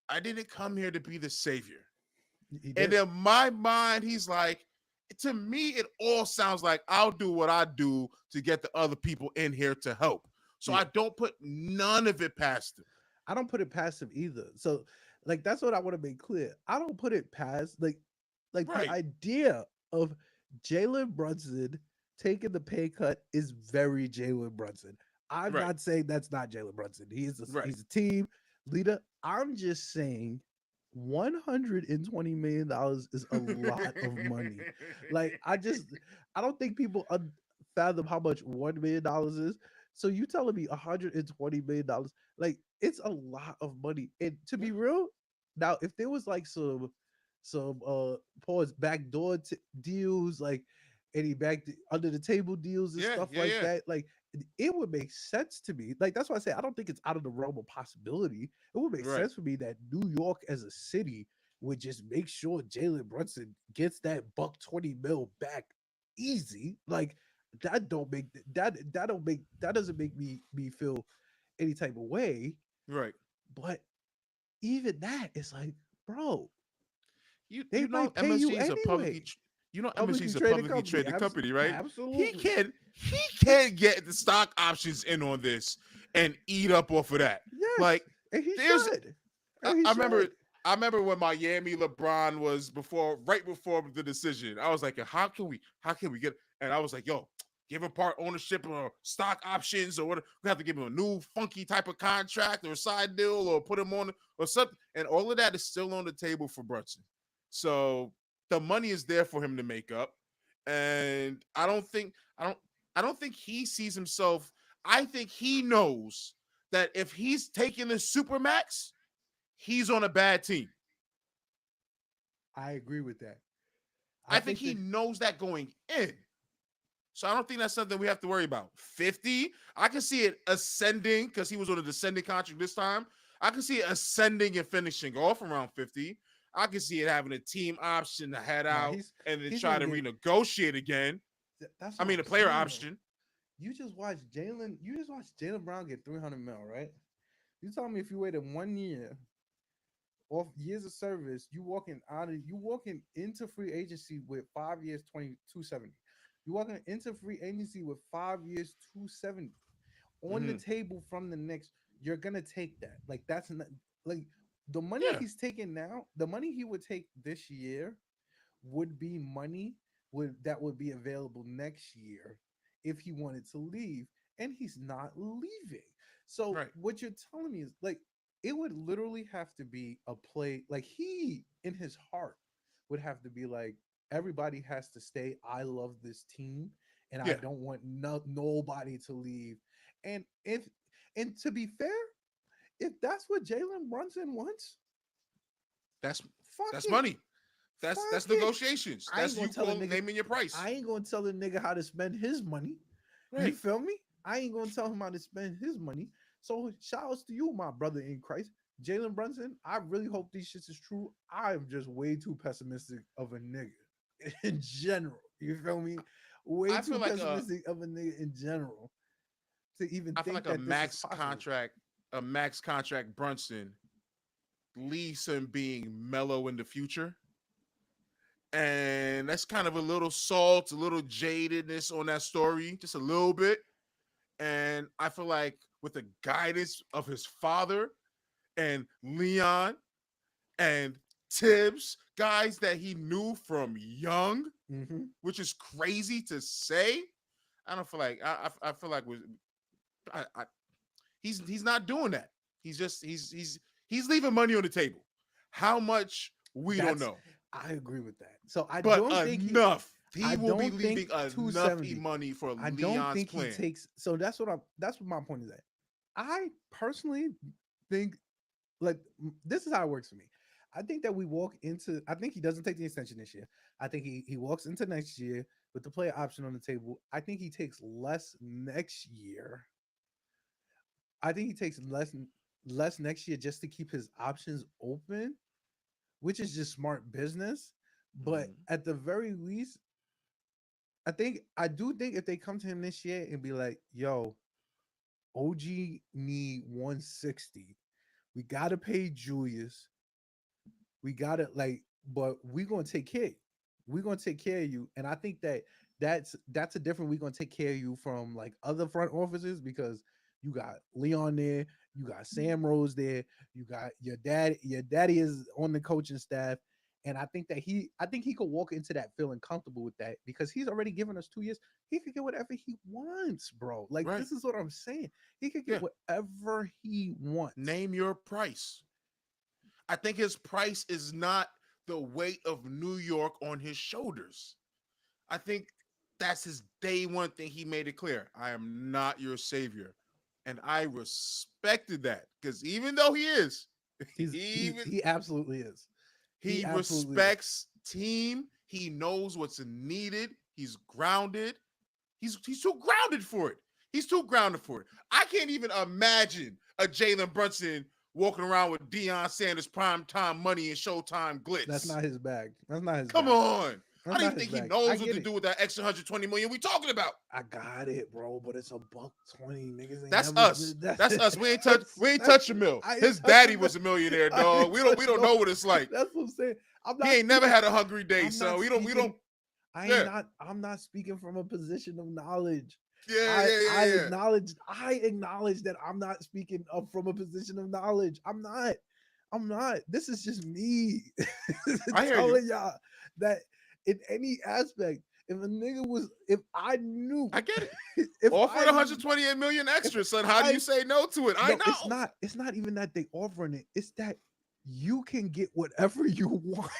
I didn't come here to be the savior. he And did. in my mind, he's like, to me, it all sounds like I'll do what I do to get the other people in here to help. So Yeah. I don't put none of it past him. I don't put it past him either. So like that's what I want to make clear. I don't put it past like the Right, idea of Jalen Brunson taking the pay cut is very Jalen Brunson. I'm right, not saying that's not Jalen Brunson. right, He's a team leader. I'm just saying $120 million is a lot of money. Like I don't think people fathom how much $1 million is. So you telling me $120 million? Like it's a lot of money. And to yeah, be real, now if there was like some pause backdoor deals, like any under the table deals and yeah, stuff yeah, like yeah. that, like it would make sense to me. Like that's why I say I don't think it's out of the realm of possibility. It would make Right, sense for me that New York as a city would just make sure Jalen Brunson gets that $120 million back easy. Like that don't make that doesn't make me feel any type of way. right. But even that is like, bro, they You know might pay you MSG is a anyway. you know MSG Publicly is a traded publicly company, traded company, right? He absolutely. can he can't get the stock options in on this and eat up off of that. Yes, Like and he there's should, I, and he I remember should. I remember when Miami LeBron was right before the decision. I was like, how can we get and I was like, yo, give him part ownership or stock options or what we have to give him a new funky type of contract or a side deal or put him on or something. And all of that is still on the table for Brunson. So the money is there for him to make up. And I don't think he sees himself. I think he knows that if he's taking the supermax, he's on a bad team. I agree with that. I I think think he that knows that going in. So I don't think that's something we have to worry about. 50, I can see it ascending because he was on a descending contract this time. I can see it ascending and finishing off around 50. I can see it having a team option to head no, out and then he's try gonna to get. renegotiate again. That's I what mean, I'm a player saying though. option. You just watched Jalen. You just watched Jalen Brown get 300 mil, right? You tell me if you waited 1 year off years of service, you walking into free agency with 5 years, 2270. You walking into free agency with 5 years, 270 on the Mm-hmm. table from the Knicks. You're gonna take that. Like that's not like the money Yeah, he's taking now. The money he would take this year would be money that would be available next year if he wanted to leave, and he's not leaving. So right. what you're telling me is like it would literally have to be a play. Like he in his heart would have to be like everybody has to stay. I love this team, and I Yeah, don't want nobody to leave. And if and to be fair, if that's what Jalen Brunson wants, that's fuck that's it. money. That's Fuck it. negotiations. I ain't That's gonna you tell a calling nigga. naming your price. I ain't gonna tell a nigga how to spend his money. You Right. feel me? I ain't gonna tell him how to spend his money. So shout outs to you, my brother in Christ. Jalen Brunson, I really hope these shits is true. I am just way too pessimistic of a nigga in general. You feel me? Way I feel too like pessimistic of a nigga in general to even I feel think like a that this is max possible. contract, Brunson leaves him being mellow in the future. And that's kind of a little salt, a little jadedness on that story, just a little bit. And I feel like with the guidance of his father and Leon and Tibbs, guys that he knew from young, Mm-hmm. which is crazy to say. I don't feel like I feel like I he's not doing that. He's just he's leaving money on the table. How much we don't That's know, I agree with that. So I but don't think he enough. He I will be don't think leaving enough 270. money for I don't Leon's think he plan. takes so that's what my point is at. I personally think like this is how it works for me. I think that we walk into I think he doesn't take the extension this year. I think he walks into next year with the player option on the table. I think he takes less next year. I think he takes less next year just to keep his options open, which is just smart business. But Mhm. at the very least, I do think if they come to him this year and be like, "Yo, OG need 160. We gotta pay Julius. We gotta like, but we gonna take care. Of you. We gonna take care of you." And I think that that's a different. We gonna take care of you from like other front offices because you got Leon there, you got Sam Rose there, you got your dad. Your daddy is on the coaching staff. And I think he could walk into that feeling comfortable with that because he's already given us 2 years. He could get whatever he wants, bro. Like Right. this is what I'm saying. He could get Yeah. whatever he wants. Name your price. I think his price is not the weight of New York on his shoulders. I think that's his day one thing. He made it clear. I am not your savior. And I respected that because even though he is, even He absolutely is. He he absolutely is. respects team. He knows what's needed. He's grounded. He's too grounded for it. He's too grounded for it. I can't even imagine a Jalen Brunson walking around with Deion Sanders prime time money and Showtime That's glitz. not his bag. That's not his Come bag. on. I That's don't not even his think he bag. I knows what get to it. do with that extra 120 million we talking about. I got it, bro. But it's a buck 20. Niggas ain't That's never us. did that. That's us. We ain't That's touch a mill. I ain't His daddy touching no. was a millionaire, I dog. ain't We touching don't no. know what it's like. That's what I'm saying. I'm He not ain't never speaking. had a hungry day, I'm not son. We don't. speaking. I ain't Yeah. not. I'm not speaking from a position of knowledge. Yeah, I yeah, yeah, I yeah. acknowledge. I acknowledge that I'm not speaking of from a position of knowledge. I'm not. I'm not. This is just me I hear you. telling y'all that in any aspect, if a nigga was, if I knew, I get it. if Offer I, the 128 million if extra, son. How do you I, say no to it? I no, know. it's not even that they offering it. It's that you can get whatever you want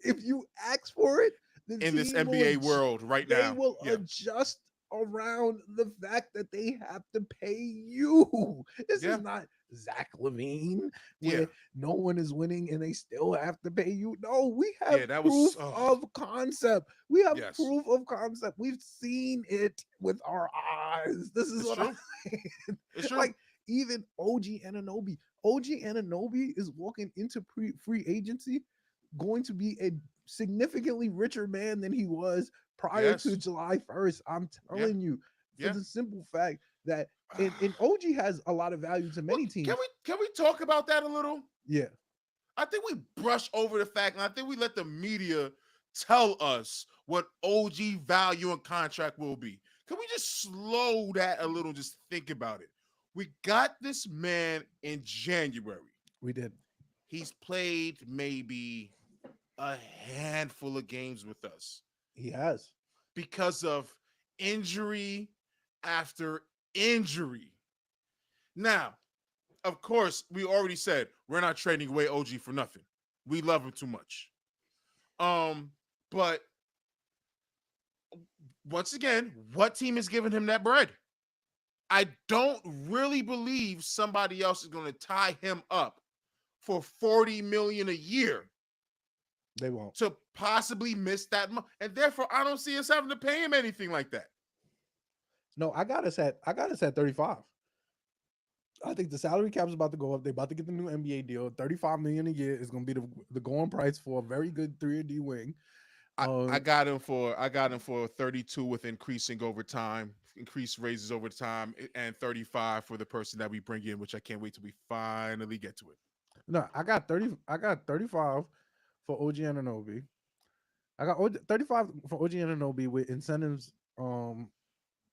if you ask for it. The In this team will, NBA world right they now. will Yeah. adjust around the fact that they have to pay you. This is Yeah. not Zach Levine Yeah. where no one is winning and they still have to pay you. No, we have Yeah. That proof was oh of concept. We have yes. proof of concept. We've seen it with our eyes. This is It's what I'm true. saying. It's true. Like even OG Ananobi is walking into free agency going to be a significantly richer man than he was prior to Yes. July 1st. I'm Yeah. telling you, for Yeah. the simple fact that and OG has a lot of value to Well, many can teams. we talk about that a little? Yeah. I think we brush over the fact, and I think we let the media tell us what OG value and contract will be. Can we just slow that a little? Just think about it. We got this man in January. We did. He's played maybe a handful of games with us He has. because of injury after injury. Now, of course, we already said we're not trading away OG for nothing. We love him too much. But once again, what team is giving him that bread? I don't really believe somebody else is going to tie him up for 40 million a year They won't. to possibly miss that month, and therefore I don't see us having to pay him anything like that. No, I got us at 35. I think the salary cap is about to go up. They're about to get the new NBA deal. 35 million a year is going to be the going price for a very good 3D wing. I got him for 32 with increasing over time, increased raises over time, and 35 for the person that we bring in, which I can't wait till we finally get to it. No, I got 30. I got 35 for OG Ananobi. I got 35 for OG Ananobi with incentives.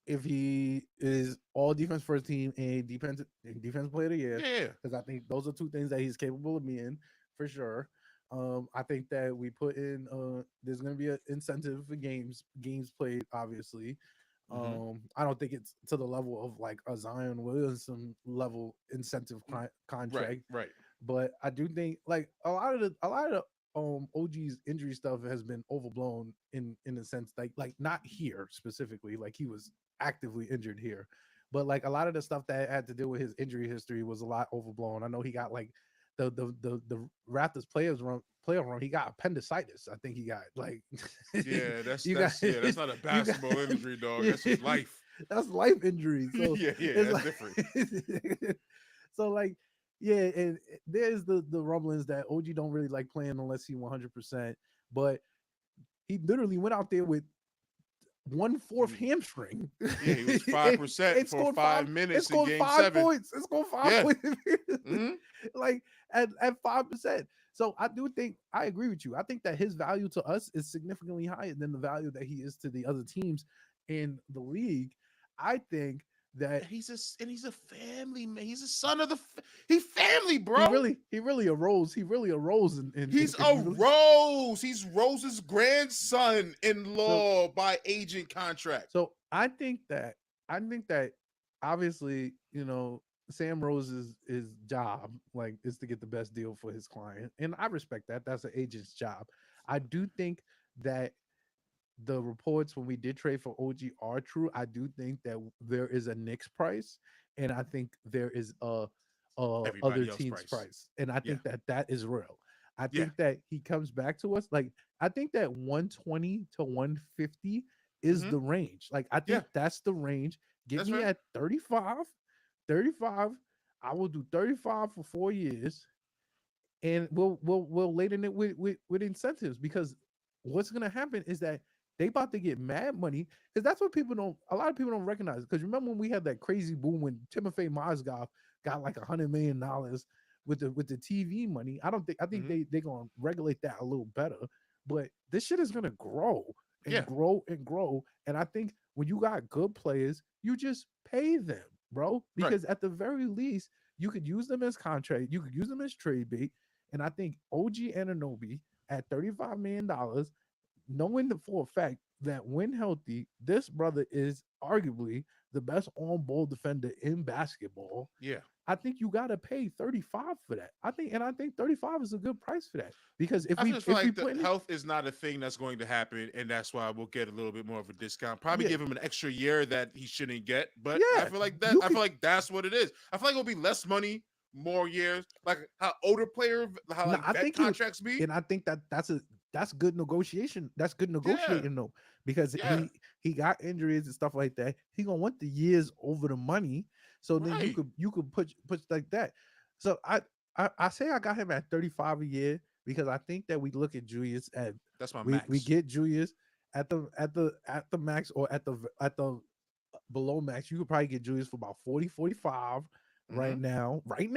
If he is all defense first team and defense player of the year, Yeah. because I think those are two things that he's capable of being for sure. I think that we put in there's gonna be an incentive for games played, obviously. Mm-hmm. I don't think it's to the level of like a Zion Williamson level incentive Right. contract, Right. but I do think like a lot of OG's injury stuff has been overblown in a sense, like not here specifically, like he was actively injured here, but like a lot of the stuff that had to do with his injury history was a lot overblown. I know he got like the Raptors player run, he got appendicitis. I think he got like Yeah. you got That's not a you got basketball injury, dog. That's just life. that's life injury. So Yeah. Yeah. it's That's different. like so like yeah, and there's the rumblings that OG don't really like playing unless he 100%. But he literally went out there with 1/4 hamstring. Yeah, he was it, 5% it for scored five. 5 minutes It in scored Game five 7. points. It scored five Yeah. points. Mm-hmm. Like at 5%. So I do think I agree with you. I think that his value to us is significantly higher than the value that he is to the other teams in the league. I think that He's a family man. He's a son of he family, he bro. really he really arose. He really arose He's if a you really Rose. He's Rose's grandson in so law by agent contract. So I think that obviously, Sam Rose's job like is to get the best deal for his client. And I respect that. That's an agent's job. I do think that the reports when we did trade for OG are true. I do think that there is a Knicks price, and I think there is a other Everybody else team's price. price, and I Yeah. think that that is real. I Yeah. think that he comes back to us like I think that 120 to 150 is Mm-hmm. the range. Like I Yeah. think that's the range. Get That's me fair. at 35, 35. I will do 35 for 4 years, and we'll laden it with incentives because what's gonna happen is that they about to get mad money because that's what people don't. A lot of people don't recognize. Because remember when we had that crazy boom when Timofey Mozgov got like $100 million with the TV money. I think Mm-hmm. they gonna regulate that a little better. But this shit is gonna grow and Yeah. grow and grow. And I think when you got good players, you just pay them, bro. Right. Because at the very least, you could use them as contract. You could use them as trade bait. And I think OG Ananobi at $35 million, knowing for a fact that when healthy, this brother is arguably the best on-ball defender in basketball. Yeah. I think you gotta pay 35 for that. I think 35 is a good price for that. Because if I we just feel if we like the put in it, health is not a thing that's going to happen, and that's why we'll get a little bit more of a discount. Probably yeah, give him an extra year that he shouldn't get, but I yeah, feel like that. you I could feel like that's what it is. I feel like it'll be less money, more years, like how older player, how no, like I vet think you contracts be. and I think that that's good negotiation. That's good Yeah, negotiating though, because yeah, he got injuries and stuff like that. He gonna want the years over the money, so then you right. could put like that. So I say I got him at 35 a year because I think that we look at Julius at That's my we max. get Julius at the max or at the below max. You could probably get Julius for about 40 45 Mm-hmm. right now like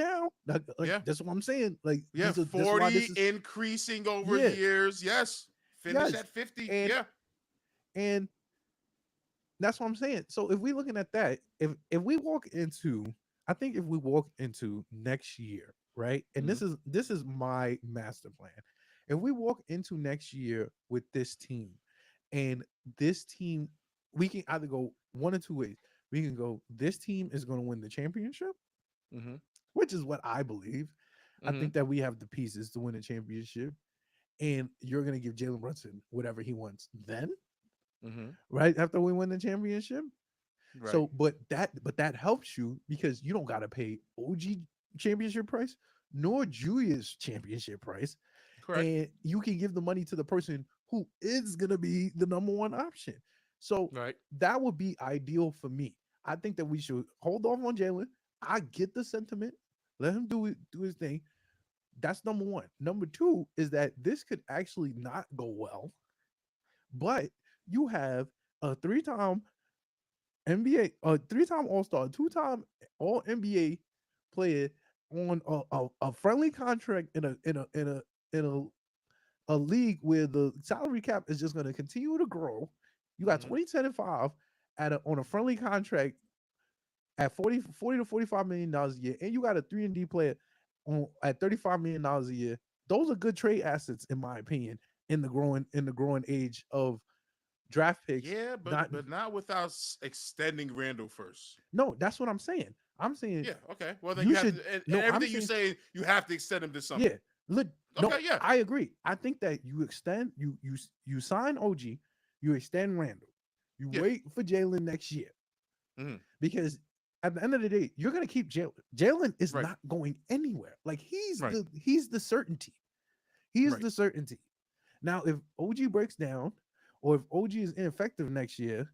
Yeah, that's what I'm saying, like yeah. this is why 40 this is increasing over yeah, years. Yes. Finish yes, at 50. and Yeah. and that's what I'm saying. So if we looking at that, if we walk into, I think if we walk into next year, right? And Mm-hmm. this is my master plan. If we walk into next year with this team, and this team, we can either go one or two ways. We can go, this team is going to win the championship, Mm-hmm. which is what I believe. I Mm-hmm. think that we have the pieces to win a championship, and you're going to give Jalen Brunson whatever he wants. Then, Mm-hmm. right after we win the championship, Right. so, but that helps you because you don't gotta pay OG championship price nor Julius championship price. Correct. and you can give the money to the person who is gonna be the number one option. So Right. that would be ideal for me. I think that we should hold off on Jalen. I get the sentiment. Let him do his thing. That's number one. Number two is that this could actually not go well, but you have a three-time NBA, a three-time All-Star, two-time All NBA player on a friendly contract in a league where the salary cap is just going to continue to grow. You got Mm-hmm. 2025 on a friendly contract at 40 to $45 million a year, and you got a 3 and D player at $35 million a year. Those are good trade assets, in my opinion, in the growing age of draft picks. Yeah, Not but not without extending Randall first. no, that's what I'm saying. I'm saying Yeah. Okay. Well, then you you have should to, and no. I'm everything you saying say, you have to extend him to yeah. something. Look, no, Okay. Yeah. I agree. I think that you extend you sign OG, you extend Randall, you Yeah. wait for Jalen next year Hmm. because at the end of the day, you're gonna keep Jalen. Jalen is Right. not going anywhere. Like Right. he's the certainty. He's Right. the certainty. Now, if OG breaks down, or if OG is ineffective next year,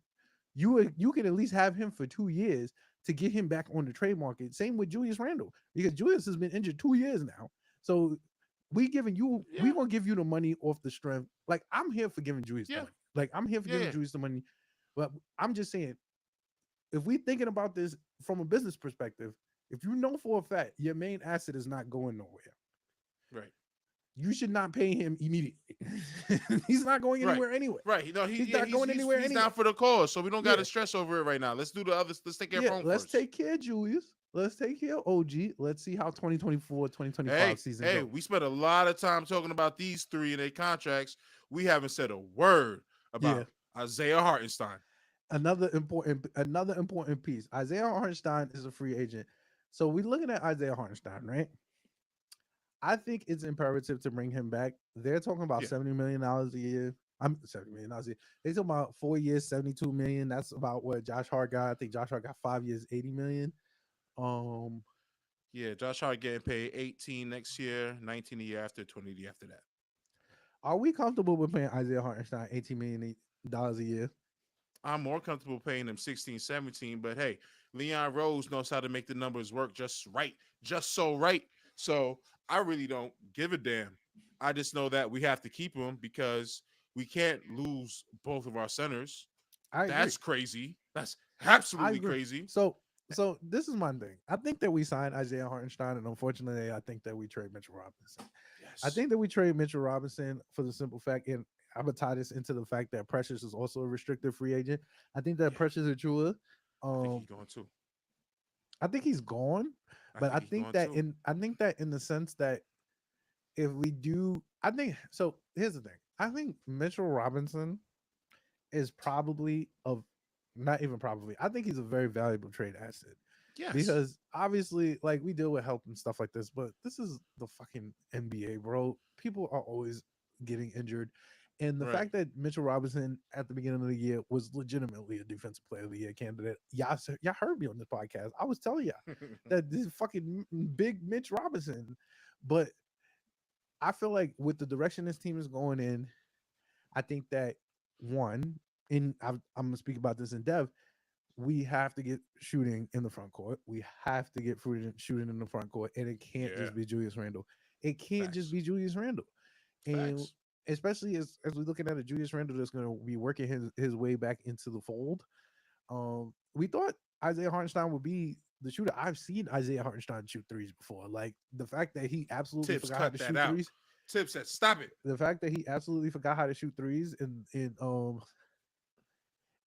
you can at least have him for 2 years to get him back on the trade market. Same with Julius Randle because Julius has been injured 2 years now. So we Yeah. gonna give you the money off the strength. Like I'm here for giving Julius the Yeah. money. Like I'm here for Yeah. giving Yeah. Julius the money. But I'm just saying, if we thinking about this from a business perspective, if you know for a fact your main asset is not going nowhere, Right. you should not pay him immediately. He's not going Right. anywhere anyway. Right. You know, he He's yeah, not going anywhere he's anyway. down for the cause, so we don't got Yeah, to stress over it right now. Let's do the others. Let's take care of yeah. home Let's first. take care of Julius. Let's take care of OG. Let's see how 2024, 2025 season Hey, goes. we spent a lot of time talking about these three and their contracts. We haven't said a word Yeah. about Isaiah Hartenstein. Another important piece. Isaiah Hartenstein is a free agent. So we're looking at Isaiah Hartenstein, right? I think it's imperative to bring him back. They're talking about Yeah. $70 million a year. I'm $70 million a year. They talking about 4 years, 72 million. That's about what Josh Hart got. I think Josh Hart got 5 years, 80 million. Um, Yeah, Josh Hart getting paid 18 next year, 19 the year after, 20 the year after that. are we comfortable with paying Isaiah Hartenstein $18 million a year? I'm more comfortable paying him 16, 17, but hey, Leon Rose knows how to make the numbers work just right, just so right. So I really don't give a damn. I just know that we have to keep him because we can't lose both of our centers. I agree. That's crazy. That's I absolutely agree. crazy. So this is my thing. I think that we signed Isaiah Hartenstein, and unfortunately, I think that we trade Mitchell Robinson. I Yes. think that we trade Mitchell Robinson for the simple fact, and I'm gonna tie this into the fact that Precious is also a restricted free agent. I think that Yeah. Precious Achua, I think he's um, going too. I think he's gone, I but think he's going too. I think that in the sense that if we do, I think so. Here's the thing. I think Mitchell Robinson is probably of not even probably. I think he's a very valuable trade asset Yes. because obviously, like we deal with health and stuff like this, but this is the fucking NBA, bro. People are always getting injured. And the Right. fact that Mitchell Robinson at the beginning of the year was legitimately a defensive player of the year candidate. Y'all heard me on this podcast. I was telling y'all that this fucking big Mitch Robinson. But I feel like with the direction this team is going in, I think that one, I'm gonna speak about this in depth. We have to get shooting in the front court. We have to get shooting in the front court, and it can't Yeah. just be Julius Randle. It can't just Facts. be Julius Randle, and Facts. especially as we're looking at a Julius Randle that's going to be working his way back into the fold. We thought Isaiah Hartenstein would be the shooter. I've seen Isaiah Hartenstein shoot threes before. Like the fact that he absolutely Tips forgot how cut to that shoot out. threes. Tips said, stop it. The fact that he absolutely forgot how to shoot threes in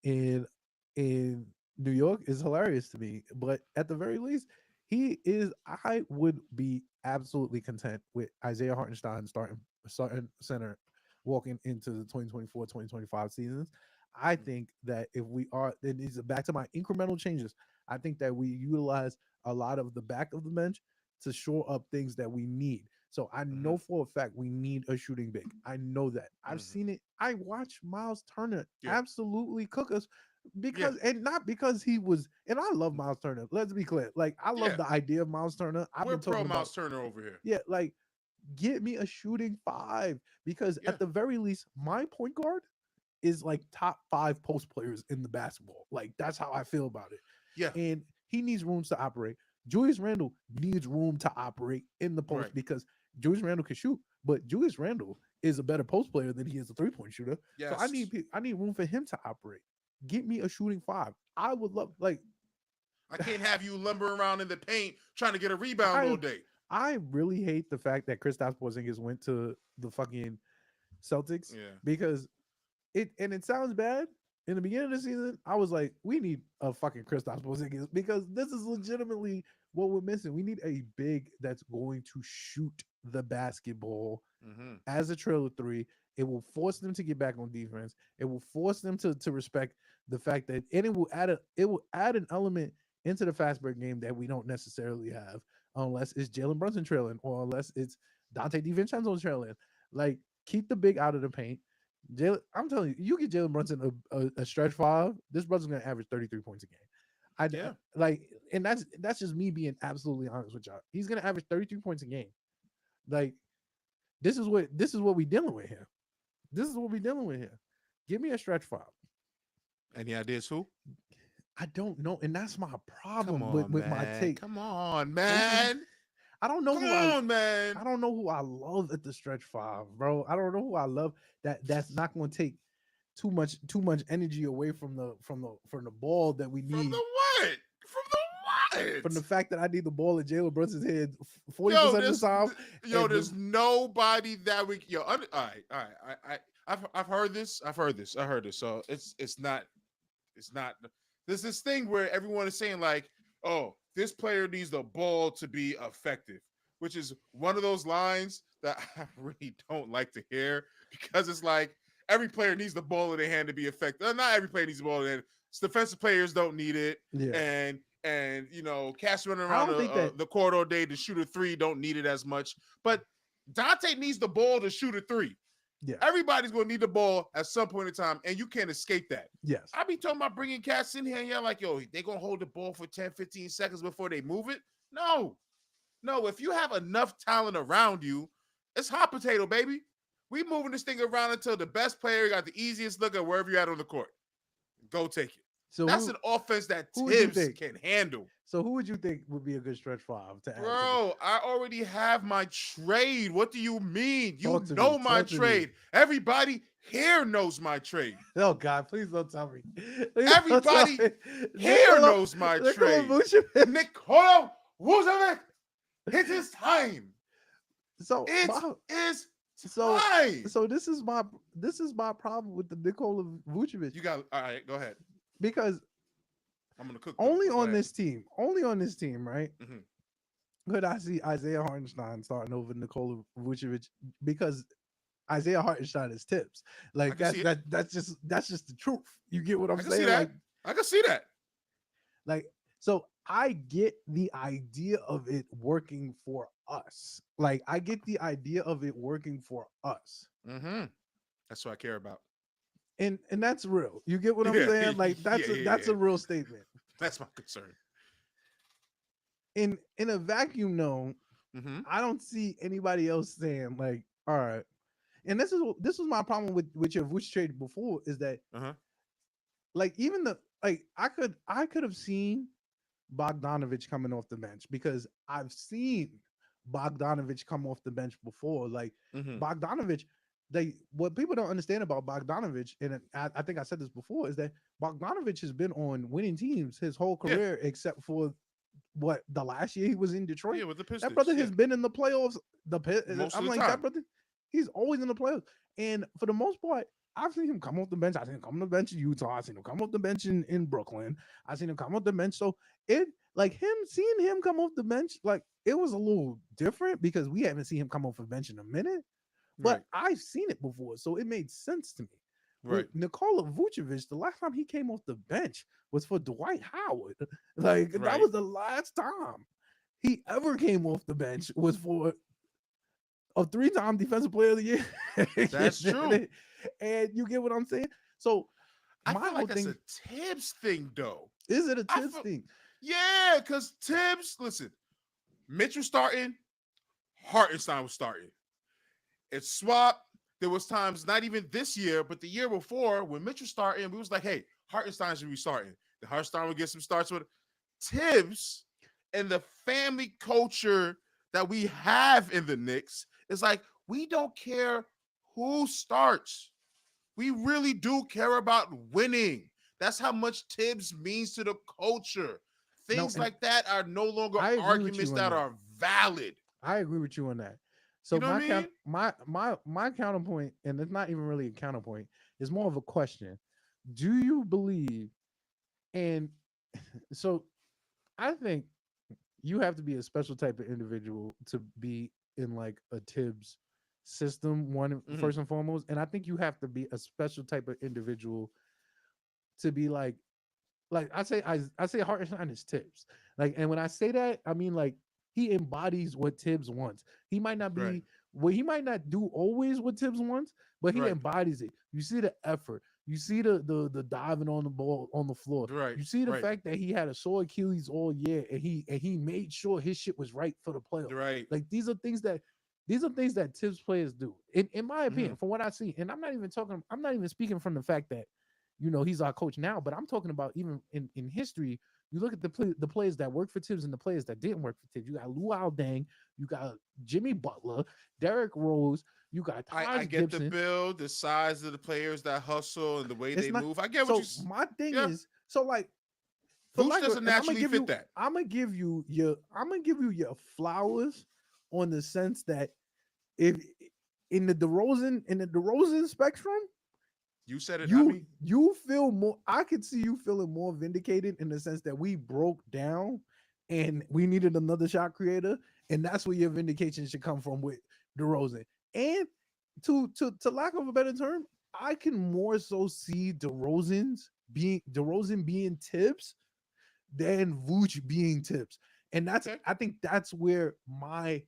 in New York is hilarious to me. But at the very least, he is. I would be absolutely content with Isaiah Hartenstein starting center walking into the 2024-2025 seasons. I think that if we are, then it's back to my incremental changes. I think that we utilize a lot of the back of the bench to shore up things that we need. So I Mm-hmm. know for a fact we need a shooting big. I know that. I've Mm-hmm. seen it. I watched Miles Turner Yeah. absolutely cook us Yeah. because and not because he was and I love Miles Turner. Let's be clear. Like I love Yeah. the idea of Miles Turner. I've We're been pro talking about Miles Turner over here. yeah, like Get me a shooting 5 because Yeah. at the very least, my point guard is like top 5 post players in the basketball. Like that's how I feel about it. Yeah. And he needs rooms to operate. Julius Randle needs room to operate in the Right. post because Julius Randle can shoot, but Julius Randle is a better post player than he is a 3-point shooter. So Yes. I need room for him to operate. Get me a shooting 5. I would love like I can't have you lumbering around in the paint trying to get a rebound I all day. I really hate the fact that Kristaps Porzingis went to the fucking Celtics Yeah. because it sounds bad. In the beginning of the season, I was like, we need a fucking Kristaps Porzingis because this is legitimately what we're missing. We need a big that's going to shoot the basketball Mm-hmm. as a trail of 3. It will force them to get back on defense. It will force them to respect the fact that, and it will add an element into the fast break game that we don't necessarily have unless it's Jalen Brunson trailing or unless it's Dante DiVincenzo trailing. Like keep the big out of the paint. Jalen, I'm telling you, you get Jalen Brunson a stretch 5, this brother's gonna average 33 points a game. I Yeah. like, and that's just me being absolutely honest with y'all. He's gonna average 33 points a game. Like this is what we dealing with here. This is what we dealing with here. Give me a stretch 5. Any ideas who? I don't know, and that's my Come problem on, with my man. take. Come on, man. I don't know Come who on, man. I don't know who I love at the stretch 5, bro. I don't know who I love that's not going to take too much energy away from the ball that we From need. the what? From the From what? the fact that I need the ball in Jalen Brunson's head 40% Yo, of the time, yo, and there's nobody that we yo. All right, all right. I've heard this. I've heard this. I heard this. So it's not. There's this thing where everyone is saying like, oh, this player needs the ball to be effective, which is one of those lines that I really don't like to hear because it's like every player needs the ball in their hand to be effective. Not every player needs the ball in their hand. Defensive players don't need it, yeah, and you know, cats running I around don't think that. the court all day to shoot a 3 don't need it as much. But Dante needs the ball to shoot a 3. Yeah, Everybody's going to need the ball at some point in time, and you can't escape that. yes, I be talking about bringing cats in here, and you're like, yo, they going to hold the ball for 10, 15 seconds before they move it? No. No, if you have enough talent around you, it's hot potato, baby. We moving this thing around until the best player got the easiest look at wherever you're at on the court. Go take it. So That's an offense that who would you Tibbs think? can handle. So who would you think would be a good stretch 5 to add to this? Bro, I already have my trade. What do you mean? You Talk to me. know my Talk to me. trade. Everybody here knows my trade. Oh God, please don't tell me. Please don't tell Everybody me. here knows my trade. Vucevic. Nikola Vucevic, it is time. So It is time. so this is my problem with the Nikola Vucevic You got all right. Go ahead. because I'm gonna cook. only Go on ahead. this team, right? Mhm. Could I see Isaiah Hartenstein starting over Nikola Vucevic because Isaiah Hartenstein is tips. I Like can see it. that's just the truth. You get what I'm I can see saying? that. I can see that. Like so I get the idea of it working for us. Like I get the idea of it working for us. Mm-hmm. That's what I care about. And that's real. You get what I'm Yeah. saying? Like that's Yeah. a real statement. That's my concern. In a vacuum, no, Mm-hmm. I don't see anybody else saying like, all right. And this was my problem with your Vuce trade before is that Uh-huh. like even the like I could have seen Bogdanovich coming off the bench because I've seen Bogdanovich come off the bench before. Like Mm-hmm. Bogdanovich, what people don't understand about Bogdanovich, and I think I said this before, is that Bogdanovich has been on winning teams his whole Yeah. career except for what the last year he was in Detroit. Yeah, with the Pistons. That brother yeah. has been in the playoffs. Most of I'm the like time. that brother. He's always in the playoffs, and for the most part, I've seen him come off the bench. I've seen him come off the bench in Utah. I've seen him come off the bench in Brooklyn. I've seen him come off the bench. So it like seeing him come off the bench, like it was a little different because we haven't seen him come off the bench in a minute. But Right. I've seen it before, so it made sense to me. Right. With Nikola Vucevic, the last time he came off the bench was for Dwight Howard. Like that Right. was the last time he ever came off the bench was for a 3-time defensive player of the year. That's true. And you get what I'm saying? So I my feel whole like that's thing a Tibbs thing, though. is it a I Tibbs feel- thing? Yeah, because Tibbs, listen, Mitchell starting, Hartenstein was starting. It's swapped. There was times, not even this year, but the year before, when Mitchell started, we was like, hey, Hartenstein should be starting. The Hartenstein would get some starts with Tibbs, and the family culture that we have in the Knicks is like, we don't care who starts. We really do care about winning. That's how much Tibbs means to the culture. No, Things and like that are no longer I agree with arguments you on that that. are valid. I agree with you on that. You So know what I my mean? count my counterpoint, and it's not even really a counterpoint, is more of a question. Do you believe, and so I think you have to be a special type of individual to be in like a Tibbs system, one Mm-hmm. first and foremost. And I think you have to be a special type of individual to be like I say Hartenstein is Tibbs. Like, and when I say that, I mean like he embodies what Tibbs wants. He might not Right. be well, he might not do always what Tibbs wants, but he Right. embodies it. You see the effort. You see the diving on the ball on the floor. Right. You see the Right. fact that he had a sore Achilles all year, and he made sure his shit was right for the playoffs. Right. Like these are things that Tibbs players do. In my Mm-hmm. opinion, from what I see, and I'm not even speaking from the fact that he's our coach now, but I'm talking about even in history. You look at the players that worked for Tibbs and the players that didn't work for Tibbs. You got Luau Deng, you got Jimmy Butler, Derrick Rose, you got I Taj get the Gibson. build, the size of the players that hustle and the way It's they not move. I get what you. so. My thing Yeah, is so like for Vooch lack of, doesn't and I'm gonna naturally give fit you, that. I'm gonna give you your flowers on the sense that if in the DeRozan spectrum, You said it, not you me. you feel more. I could see you feeling more vindicated in the sense that we broke down and we needed another shot creator, and that's where your vindication should come from with DeRozan. And to lack of a better term, I can more so see DeRozan being Tibbs than Vooch being Tibbs, and Okay. I think that's where my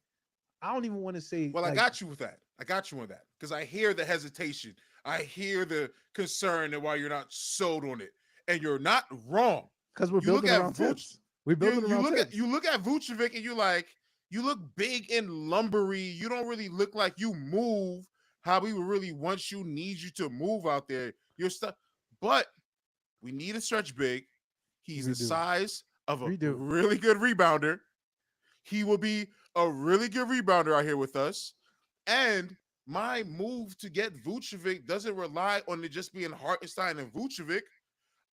I don't even want to say Well, I like got you with that. I got you on that because I hear the hesitation. I hear the concern and why you're not sold on it, and you're not wrong. because we're You look building at around Vooch. Tibbs. We're You building you around look at Tibbs. you look at Vucevic and you look big and lumbery. You don't really look like you move how we would really want you, need you to move out there. You're stuck, but we need a stretch big. He's We the do. size of a We do. really good rebounder. He will be a really good rebounder out here with us. And my move to get Vucevic doesn't rely on it just being Hartenstein and Vucevic.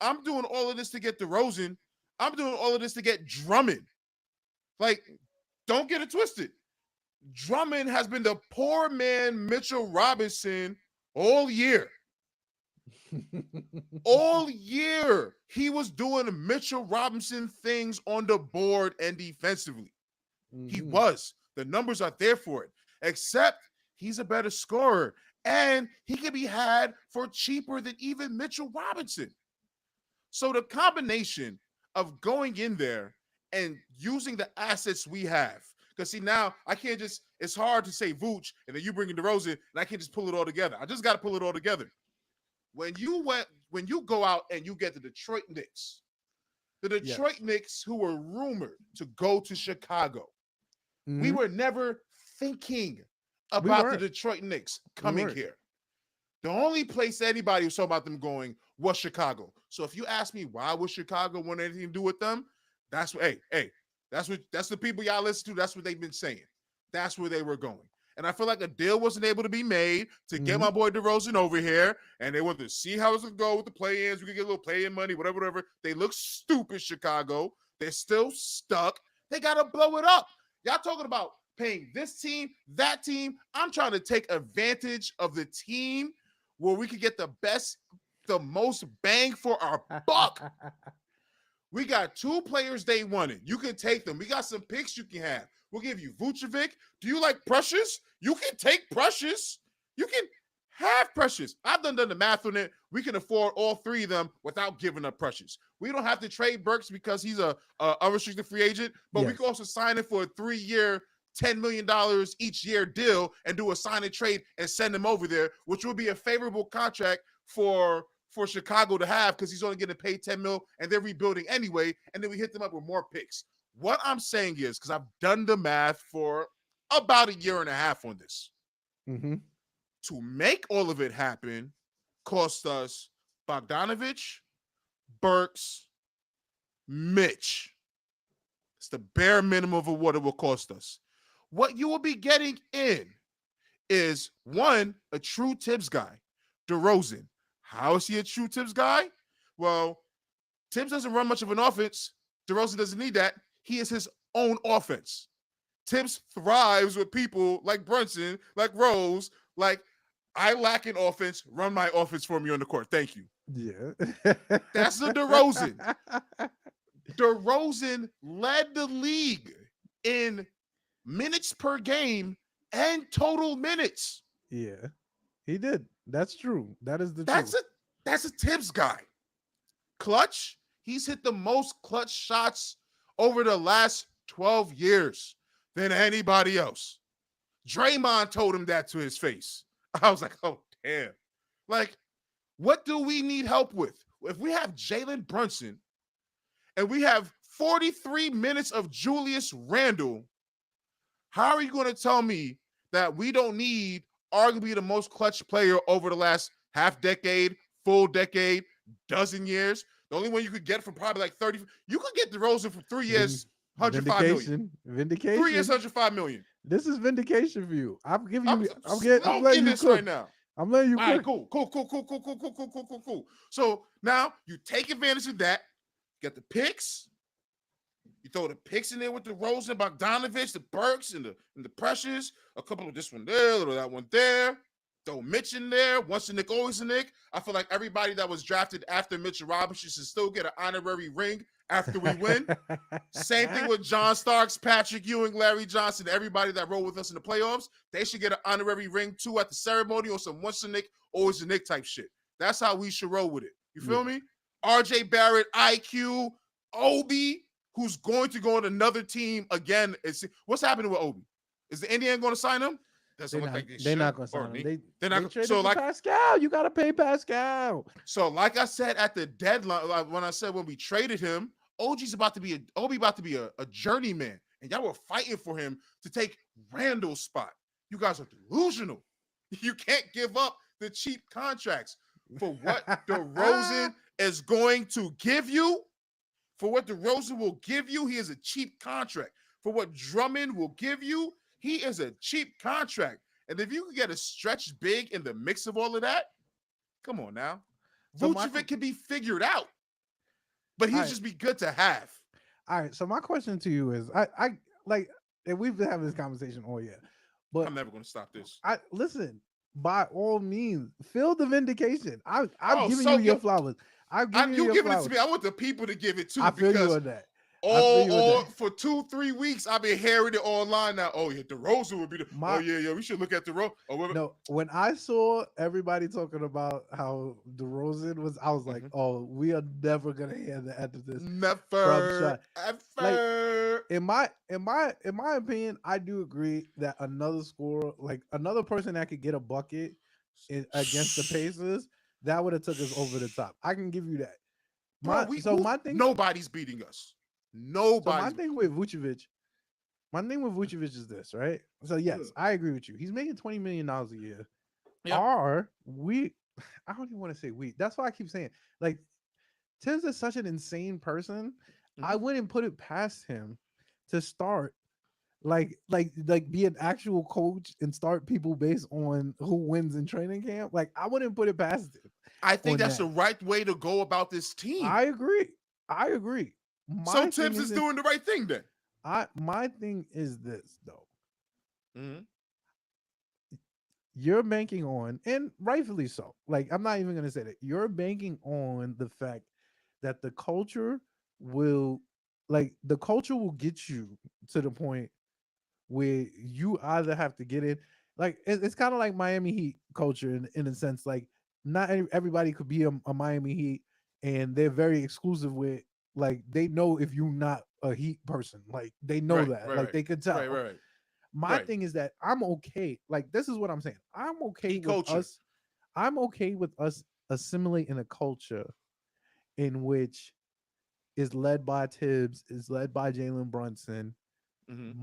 I'm doing all of this to get DeRozan. I'm doing all of this to get Drummond. Like, don't get it twisted. Drummond has been the poor man Mitchell Robinson all year. All year, he was doing Mitchell Robinson things on the board and defensively. He Mhm. was. The numbers are there for it. Except he's a better scorer. And he can be had for cheaper than even Mitchell Robinson. So the combination of going in there and using the assets we have. Because see, now I can't just, it's hard to say Vooch and then you bring in DeRozan and I can't just pull it all together. I just got to pull it all together. When you go out and you get the Detroit Yes. Knicks who were rumored to go to Chicago, we Mhm. were never thinking We about the weren't. Detroit Knicks We coming weren't. here. The only place anybody was talking about them going was Chicago. So if you ask me why would Chicago want anything to do with them, that's what that's the people y'all listen to. That's what they've been saying. That's where they were going. And I feel like a deal wasn't able to be made to get Mhm. my boy DeRozan over here. And they wanted to see how it's gonna go with the play-ins. We could get a little play-in money, whatever. They look stupid, Chicago. They're still stuck. They gotta blow it up. Y'all talking about paying this team, that team. I'm trying to take advantage of the team where we could get the most bang for our buck. We got two players they wanted. You can take them. We got some picks you can have. We'll give you Vucevic. Do you like Precious? You can take Precious. You can have Precious. I've done the math on it. We can afford all three of them without giving up Precious. We don't have to trade Burks because he's a unrestricted free agent, but we can Yes. also sign him for a 3-year, $10 million each year deal and do a sign and trade and send him over there, which will be a favorable contract for Chicago to have because he's only getting paid 10 mil and they're rebuilding anyway. And then we hit them up with more picks. What I'm saying is, because I've done the math for about a year and a half on this, Mm-hmm. To make all of it happen, cost us Bogdanovich, Burks, Mitch. It's the bare minimum of what it will cost us. What you will be getting in is one, a true Tibbs guy, DeRozan. How is he a true Tibbs guy? Well, Tibbs doesn't run much of an offense. DeRozan doesn't need that. He is his own offense. Tibbs thrives with people like Brunson, like Rose, like I lack in offense. Run my offense for me on the court. Thank you. Yeah. That's the DeRozan. DeRozan led the league in minutes per game and total minutes. Yeah. He did. That's true. That is the That's truth. a that's a Tibbs guy. Clutch. He's hit the most clutch shots over the last 12 years than anybody else. Draymond told him that to his face. I was like, oh, damn. Like, what do we need help with? If we have Jalen Brunson and we have 43 minutes of Julius Randle, how are you going to tell me that we don't need arguably the most clutch player over the last half decade, full decade, dozen years? The only one you could get from probably like 30, you could get DeRozan for 3 years, 105 million. Vindication. 3 years, Vindication. 105 million. This is vindication for you. I'm giving I'm you. I'm letting smoking you this right cook. now. I'm letting you All right, cook. cool, cool, cool, cool, cool, cool, cool, cool, cool, cool, cool. So now you take advantage of that. Get the picks. You throw the picks in there with the Rosen, Bogdanovich, the Burks, and the Pressures. A couple of this one there, a little that one there. Throw Mitch in there. Once a Nick, always a Nick. I feel like everybody that was drafted after Mitchell Robinson should still get an honorary ring after we win. Same thing with John Starks, Patrick Ewing, Larry Johnson, everybody that rolled with us in the playoffs. They should get an honorary ring too at the ceremony or some once a Nick, always a Nick type shit. That's how we should roll with it. You feel me? RJ Barrett, IQ, Obi, who's going to go on another team again. What's happening with Obi? Is the Indiana going to sign him? Doesn't look like they should. They're not going to sign him. They're They not. traded So for like Pascal. You got to pay Pascal. So like I said at the deadline, like when I said when we traded him, Obi about to be a journeyman, and y'all were fighting for him to take Randall's spot. You guys are delusional. You can't give up the cheap contracts for what DeRozan is going to give you. For what DeRozan will give you, he is a cheap contract. For what Drummond will give you, he is a cheap contract. And if you can get a stretch big in the mix of all of that, come on now. So Vucevic can be figured out, but he'd just be good to have. All right. So my question to you is, I like, and we've been having this conversation all year, but I'm never going to stop this. I listen. By all means, fill the vindication. I'm giving you your flowers. I'm giving you your giving flowers. it to me. I want the people to give it too. I feel you on that. For 2-3 weeks, I've been hearing it online now. Oh yeah, DeRozan would be the. We should look at DeRozan. No, when I saw everybody talking about how DeRozan was, I was like, oh, we are never gonna hear the end of this. Never, ever. Like, in my opinion, I do agree that another scorer, like another person that could get a bucket against the Pacers, that would have took us over the top. I can give you that. My thing, nobody's beating us. Nobody. So my thing with Vucevic is this, right? So yes, I agree with you. He's making $20 million a year. Yep. I don't even want to say we. That's why I keep saying, like, Tibbs is such an insane person. I wouldn't put it past him to start like be an actual coach and start people based on who wins in training camp. Like, I wouldn't put it past him. I think that's the right way to go about this team. I agree. So Tibbs is doing the right thing then. My thing is this though. You're banking on, and rightfully so. Like, I'm not even gonna say that. You're banking on the fact that the culture will get you to the point where you either have to get in. Like, it's kind of like Miami Heat culture in a sense. Like, not everybody could be a Miami Heat, and they're very exclusive with. Like, they know if you're not a Heat person, like they know that, they could tell. My thing is that I'm okay. Like, this is what I'm saying. I'm okay with us. I'm okay with us assimilating a culture in which is led by Tibbs, is led by Jalen Brunson.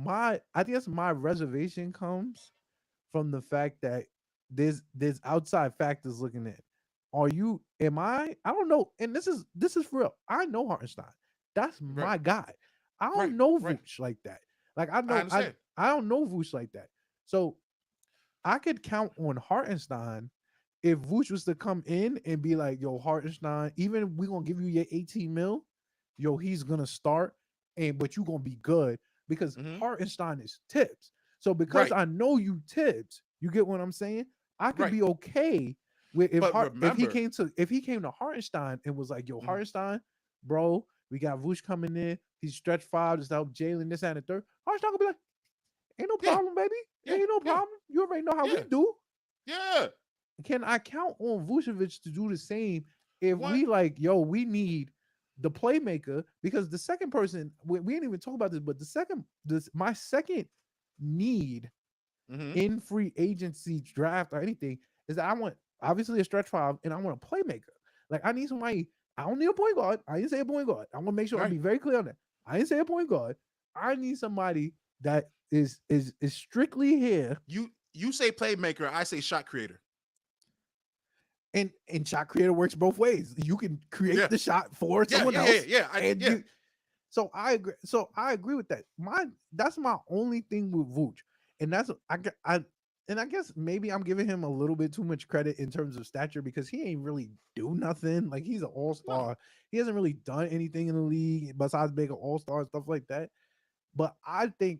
I guess my reservation comes from the fact that there's outside factors looking in. Are you? Am I? I don't know. And this is for real. I know Hartenstein. That's Right, my guy. I right, don't know right. Vooch like that. Like I I know understand. I don't know Vooch like that. So I could count on Hartenstein if Vooch was to come in and be like, "Yo, Hartenstein, even we gonna give you your 18 mil, yo, he's gonna start, and but you gonna be good because Hmm. Hartenstein is tips. So because Right, I know you tips, you get what I'm saying? I could right. be okay with But If he remember, came to Hartenstein and was like, "Yo, mhm, Hartenstein, bro, we got Vooch coming in. He's stretch five just to help Jalen this and the third." Hartenstein could be like, "Ain't no yeah, problem, baby. yeah, Ain't no yeah, problem. You already know how we yeah, do." yeah. Can I count on Vucevic to do the same if One, we like, yo, we need the playmaker? Because the second person, we didn't even talk about this, but my second need hmm in free agency draft or anything is that I want obviously a stretch five and I want a playmaker. Like I need somebody. I don't need a point guard. I didn't say a point guard. I want to make sure I right. be very clear on that. I didn't say a point guard. I need somebody that is strictly here You say playmaker, I say shot creator. and shot creator works both ways. You can create Yeah, the shot for yeah, someone yeah, yeah, else, yeah. and Yeah. you. So I agree. So I agree with that. That's my only thing with Vooch, and that's and I guess maybe I'm giving him a little bit too much credit in terms of stature because he ain't really do nothing. Like he's an all No, star. He hasn't really done anything in the league besides being an all star and stuff like that. But I think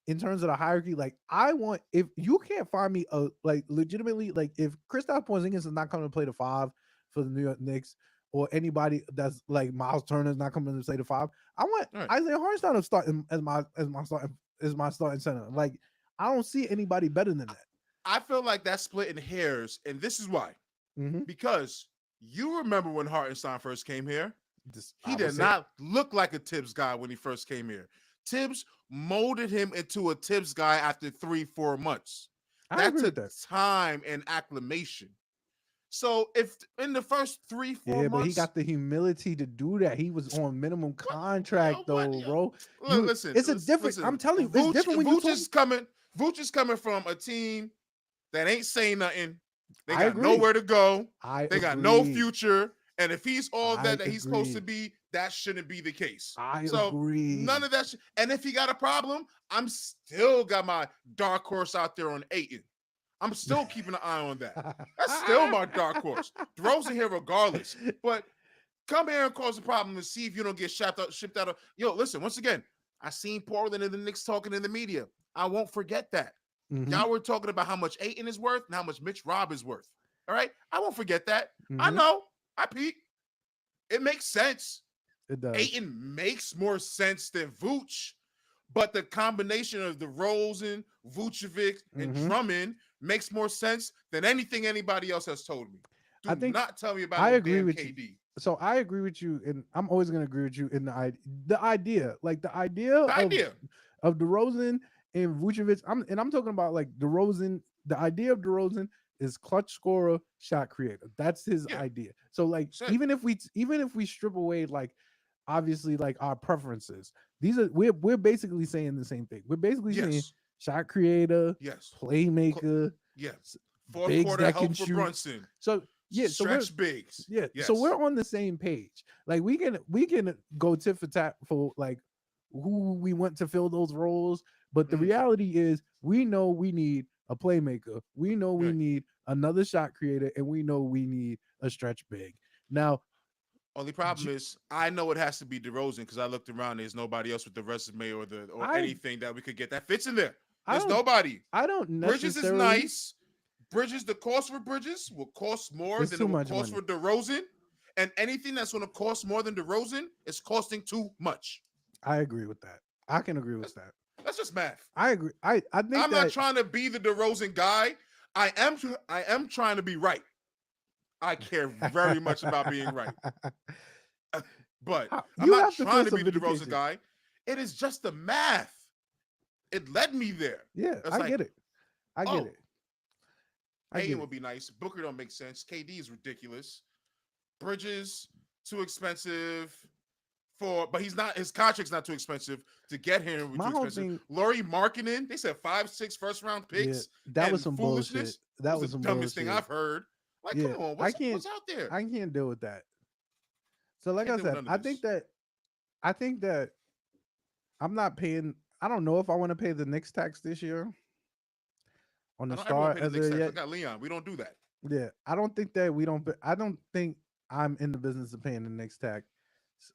in terms of the hierarchy, like I want if you can't find me a like legitimately like if Kristaps Porzingis is not coming to play the five for the New York Knicks or anybody that's like Miles Turner is not coming to play the five, I want all right. Isaiah Hartenstein to start as my starting center. Like I don't see anybody better than that. I feel like that's splitting hairs, and this is why. Mm-hmm. Because you remember when Hartenstein first came here, Just he I would did say not look like a Tibbs guy when he first came here. Tibbs molded him into a Tibbs guy after 3-4 months. I That agree took with that. time and acclimation. So if in the first three, four Yeah, but he months, got the humility to do that. He was on minimum what, contract what, though, bro. You listen, it's a different I'm telling you, it's different when you Vooch talk. is coming. Vooch is coming from a team that ain't saying nothing. They I got agree. nowhere to go. I They got no agree. future. And if he's all I that he's supposed to agree. be, that shouldn't be the case. I So none agree. of that. And if he got a problem, I'm still got my dark horse out there on Aiton. I'm still keeping an eye on that. That's still my dark horse. DeRozan here regardless. But come here and cause a problem and see if you don't get shipped out of. Yo, listen, once again, I seen Portland and the Knicks talking in the media. I won't forget that. Mm-hmm. Y'all were talking about how much Aiton is worth and how much Mitch Robb is worth. All right. I won't forget that. I Mm-hmm. know. I peep. It makes sense. It does. Aiton makes more sense than Vooch, but the combination of DeRozan, Vucevic, and Mm-hmm. Drummond makes more sense than anything anybody else has told me. I Do think not tell me about I no agree damn with you. KD. So I agree with you, and I'm always gonna agree with you in the idea, like the idea The idea. of DeRozan and Vucevic. I'm talking about like DeRozan. The idea of DeRozan is clutch scorer, shot creator. That's his Yeah. idea. So like Say. even if we strip away like obviously like our preferences, these are we're basically saying the same thing. We're basically saying Yes. shot creator, Yes. playmaker, Yeah. s- Fourth bigs quarter that can help for shoot. Brunson. So yeah, Stretch bigs. so we're Yes. on the same page. Like we can go tit for tat for like who we want to fill those roles, but the Mm, reality is we know we need a playmaker. We know we right. need another shot creator, and we know we need a stretch big. Now, Only problem J- is I know it has to be DeRozan because I looked around. There's nobody else with the resume or I anything that we could get that fits in there. I There's don't nobody. I don't Bridges is necessarily. nice. Bridges, the cost for Bridges will cost more It's than too it will much cost money. for DeRozan. And anything that's going to cost more than DeRozan is costing too much. I agree with that. I can agree with That's, that. that's just math. I agree. I think I'm not that trying to be the DeRozan guy. I am trying to be right. I care very much about being right. But I'm You not have to feel trying to some be the DeRozan vindication. guy. It is just the math. It led me there. Yeah, It's I like, get it. I get oh, it. I Ayton get would it. be nice. Booker don't make sense. KD is ridiculous. Bridges, too expensive. but he's not. His contract's not too expensive to get him. My Too whole expensive. thing, Laurie Markkinen, they said 5, 6 first round yeah, picks that was and some bullshit. foolishness. It That was the was some dumbest thing bullshit. I've heard. Like, Yeah, come on, I what's can't, out there? I can't deal with that. So, like Can't I deal with said, none of this. I think that I'm not paying. I don't know if I want to pay the Knicks tax this year on I the don't ever want star to pay the as Knicks of tax. I yet. got Leon. We don't do that. Yeah, I don't think that we don't. I don't think I'm in the business of paying the Knicks tax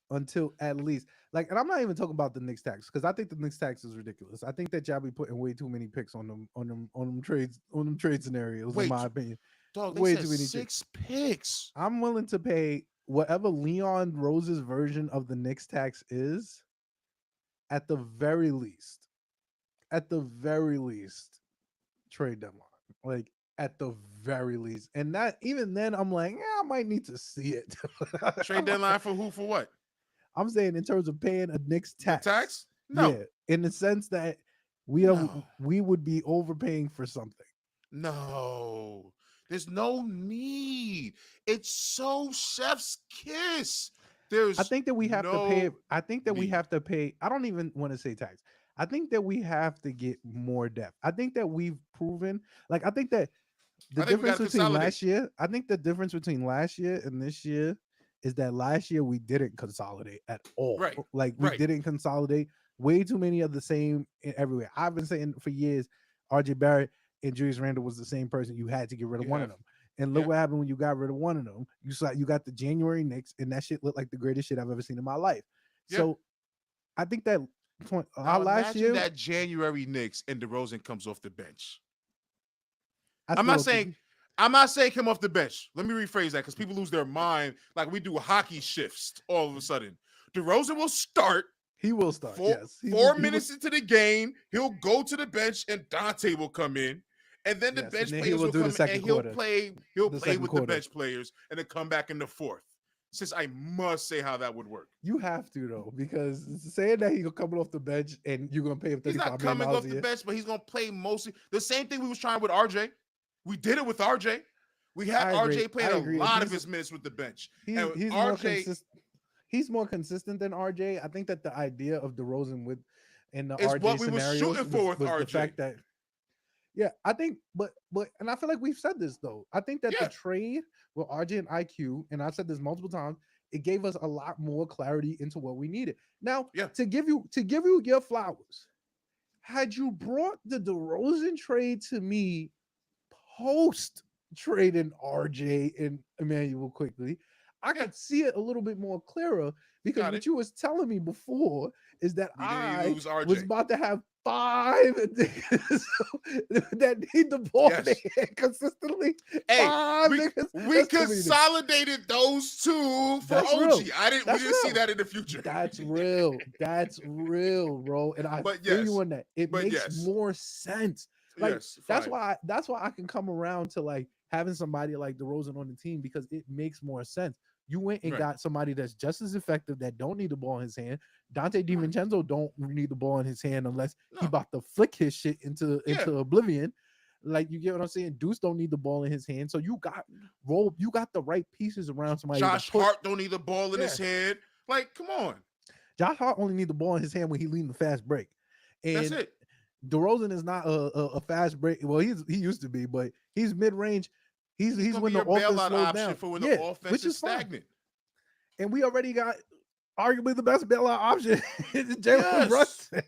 until at least like, and I'm not even talking about the Knicks tax because I think the Knicks tax is ridiculous. I think that y'all be putting way too many picks on them trade scenarios. In my Wait, opinion, dog, they way said too many trades. 6 picks. I'm willing to pay whatever Leon Rose's version of the Knicks tax is at the very least. At the very least, trade deadline. Like at the very least. And that even then I'm like, yeah, I might need to see it. Trade deadline for who? For what? I'm saying in terms of paying a Knicks The tax. tax? No, Yeah. In the sense that no, we would be overpaying for something. no. There's no need. It's so chef's kiss. I There's think that we have to pay no I think that we need. have to pay. I don't even want to say tax. I think that we have to get more depth. I think that we've proven, like, I think that the I think we got difference to between consolidate. last year, I think the difference between last year and this year is that last year we didn't consolidate at all. Right, Like we right. didn't consolidate. Way too many of the same everywhere. I've been saying for years, RJ Barrett and Julius Randle was the same person. You had to get rid of You one of have, them. And look yeah, what happened when you got rid of one of them. You got the January Knicks, and that shit looked like the greatest shit I've ever seen in my life. yeah. So I think that our Now last imagine year, that January Knicks and DeRozan comes off the bench. I I'm still not don't think saying I'm not saying come off the bench. Let me rephrase that because people lose their mind. Like we do hockey shifts all of a sudden. DeRozan will start he will start. four, Yes, four he was. minutes into the game. He'll go to the bench and Dante will come in. And then the Yes, and bench then he players will will do the come in second and he'll quarter. play. He'll The play second with the quarter. bench players and then come back in the fourth. Since I must say how that would work. You have to though, because saying that he's coming off the bench and you're gonna pay him He's not $35 million coming a off the year. bench, but he's gonna play mostly the same thing we was trying with RJ. We did it with RJ. We had I agree. RJ playing I a agree. And lot of his minutes with the bench. And he's more RJ consistent. He's more consistent than RJ. I think that the idea of DeRozan with in the is RJ what we was scenarios shooting for with was the RJ. fact that, yeah, I think, but and I feel like we've said this though. I think that the Yeah, trade with RJ and IQ, and I've said this multiple times, it gave us a lot more clarity into what we needed. Now, yeah. to give you your flowers, had you brought the DeRozan trade to me post trading RJ and Emmanuel quickly, I Yeah, could see it a little bit more clearer because got what it. you was telling me before is that We didn't I lose was RJ. about to have five niggas that need the ball in their Yes. hand consistently. Hey, Five we niggas. we That's too many niggas. consolidated those two for That's real. OG. I didn't we That's didn't see real. that in the future. That's real. That's real, bro. And I But feel you yes, on that. It but makes yes. more sense. Like Yes, that's fine. why I can come around to like having somebody like DeRozan on the team because it makes more sense. You went and Right. got somebody that's just as effective that don't need the ball in his hand. Dante Right. DiVincenzo don't need the ball in his hand unless he No. about to flick his shit Yeah. into oblivion. Like you get what I'm saying? Deuce don't need the ball in his hand. So you got the right pieces around somebody to Josh put. Hart don't need the ball in Yeah. his hand. Like, come on. Josh Hart only need the ball in his hand when he leading the fast break. That's And it. DeRozan is not a fast break. Well, he used to be, but he's mid range. He's He's gonna be when the your offense bailout slows option down. for when the Yeah, offense which is is fine. stagnant. And we already got arguably the best bailout option, Jalen Yes. Brunson.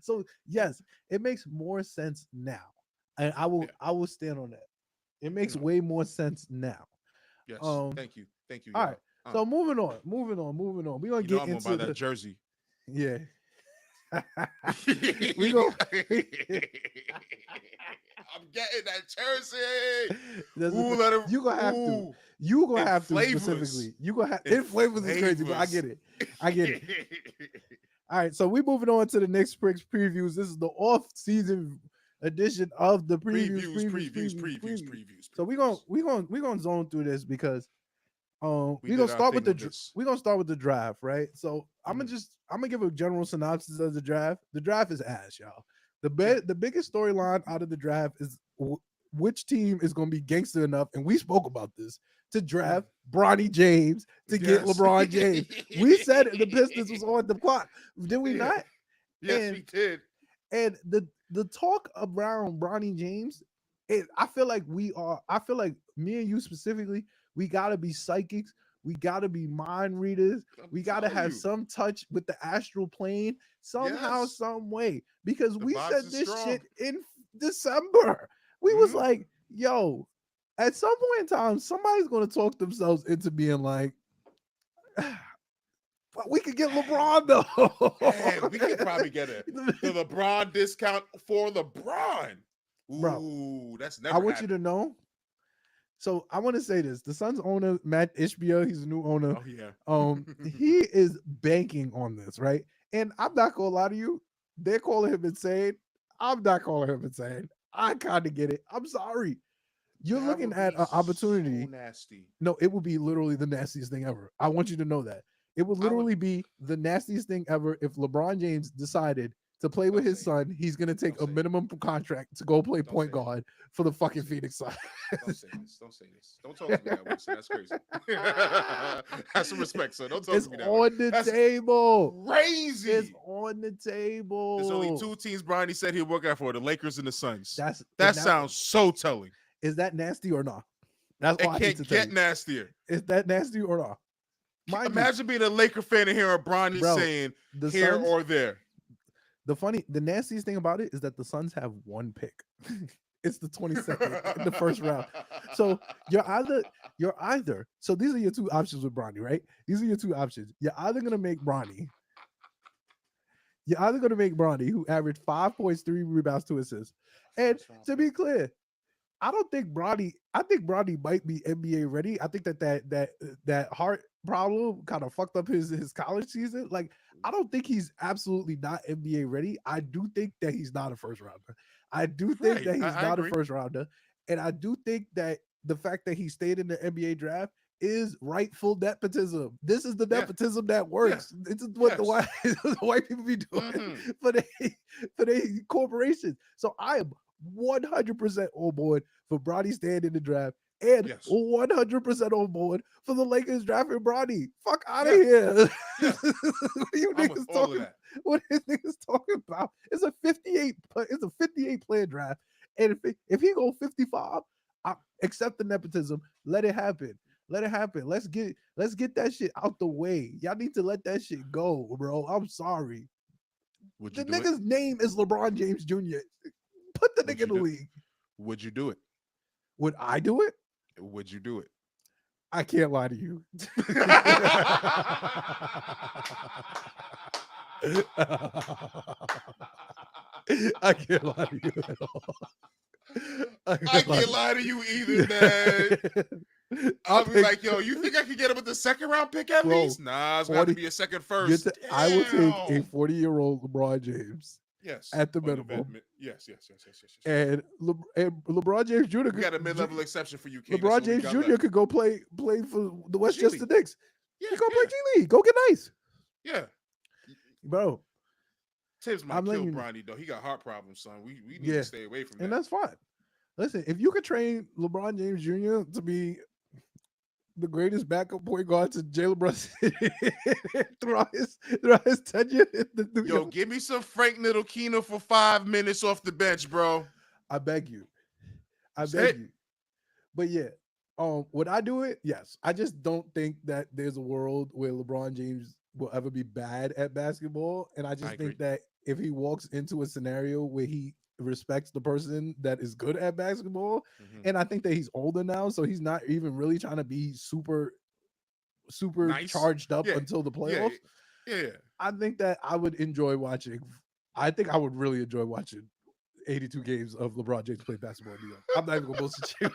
So yes, it makes more sense now, and Yeah. I will stand on that. It makes No. way more sense now. Yes. Um. Thank you. Thank you, All right. y'all. So moving on. We're gonna You know get I'm gonna into buy that the jersey. yeah. we I'm go. getting that jersey. That's the Ooh, thing. let him. You gonna have to. Ooh, You gonna in have to flavors. specifically. You gonna have In in flavors is crazy, but I flavors. get it. I get it. All right, so we moving on to the next Springs previews. This is the off-season edition of the previews. So we gonna zone through this because We we're did gonna our start with thing on this. we're gonna start with the draft, right? So Mhm. I'm gonna give a general synopsis of the draft. The draft is ass, y'all. Sure. The biggest storyline out of the draft is which team is gonna be gangster enough, and we spoke about this to draft Bronny James to get Yes. LeBron James. We said the Pistons was on the clock, did we Yeah. not? Yes, And we did. and the talk around Bronny James, I feel like me and you specifically, we gotta be psychics, we gotta be mind readers, I'm we gotta telling have you. some touch with the astral plane somehow, Yes. some way. Because The we vibes said is this strong. shit in December. We was Hmm. like, yo, at some point in time, somebody's gonna talk themselves into being like, but we could get LeBron And we could probably get the though. LeBron discount for LeBron. Bro, Ooh, that's I never want you to happened. know. So I want to say this: the Suns owner Matt Ishbia, he's a new owner. Oh yeah. He is banking on this, right? And I'm not gonna lie to you. They're calling him insane. I'm not calling him insane. I kind of get it. I'm sorry. You're That looking would at be an so opportunity. nasty. No, it would be literally the nastiest thing ever. I want you to know that. It would I would. literally be the nastiest thing ever if LeBron James decided to play with Don't his say it. son. He's going to Don't take a say it. minimum contract to go play Don't say point it. guard for the Don't fucking say Phoenix this. Suns. Don't say this. Don't say this. Don't talk to me that way, son. That's crazy. Have some respect, son. Don't talk It's to me that way. on the That's table. It's crazy. on the There's only table. two teams Bronny said he'd work out for: the Lakers and the Suns. That's That and that sounds so telling. is that nasty or not? That's all It I need can't to tell get you. nastier. Is that nasty or not? Mind you, Imagine being a Laker fan and hearing Bronny bro, saying the here Suns. or there. The nastiest thing about it is that the Suns have one pick. It's the 22nd in the first round. So you're either so these are your two options with Bronny, right? These are your two options. You're either gonna make Bronny, who averaged 5 points, 3 rebounds, 2 assists. And First round to be pick. clear, I think Bronny might be NBA ready. I think that heart problem kind of fucked up his college season. Like, I don't think he's absolutely not NBA ready. I do think that he's not a first rounder. I do think Right. that he's I not a agree. first rounder. And I do think that the fact that he stayed in the NBA draft is rightful nepotism. This is the Yeah. nepotism that Yeah. works. This is what the Yes. white people be doing Hmm. for the for the corporations. So I am 100% on board for Bronny staying in the draft and Yes. 100% on board for the Lakers drafting Bronny. Fuck out of Yeah. here. Yeah. What are you I'm with niggas all of talking? that. What are you niggas talking about? It's a 58 player draft. And if he go 55, I accept the nepotism. Let it happen. Let it happen. Let's get that shit out the way. Y'all need to let that shit go, bro. I'm sorry. Would you The do it? nigga's name is LeBron James Jr. Put the Would nigga in you the do? league. Would you do it? Would I do it? Would you do it? I can't lie to you. I can't lie to you at all. I I can't lie can't to lie to you either, man. you. I'll be like, yo, you think I could get him with the second round pick at Bro, least? Nah, it's gonna have to 40. be a second first. I will take a Damn. 40-year-old LeBron James Yes. at the On the minimum, yes. and LeBron James Jr. We got a mid-level exception for you, King. That's LeBron all we James got Jr. left. could go play for the G Westchester League. Knicks. Yeah, He go play yeah, G League. Go get nice, yeah. bro. Tibbs might I'm kill letting you know. Bronny though. He got heart problems, son. We need Yeah, to stay away from and that. that's fine. Listen, if you could train LeBron James Jr. to be the greatest backup point guard to Jalen Brunson throughout his tenure in the New Yo, York, give me some Frank Ntilikina for 5 minutes off the bench, bro. I beg you, I That's beg it. you. But yeah, would I do it? Yes. I just don't think that there's a world where LeBron James will ever be bad at basketball, and I I just agree. think that if he walks into a scenario where he respects the person that is good at basketball, Mhm. and I think that he's older now, so he's not even really trying to be super Nice. charged up Yeah, until the yeah, playoffs. yeah. I think that I would enjoy watching. I think I would really enjoy watching 82 games of LeBron James play basketball in New York. I'm not even gonna bullshit you.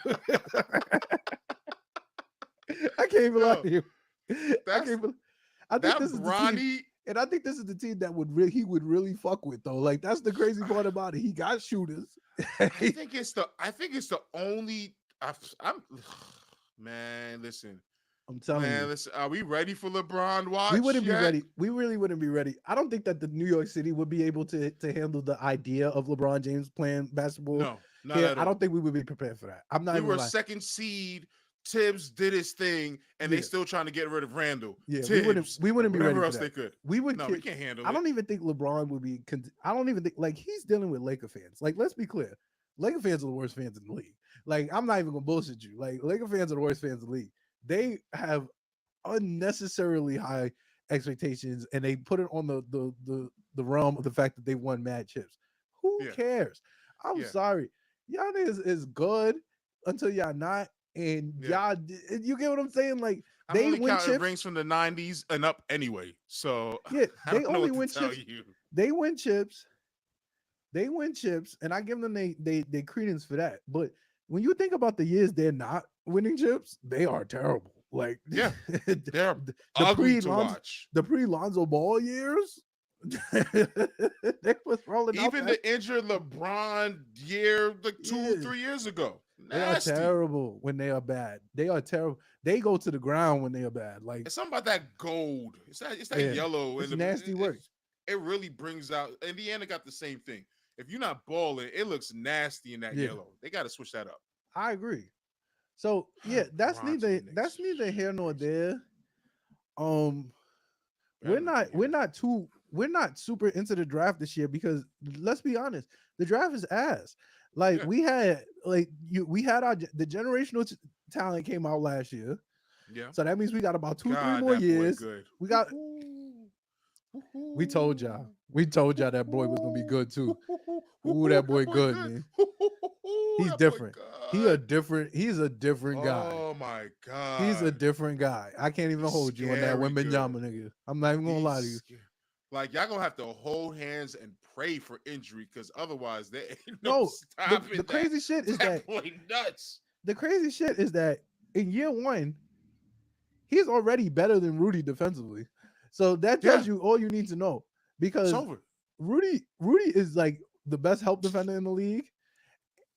I can't even lie Yo, to you. I can't that's even. I think that this is the team, Bronny. and I think this is the team that he would really fuck with though. Like, that's the crazy part about it. He got shooters. I think it's the only. I'm man. Listen, I'm telling you, Are we ready for LeBron we watch wouldn't be yet? ready. We really wouldn't be ready. I don't think that the New York City would be able to handle the idea of LeBron James playing basketball No, not here. at I all. don't think we would be prepared for that. I'm not We even were gonna lie. second seed Tibbs did his thing, and they Yeah, still trying to get rid of Randall, yeah. Tibbs, We and wouldn't be ready whatever for else they that. could. We would. No, we can't handle I it. don't even think LeBron would be. I don't even think like he's dealing with Laker fans. Like, let's be clear, Laker fans are the worst fans in the league. Like, I'm not even gonna bullshit you. Like, Laker fans are the worst fans in the league. They have unnecessarily high expectations, and they put it on the realm of the fact that they won mad chips. Who Yeah, cares? I'm yeah, sorry, y'all niggas is good until y'all not, and yeah. y'all. You get what I'm saying? Like, I'm they only win counting chips. rings from the '90s and up anyway, so Yeah, I they don't know only what to win tell chips. you. They win chips. They win chips, and I give them they credence for that. But when you think about the years they're not winning chips, they are terrible. Like Yeah, they're the ugly pre to Lonzo watch. the pre Lonzo Ball years, they was rolling out Even that. the injured LeBron year, like two, Yeah, 3 years ago, they are nasty. terrible when they are bad. They are terrible. They go to the ground when they are bad. Like, It's something about that gold. It's that yeah, yellow, it's and nasty work. it really brings out. Indiana got the same thing. If you're not balling, it looks nasty in that Yeah, yellow. They got to switch that up. I agree. So yeah, that's LeBron to the neither Knicks. here nor Crazy. there. Um, Better not be here. we're not super into the draft this year because let's be honest, the draft is ass. Like, Yeah, we had the generational talent came out last year, yeah. so that means we got about 3 God, more that boy years. good. We got Woo-hoo. we told y'all Woo-hoo. that boy was gonna be Woo-hoo. good too. Ooh, Woo-hoo. that That boy boy good, good. man. Woo-hoo. He's That boy different. good. He's a different guy. Oh my He's a God. different guy. I can't even He's hold you on that scary good. Wembenyama nigga. I'm not even gonna lie to you. Like y'all gonna have to hold hands and pray for injury because otherwise there ain't no No, the stopping that. crazy shit is That that boy nuts. in year one, he's already better than Rudy defensively. So that tells Yeah, you all you need to know. it's Because over. Rudy is like the best help defender in the league,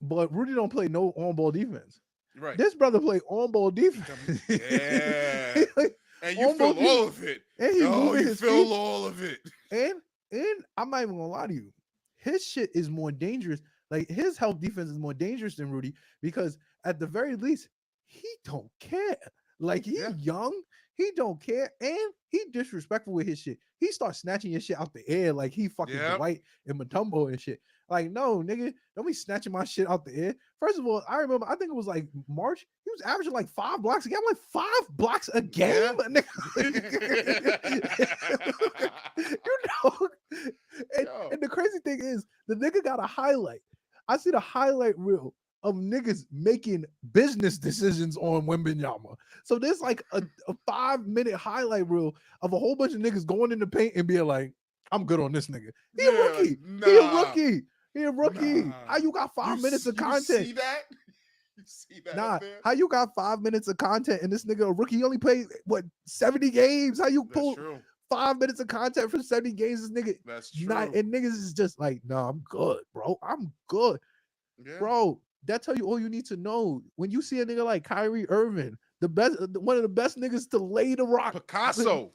but Rudy don't play no on-ball defense. Right. This brother play on-ball He defense. come. Yeah. He like And you on-ball feel defense, all of it. and he Oh, moving you his feet. feel all of it. And I'm not even gonna lie to you, his shit is more dangerous. Like, his help defense is more dangerous than Rudy because at the very least, he don't care. Like, he Yeah. young, he don't care, and he disrespectful with his shit. He starts snatching your shit out the air like he fucking Yep. Dwight and Matumbo and shit. Like, no, nigga, don't be snatching my shit out the air. First of all, I remember, I think it was like March. He was averaging like 5 blocks a game. I'm like, 5 blocks a game, Yeah. nigga. You know, Yo. and the crazy thing is, the nigga got a highlight. I see the highlight reel of niggas making business decisions on Wembenyama. So there's like a 5-minute highlight reel of a whole bunch of niggas going in the paint and being like, I'm good on this nigga. He a Yeah. rookie. He a Nah. rookie. He a rookie. Nah. How you got 5 minutes of You content? see that? You see that Nah, up there? how you got 5 minutes of content and this nigga a rookie? He only played what 70 games? How you That's pull true. 5 minutes of content for 70 games? This nigga That's not, true. and niggas is just like, no, I'm good, bro. I'm good, Yeah. bro. That tell you all you need to know. When you see a nigga like Kyrie Irving, the best, one of the best niggas to lay the rock. Picasso.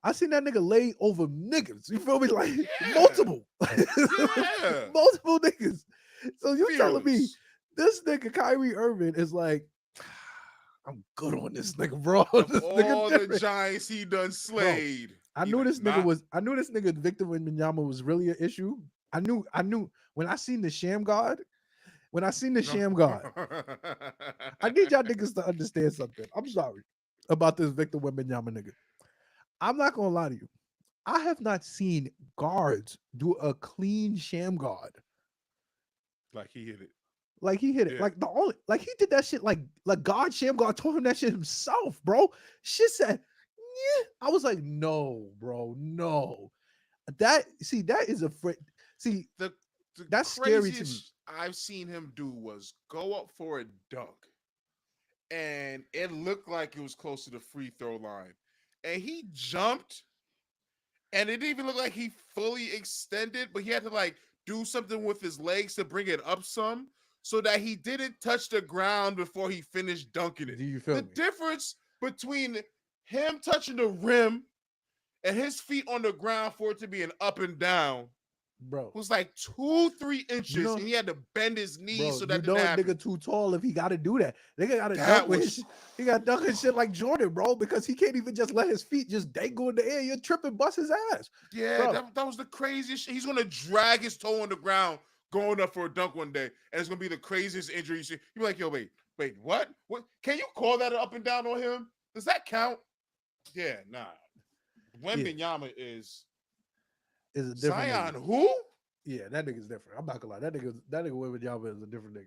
I seen that nigga lay over niggas. You feel me? Like, Yeah. multiple, Yeah. multiple niggas. So you telling me Fearless. this nigga Kyrie Irving is like, I'm good on this nigga, bro. Of This nigga all the different. giants he done slayed. I He knew like, this nigga nah. was. I knew this nigga Victor Wembanyama was really an issue. I knew when I seen the Sham God. When I seen the Sham God, I need y'all niggas to understand something. I'm sorry about this Victor Wembanyama nigga. I'm not gonna lie to you. I have not seen guards do a clean Sham God. Like he hit it. Like, he hit it. Yeah. Like, he did that shit like God Sham God told him that shit himself, bro. Shit said, yeah. I was like, no, bro, no. That is a see, The that's scary to me. craziest I've seen him do was go up for a dunk, and it looked like it was close to the free throw line, and he jumped, and it didn't even look like he fully extended, but he had to like do something with his legs to bring it up some, so that he didn't touch the ground before he finished dunking it. Do you feel The me? difference between him touching the rim and his feet on the ground for it to be an up and down bro. was like 2-3 inches, You know, and he had to bend his knees bro, so you that didn't know a happen. nigga too tall if he got to do that. Nigga got to dunk That with was he got to dunk his shit like Jordan, bro, because he can't even just let his feet just dangle in the air. You're tripping, bust his ass, yeah, bro. that was the craziest shit. He's gonna drag his toe on the ground going up for a dunk one day, and it's gonna be the craziest injury you see. You're like, yo, wait, what? What? Can you call that up and down on him? Does that count? Yeah, nah. Yeah, Wembenyama is is a different nigga. Zion. Who? Yeah, that nigga's different. I'm not gonna lie. That nigga with Yama is a different nigga.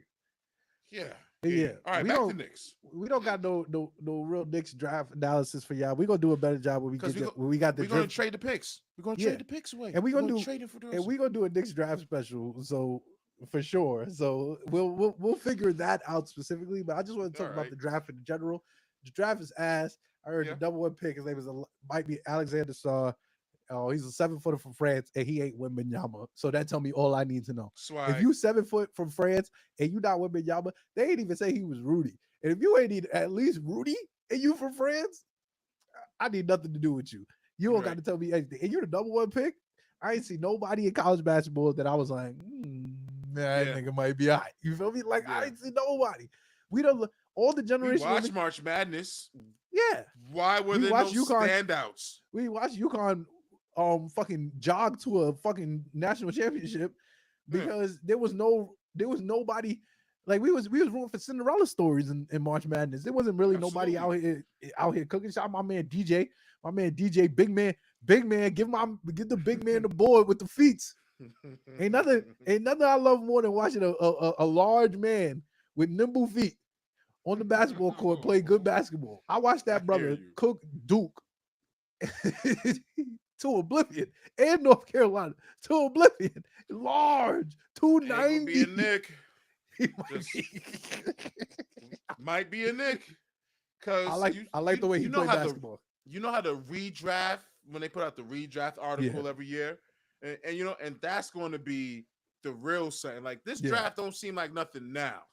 Yeah, But yeah. yeah, All right, back to Knicks we don't got no real Knicks draft analysis for y'all. We gonna do a better job when we because get when we got the we're gonna drift. trade the picks. We're gonna Yeah, trade the picks away. and we We're gonna gonna do trade it for the and rest. we gonna do a Knicks draft special. So for sure. So we'll figure that out specifically. But I just want to All talk about right. the draft in general. The draft is ass. I heard the Yeah. number one pick. His name is might be Alexander Saw. Oh, he's a 7-footer from France, and he ain't Wembanyama. So that tell me all I need to know. If Swag. you 7 foot from France and you not Wembanyama, they ain't even say he was Rudy. And if you ain't even at least Rudy and you from France, I need nothing to do with you. You don't got Right. to tell me anything. And you're the number one pick. I ain't see nobody in college basketball that I was like, that Yeah. nigga might be all right. You feel me? Like I Yeah. ain't see nobody. We don't all the We generational. watched March Madness. Yeah, Why were we there no watched UConn. standouts? We watched UConn fucking jog to a fucking national championship Yeah. because there was nobody like we was rooting for Cinderella stories in March Madness. There wasn't really nobody Absolutely. out here cooking. Shout out my man DJ, big man, give the big man the board with the feet. Ain't nothing I love more than watching a large man with nimble feet on the basketball court play good basketball. I watched I that hear brother you. cook Duke to oblivion and North Carolina to oblivion. Large Ain't gonna be a 290. Nick. He might Just be. might be a Nick. I Cause like I like the way he you know played how the basketball. redraft when they put out the redraft Yeah, article every year, and and that's going to be the real something. Like this yeah, draft don't seem like nothing now,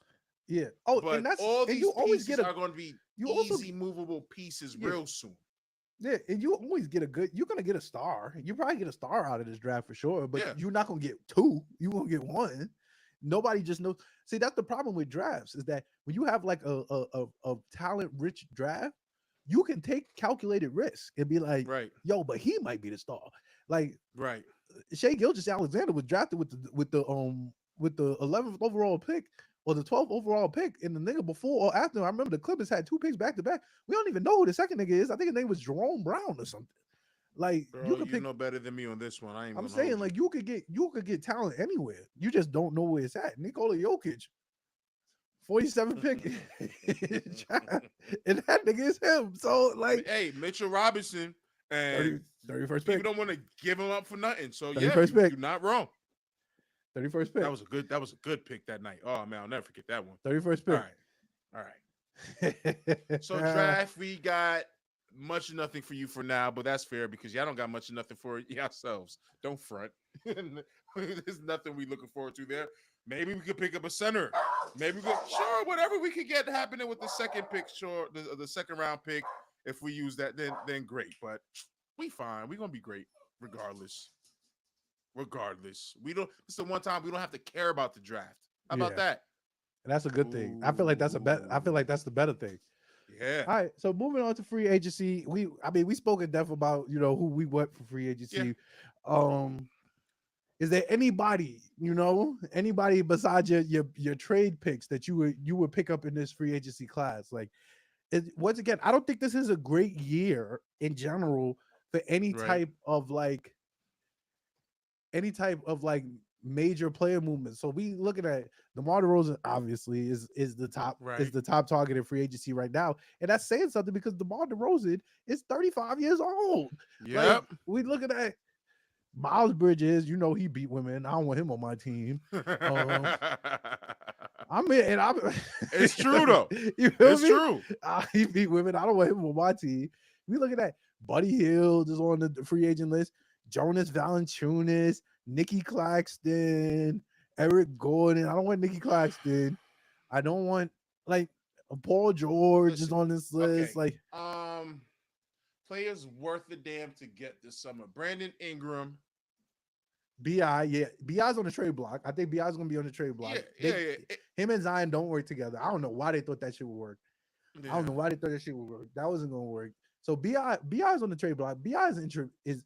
yeah. Oh, but all and these you always pieces are going to be you also easy movable pieces yeah real soon. yeah, and you always get a good. You're gonna get a star. You probably get a star out of this draft for sure, but Yeah, you're not gonna get two. You gonna get one. Nobody just knows. See, that's the problem with drafts is that when you have like a talent rich draft, you can take calculated risk and be like, right, yo, but he might be the star. Like right. Shea Gilgis Alexander was drafted with the 11th overall pick or the 12th overall pick, and the nigga before or after. I remember the Clippers had two picks back to back. We don't even know who the second nigga is. I think his name was Jerome Brown or something. Like you Bro, could you pick. know better than me on this one. I ain't I'm gonna saying hold you. like you could get talent anywhere. You just don't know where it's at. Nikola Jokic, 47 pick, and that nigga is him. So like Hey, Mitchell Robinson, 30, and 31st people pick, don't want to give him up for nothing. So yeah, 31st pick, you're not wrong. 31st pick, That was a good pick that night. Oh man, I'll never forget that one. 31st All pick. right, all right. So draft, we got much of nothing for you for now, but that's fair because y'all don't got much of nothing for yourselves. Don't front. There's nothing we looking forward to there. Maybe we could pick up a center. Maybe we could, sure, whatever we could get happening with the second pick, sure, the second round pick. If we use that, then great. But we fine. We gonna be great regardless. Regardless, we don't. It's the one time we don't have to care about the draft. How about Yeah, that? and that's a good thing. I feel like that's a bet. I feel like Ooh, that's the better thing. yeah, All right, so moving on to free agency, I mean we spoke in depth about who we went for free yeah. agency. Um, is there anybody besides your trade picks that you would pick up in this free agency class? Like, once again, I don't think this is a great year in general for Right, any type of like major player movement. So we looking at DeMar DeRozan obviously is right. the top target in free agency right now, and that's saying something because DeMar DeRozan is 35 years old. Like Yep. we looking at Miles Bridges, he beat women. I don't want him on my team. Um, I'm in, and I'm. It's true though. You feel It's me? true. He beat women. I don't want him on my team. We look at that. Buddy Hield is on the free agent list. Jonas Valanciunas, Nikki Claxton, Eric Gordon. I don't want Nikki Claxton. I don't want like Paul George is Listen, on this list. okay. Like, Players worth the damn to get this summer. Brandon Ingram, Bi, yeah, Bi's on the trade block. I think Bi's gonna be on the trade block. Yeah, yeah, yeah, Him and Zion don't work together. I don't know why they thought that shit would work. I don't yeah. know why they thought that shit would work. That wasn't gonna work. So Bi's on the trade block. Bi is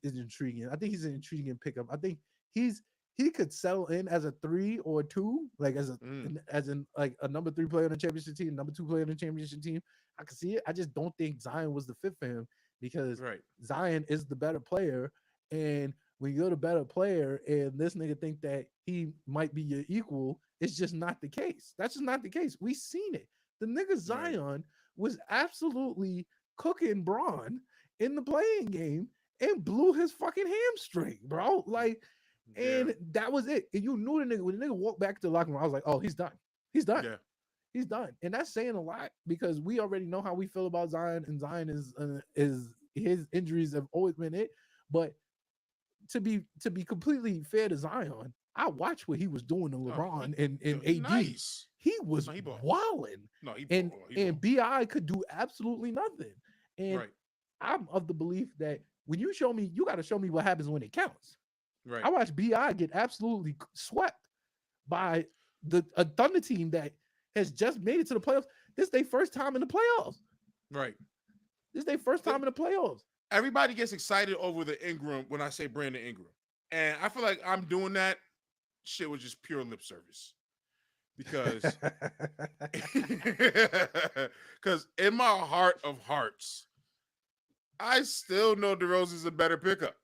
intriguing. I think he's an intriguing pickup. I think he's he could settle in as a 3 or 2, like Mm, as in like a number 3 player on the championship team, number 2 player on the championship team. I can see it. I just don't think Zion was the fit for him because right, Zion is the better player. And when you're the better player and this nigga think that he might be your equal, it's just not the case. That's just not the case. We seen it. The nigga right. Zion was absolutely cooking Braun in the playing game and blew his fucking hamstring, bro. Like, Yeah, and that was it. And you knew the nigga when the nigga walked back to the locker room. I was like, oh, he's done. He's done. yeah. He's done. And that's saying a lot because we already know how we feel about Zion, and Zion is his injuries have always been it. But to be completely fair to Zion, I watched what he was doing to No, he, LeBron and yo, he AD. nice. He was No, he ball. wilding, No, he and ball. He and ball. Bi could do absolutely nothing. And Right, I'm of the belief that when you show me, you got to show me what happens when it counts. I right, watched Bi get absolutely swept by a Thunder team that has just made it to the playoffs. This is their first time in the playoffs. right. This is their first The, time in the playoffs. everybody gets excited over the Ingram when I say Brandon Ingram, and I feel like I'm doing that. Shit was just pure lip service because because in my heart of hearts, I still know DeRozan's a better pickup.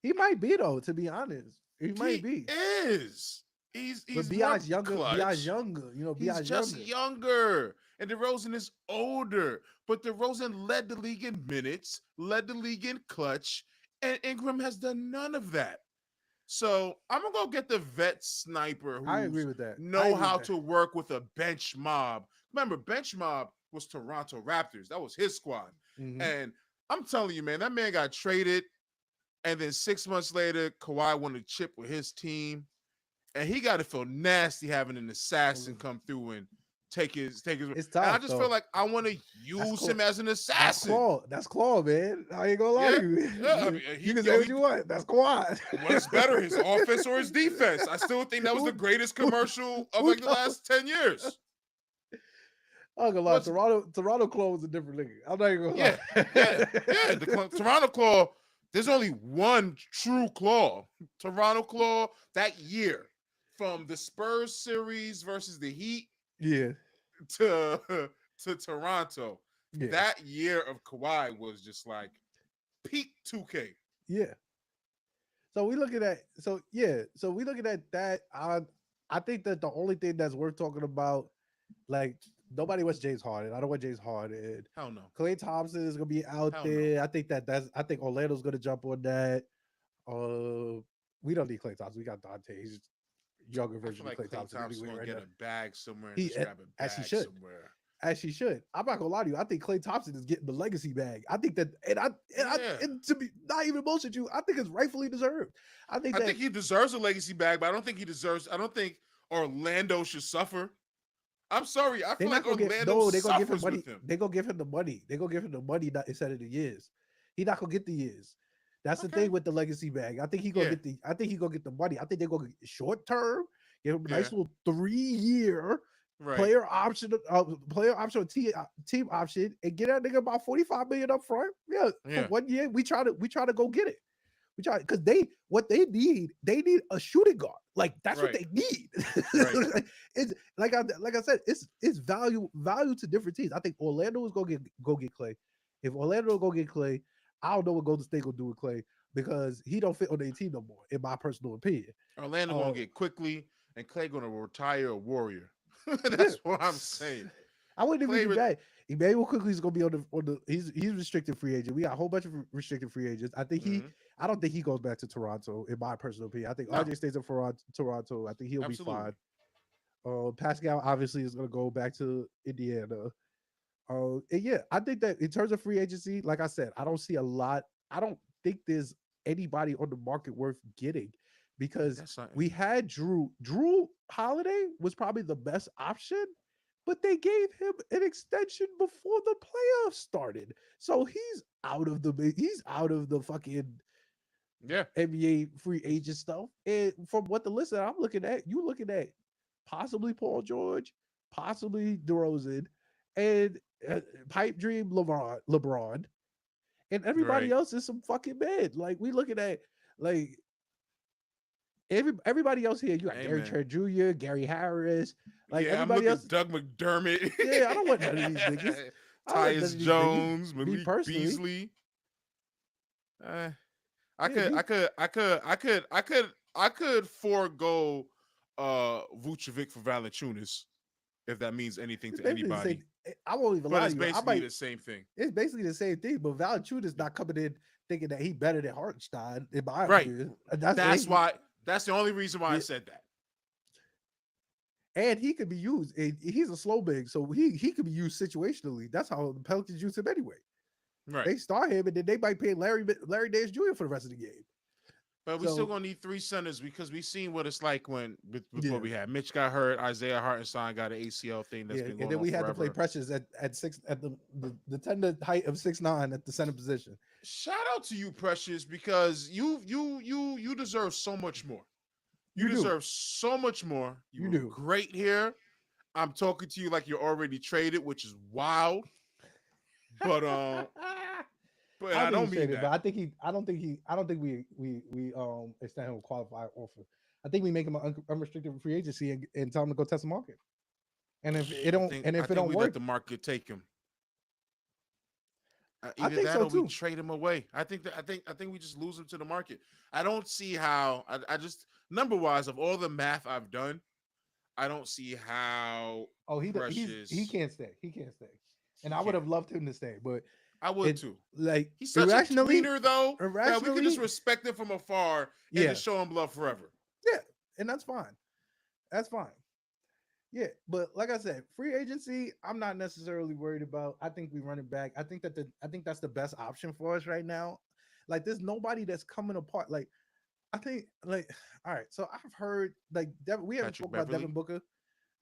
He might be though, to be honest. He might He be. is. But He's more Bi's younger. Bi's clutch. younger. You know, He's Bi's just younger. younger. And DeRozan is older. But DeRozan led the league in minutes, led the league in clutch, and Ingram has done none of that. So I'm gonna go get the vet sniper I agree who's with that. I know agree with how that. to work with a bench mob. Remember, bench mob was Toronto Raptors. That was his squad. Hmm. And I'm telling you, man, that man got traded. And then 6 months later, Kawhi won a chip with his team. And he got to feel nasty having an assassin come through and take his. It's And I tough just feel though. like I want to That's use cool. him as an That's assassin. claw. That's claw, man. I ain't gonna lie Yeah, to you. yeah. I mean, You he can say yo what he you want. That's quad. what's better, his offense or his defense? I still think that was the who, greatest who, commercial of who like the knows? last 10 years. I'm gonna lie. What's Toronto Claw was a different nigga. I'm not even yeah, yeah, yeah. The Toronto Claw. There's only one true claw. Toronto Claw that year, from the Spurs series versus the Heat yeah, to to Toronto. yeah, That year of Kawhi was just like peak 2K. yeah. So we looking at so yeah. So we looking at that. I think that the only thing that's worth talking about, like nobody wants James Harden. I don't want James Harden. Hell no. Clay Thompson is gonna be out Hell no. there. I think Orlando's gonna jump on that. Uh, we don't need Clay Thompson. We got Dante. He's younger I feel version of like Clay Klay Thompson Thompson's anyway gonna right get now. a bag somewhere and He just grab a as he bag should. somewhere. As he should. I'm not gonna lie to you. I think Clay Thompson is getting the legacy bag. I think that, Yeah. and to be not even bullshit you, I think it's rightfully deserved. I think I that think he deserves a legacy bag, but I don't think Orlando should suffer. I'm sorry. I they're feel not like gonna get Orlando no. They're gonna give him suffers money. with him. They're gonna give him the money. They're gonna give him the money instead of the years. He not gonna get the years. That's the Okay. thing with the legacy bag. I think he gonna Yeah. get the. I think he gonna get the money. I think they're gonna get short term. Give him a Yeah. nice little 3 year Right. player option, or team option, and get that nigga about 45 million up front. Yeah, for Yeah. 1 year, we try to go get it. We try because they need a shooting guard. Like that's what Right. they need. Right. It's like I said, it's value to different teams. I think Orlando is go get Clay. If Orlando go get Clay, I don't know what Golden State gonna do with Clay because he don't fit on their team no more, in my personal opinion. Orlando gonna Uh, get quickly, and Clay gonna retire a warrior. yeah. That's what I'm saying. I wouldn't even Clay, be mad. Emmanuel quickly is gonna be on the he's restricted free agent. We got a whole bunch of restricted free agents. mm-hmm. I don't think he goes back to Toronto, in my personal opinion. I think No, RJ stays in Toronto. I think he'll be fine. absolutely. Pascal obviously is gonna go back to Indiana. And yeah, I think that in terms of free agency, like I said, I don't see a lot. I don't think there's anybody on the market worth getting because That's not. we had Drew. Drew Holiday was probably the best option, but they gave him an extension before the playoffs started. So he's out of the fucking Yeah. NBA free agent stuff. And from what the list that I'm looking at, you looking at possibly Paul George, possibly DeRozan, and pipe dream LeBron, and everybody Right. else is some fucking mid. Like we looking at like everybody else here. You got Gary Amen. Trent Jr., Gary Harris, like Yeah, I'm everybody looking else. Doug McDermott, Yeah, I don't want none of these niggas. I don't want none Tyus of these niggas. Jones, Me Malik personally, Beasley. Uh, I yeah, could, me. I could, I could, I could, I could, I could forego Vucevic for Valanciunas if that means anything It's to basically the same. anybody. I won't even But lie it's to you. I basically might. the same thing. It's basically the same thing, but Valanciunas not coming in thinking that he better than Hartenstein, in my Right. opinion. And that's That's he, why. That's the only reason why I yeah, said that. and he could be used. He's a slow big, so he could be used situationally. That's how the Pelicans use him anyway. Right. They start him, and then they might pay Larry Nance Jr. for the rest of the game. But we still So gonna need three centers because we've seen what it's like when with yeah, what we had. Mitch got hurt. Isaiah Hartenstein got an ACL thing that's yeah, been and going then on we had to play forever. Precious at six at the tender height of 6'9" at the center position. Shout out to you, Precious, because you deserve so much more. You You do, deserve so much more. You you were do. great here. I'm talking to you like you're already traded, which is wild. But but I don't I think don't he's mean traded, but that. I think he. I don't think he. I don't think we extend him a qualified offer. I think we make him an unrestricted free agency and tell him to go test the market. And if it I don't think and I if it think don't we let work, the market take him. I Either think that so or we too. trade him away. I think we just lose him to the market. I don't see how. I just number wise of all the math I've done, I don't see how Oh, he Precious can't stay. He can't stay. And he I would can't. have loved him to stay, but I would it too. like He's such a irrationally, tweener though that we could just irrationally, respect him from afar and yeah, just show him love forever. yeah, and that's fine. That's fine. Yeah, but like I said, free agency, I'm not necessarily worried about. I think we run it back. I think that's the best option for us right now. Like, there's nobody that's coming apart. Like, I think, like, all right. So I've heard like we haven't Patrick spoke about Devin Beverly. Booker.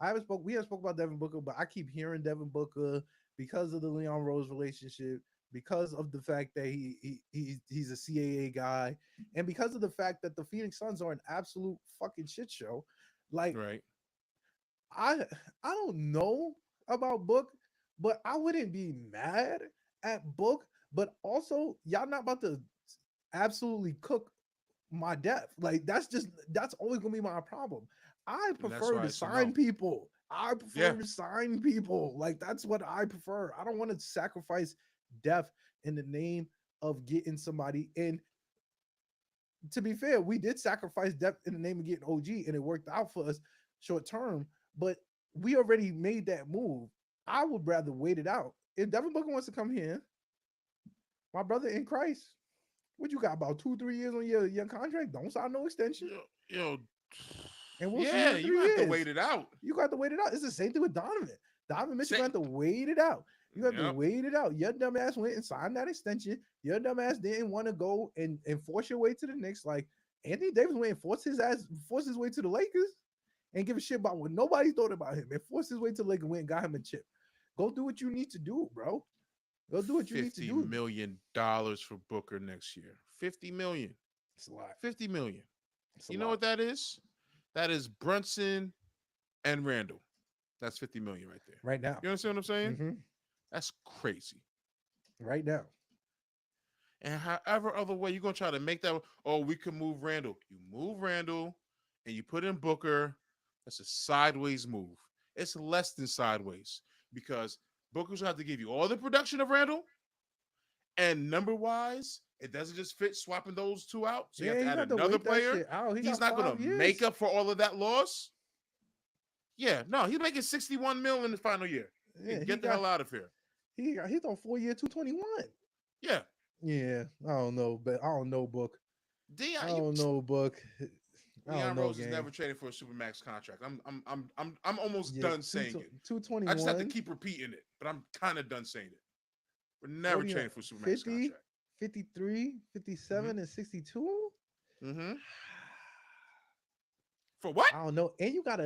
We haven't spoke about Devin Booker, but I keep hearing Devin Booker because of the Leon Rose relationship, because of the fact that he's a CAA guy, and because of the fact that the Phoenix Suns are an absolute fucking shit show. Like, Right. I I don't know about Book, but I wouldn't be mad at Book. But also, y'all not about to absolutely cook my depth. Like that's always gonna be my problem. I And that's prefer why to it's a sign no. people. I Yeah. prefer to sign people. Like that's what I prefer. I don't want to sacrifice depth in the name of getting somebody. And to be fair, we did sacrifice depth in the name of getting OG, and it worked out for us short term. But we already made that move. I would rather wait it out. If Devin Booker wants to come here, my brother in Christ, what you got about 2, 3 years on your contract? Don't sign no extension, Yo, and we'll see you yeah, in you three gonna have to years. wait it out. You got to wait it out. It's the same thing with Donovan. Donovan Mitchell Say, got to wait it out. You got to yep. wait it out. Your dumbass went and signed that extension. Your dumbass didn't want to go and force your way to the Knicks. Like Anthony Davis went and forced his way to the Lakers and give a shit about what nobody thought about him and forced his way to the Lakers and went and got him a chip. Go do what you need to do, bro. Go do what you need to $50 do. million for Booker next year. 50 million. It's a lot. 50 million. It's a You know lot what that is? That is Brunson and Randall. That's 50 million right there. right now. You understand what I'm saying? Mm-hmm. That's crazy. Right now. And however other way you're gonna try to make that, oh, we can move Randall. You move Randall and you put in Booker. That's a sideways move. It's less than sideways because Booker's gonna have to give you all the production of Randall, and number wise, it doesn't just fit swapping those two out. So you have Yeah, to he add got to another wait that player. shit out. He He's got not gonna 5 years. make up for all of that loss. Yeah, no, he's making 61 mil in the final year. You Yeah, can get the hell out of here. he's on 4 year 221. Yeah. Yeah, I don't know, but I don't know, Book. I Dion, you, don't know, Book. I don't Leon know, Rose is gang. never traded for a supermax contract. I'm almost Yeah, done saying it. I just have to 221, keep repeating it, but I'm kind of done saying it. We're never 49, trading for a supermax 50, contract. 53, Mm-hmm. 57, and 62. Mm-hmm. For what? I don't know. You got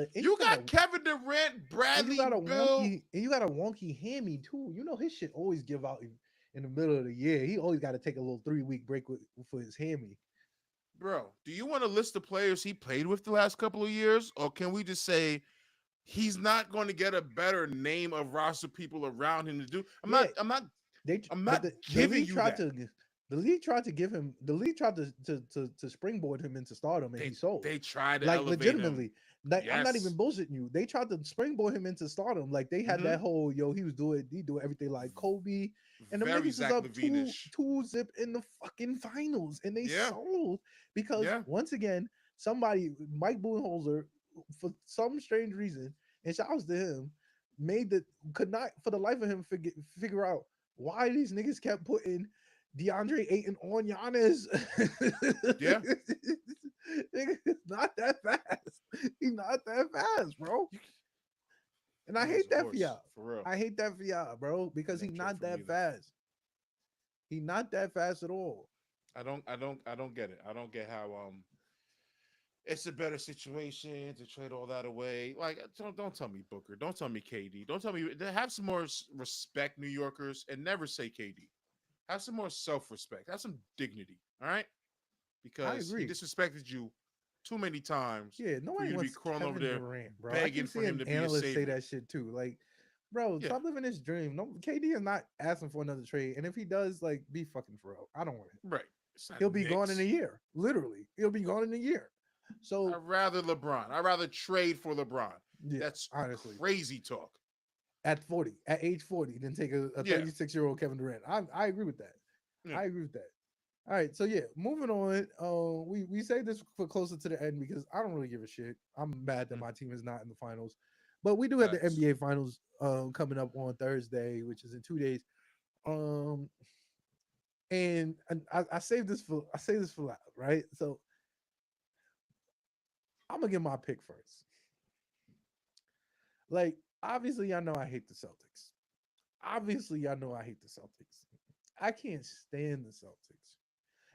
Kevin Durant, and you Bradley got a Bill. wonky hammy too. You know his shit always give out in the middle of the year. He always got to take a little 3 week break for his hammy. Bro, do you want to list the players he played with the last couple of years, or can we just say he's not going to get a better name of roster people around him to do? I'm Yeah, not. I'm not. they I'm but not the giving league you tried that. to the league tried to give him the league tried to springboard him into stardom, and he They sold. they try to Like elevate him. legitimately, like I'm not even Yes. bullshitting you. They tried to springboard him into stardom. Like they had Mm-hmm. that whole he doing everything like Kobe, and them Very niggas is Zach up Levine-ish. two zip in the fucking finals, and they Yeah. sold because Yeah. once again somebody Mike Budenholzer for some strange reason, and shout outs to him, made the could not for the life of him figure out why these niggas kept putting DeAndre Ayton on Giannis. Yeah. Nigga, he's not that fast. He's not that fast, bro. You, And I nigga's hate a that for horse y'all. for real. I hate that for y'all, bro, because Don't he's care not for me that either. fast. He's not that fast at all. I don't get it. I don't get how it's a better situation to trade all that away. Like, don't tell me Booker. Don't tell me KD. Don't tell me. Have some more respect, New Yorkers, and never say KD. Have some more self-respect. Have some dignity. All right, I because he agree. disrespected you too many times Yeah, for nobody you to be wants crawling over Kevin there Durant, bro. I begging keep for him seeing to be a analysts say savior. that shit too. Like, bro, Yeah, stop living this dream. No, KD is not asking for another trade, and if he does, like, be fucking for real. I don't want it. right. It's not He'll be gone in a Knicks. year. Literally, he'll be gone in a year. So I'd rather LeBron. I'd rather trade for LeBron. yeah, That's honestly, crazy talk. at 40, at age 40, then take a Yeah. 36-year-old Kevin Durant. I agree with that. Yeah. I agree with that. All right, so yeah, moving on. We say this for closer to the end because I don't really give a shit. I'm mad that Mm, my team is not in the finals, but we do have the facts. NBA finals coming up on Thursday, which is in 2 days. Um, and I save this for I say this for loud, right? So I'm gonna get my pick first. Like, obviously, I know I hate the Celtics. Obviously, I know I hate the Celtics. I can't stand the Celtics.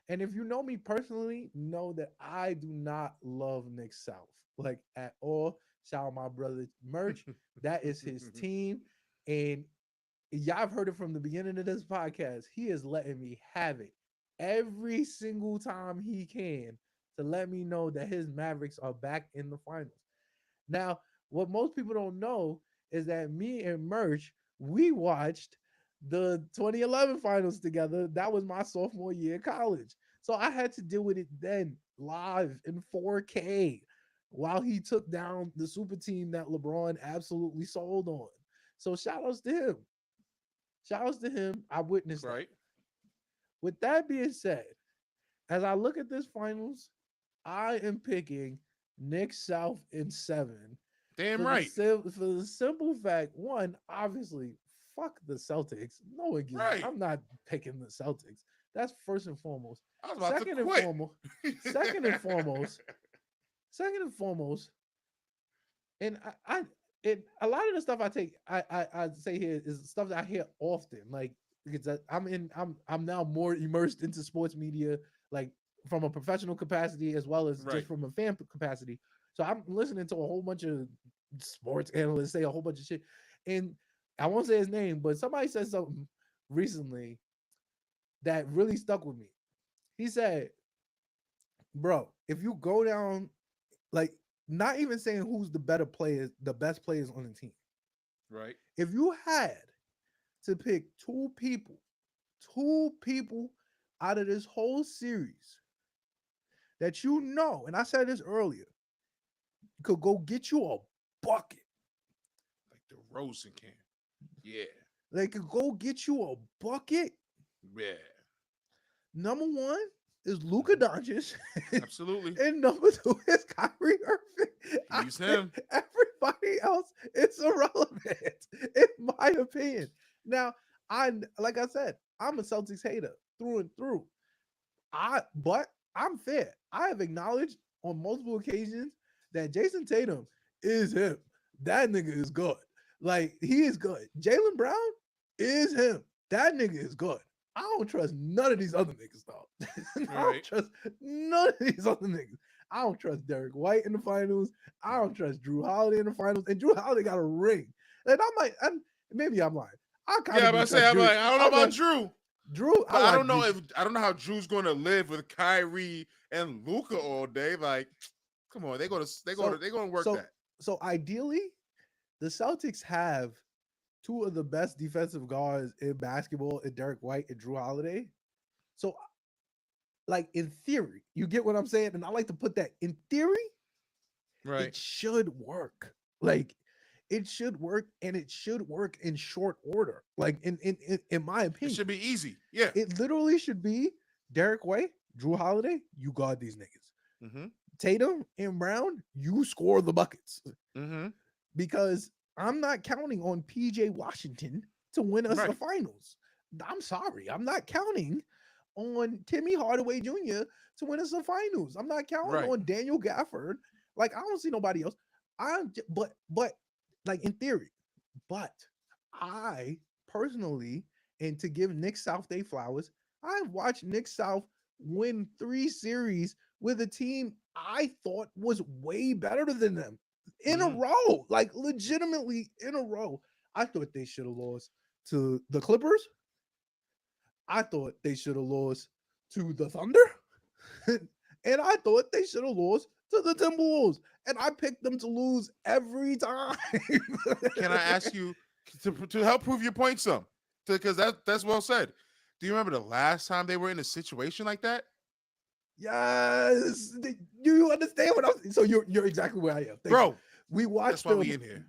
And if you know me personally, know that I do not love Nick South like at all. Shout out my brother Merch. That is his team. And y'all have heard it from the beginning of this podcast. He is letting me have it every single time he can to let me know that his Mavericks are back in the finals. Now, what most people don't know is that me and Merch, we watched the 2011 finals together. That was my sophomore year of college. So I had to deal with it then live in 4K while he took down the super team that LeBron absolutely sold on. So shout outs to him. Shout outs to him. I witnessed that. Right. With that being said, as I look at this finals, I am picking Nick South in 7 Damn for right. for the simple fact, one, obviously, fuck the Celtics. No one gives. Right. I'm not picking the Celtics. That's first and foremost. I was about to Second and quit. foremost. Second and foremost. Second and foremost. And I it a lot of the stuff I say here is stuff that I hear often. Like because I'm now more immersed into sports media, like from a professional capacity as well as Right. just from a fan capacity. So I'm listening to a whole bunch of sports analysts say a whole bunch of shit, and I won't say his name, but somebody said something recently that really stuck with me. He said, "Bro, if you go down like not even saying who's the better players, the best players on the team. Right. If you had to pick two people out of this whole series that you know, and I said this earlier, could go get you a bucket. Like the Rosen can. Yeah. They could go get you a bucket. Yeah. Number one is Luka Hmm. Doncic, Absolutely. and number two is Kyrie Irving. I Use think him. everybody else is irrelevant, in my opinion. Now, like I said, I'm a Celtics hater through and through. But I'm fair. I have acknowledged on multiple occasions that Jason Tatum is him. That nigga is good. Like he is good. Jalen Brown is him. That nigga is good. I don't trust none of these other niggas, though. I don't Right. trust none of these other niggas. I don't trust Derek White in the finals. I don't Hmm. trust Drew Holiday in the finals. And Drew Holiday got a ring. And maybe I'm lying. I kind Yeah, of I'm do about to say, trust I'm Drew. like, I don't know I'm about not. Drew. Drew, I But like Drew. I don't know how Drew's going to live with Kyrie and Luca all day. Like, come on, they're gonna work So that. so ideally, the Celtics have two of the best defensive guards in basketball in Derek White and Drew Holiday. So like in theory, you get what I'm saying? And I like to put that in theory, Right. it should work. Like it should work and it should work in short order. Like in my It opinion, should be easy. Yeah. it literally should be Derek White, Drew Holiday, you guard these niggas. Mm-hmm. Tatum and Brown, you score the buckets. Mm-hmm. Because I'm not counting on PJ Washington to win us the Right. finals. I'm sorry. I'm not counting on Timmy Hardaway Jr. to win us the finals. I'm not counting Right. on Daniel Gafford. Like I don't see nobody else. But like in theory, but I personally, and to give Nick South their flowers, I've watched Nick South win 3 series with a team I thought was way better than them in a Mm-hmm. row, like legitimately in a row. I thought they should have lost to the Clippers. I thought they should have lost to the Thunder. And I thought they should have lost to the Timberwolves. And I picked them to lose every time. Can I ask you to help prove your point some? Because that's well said. Do you remember the last time they were in a situation like that? Yes. Do you understand what I'm saying? So you're exactly where I am. Thank you. Bro, We that's watched why them. we in here.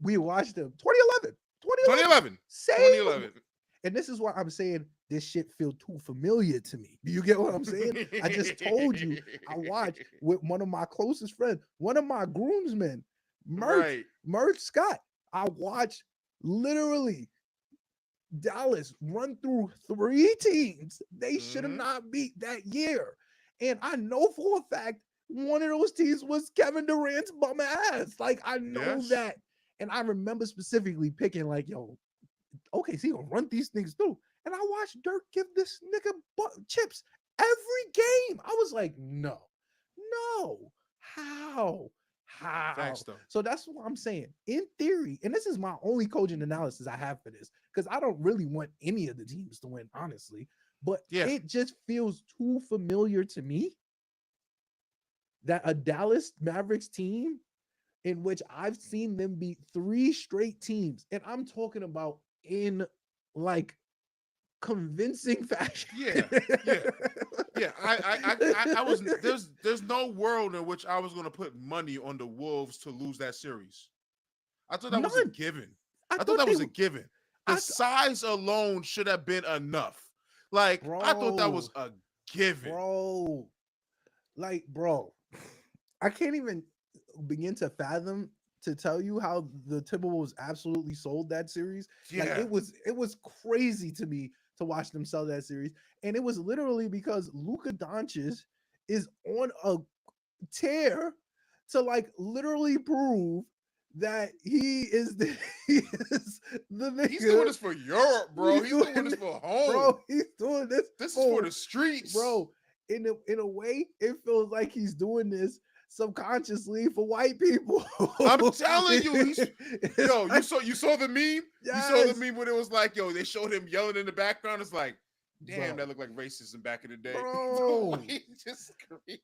We watched them 2011. 2011. Same. 2011. And this is why I'm saying this shit feel too familiar to me. Do you get what I'm saying? I just told you I watched with one of my closest friends, one of my groomsmen, Right. Merch Scott. I watched literally Dallas run through 3 teams they should have Mm-hmm. not beat that year. And I know for a fact one of those teams was Kevin Durant's bum ass. Like I know Yes. that. And I remember specifically picking like, yo, okay, so he gonna run these things through. And I watched Dirk give this nigga chips every game. I was like, no, how? Facts though. So that's what I'm saying. In theory, and this is my only coaching analysis I have for this, because I don't really want any of the teams to win, honestly. But Yeah. it just feels too familiar to me that a Dallas Mavericks team in which I've seen them beat 3 straight teams, and I'm talking about in like convincing fashion. Yeah. Yeah. Yeah. I was there's no world in which I was gonna put money on the Wolves to lose that series. I thought that was a None. given. I I thought thought that they was a were, given. The I, size alone should have been enough. Like, I thought that bro, was a given. bro, like, bro, I can't even begin to fathom to tell you how the Timberwolves absolutely sold that series. Like Yeah. it was crazy to me to watch them sell that series, and it was literally because Luka Doncic is on a tear to like literally prove that he is the he is the He's doing nigga. this for Europe, bro. He's doing this This, for home. bro. He's doing this. This is for the streets. Bro. In a way, it feels like he's doing this subconsciously for white people. I'm telling you, yo, like, you saw the meme? You saw the yes, meme when it was like, yo, they showed him yelling in the background. It's like, damn, bro, that looked like racism back in the day. bro, He just screaming.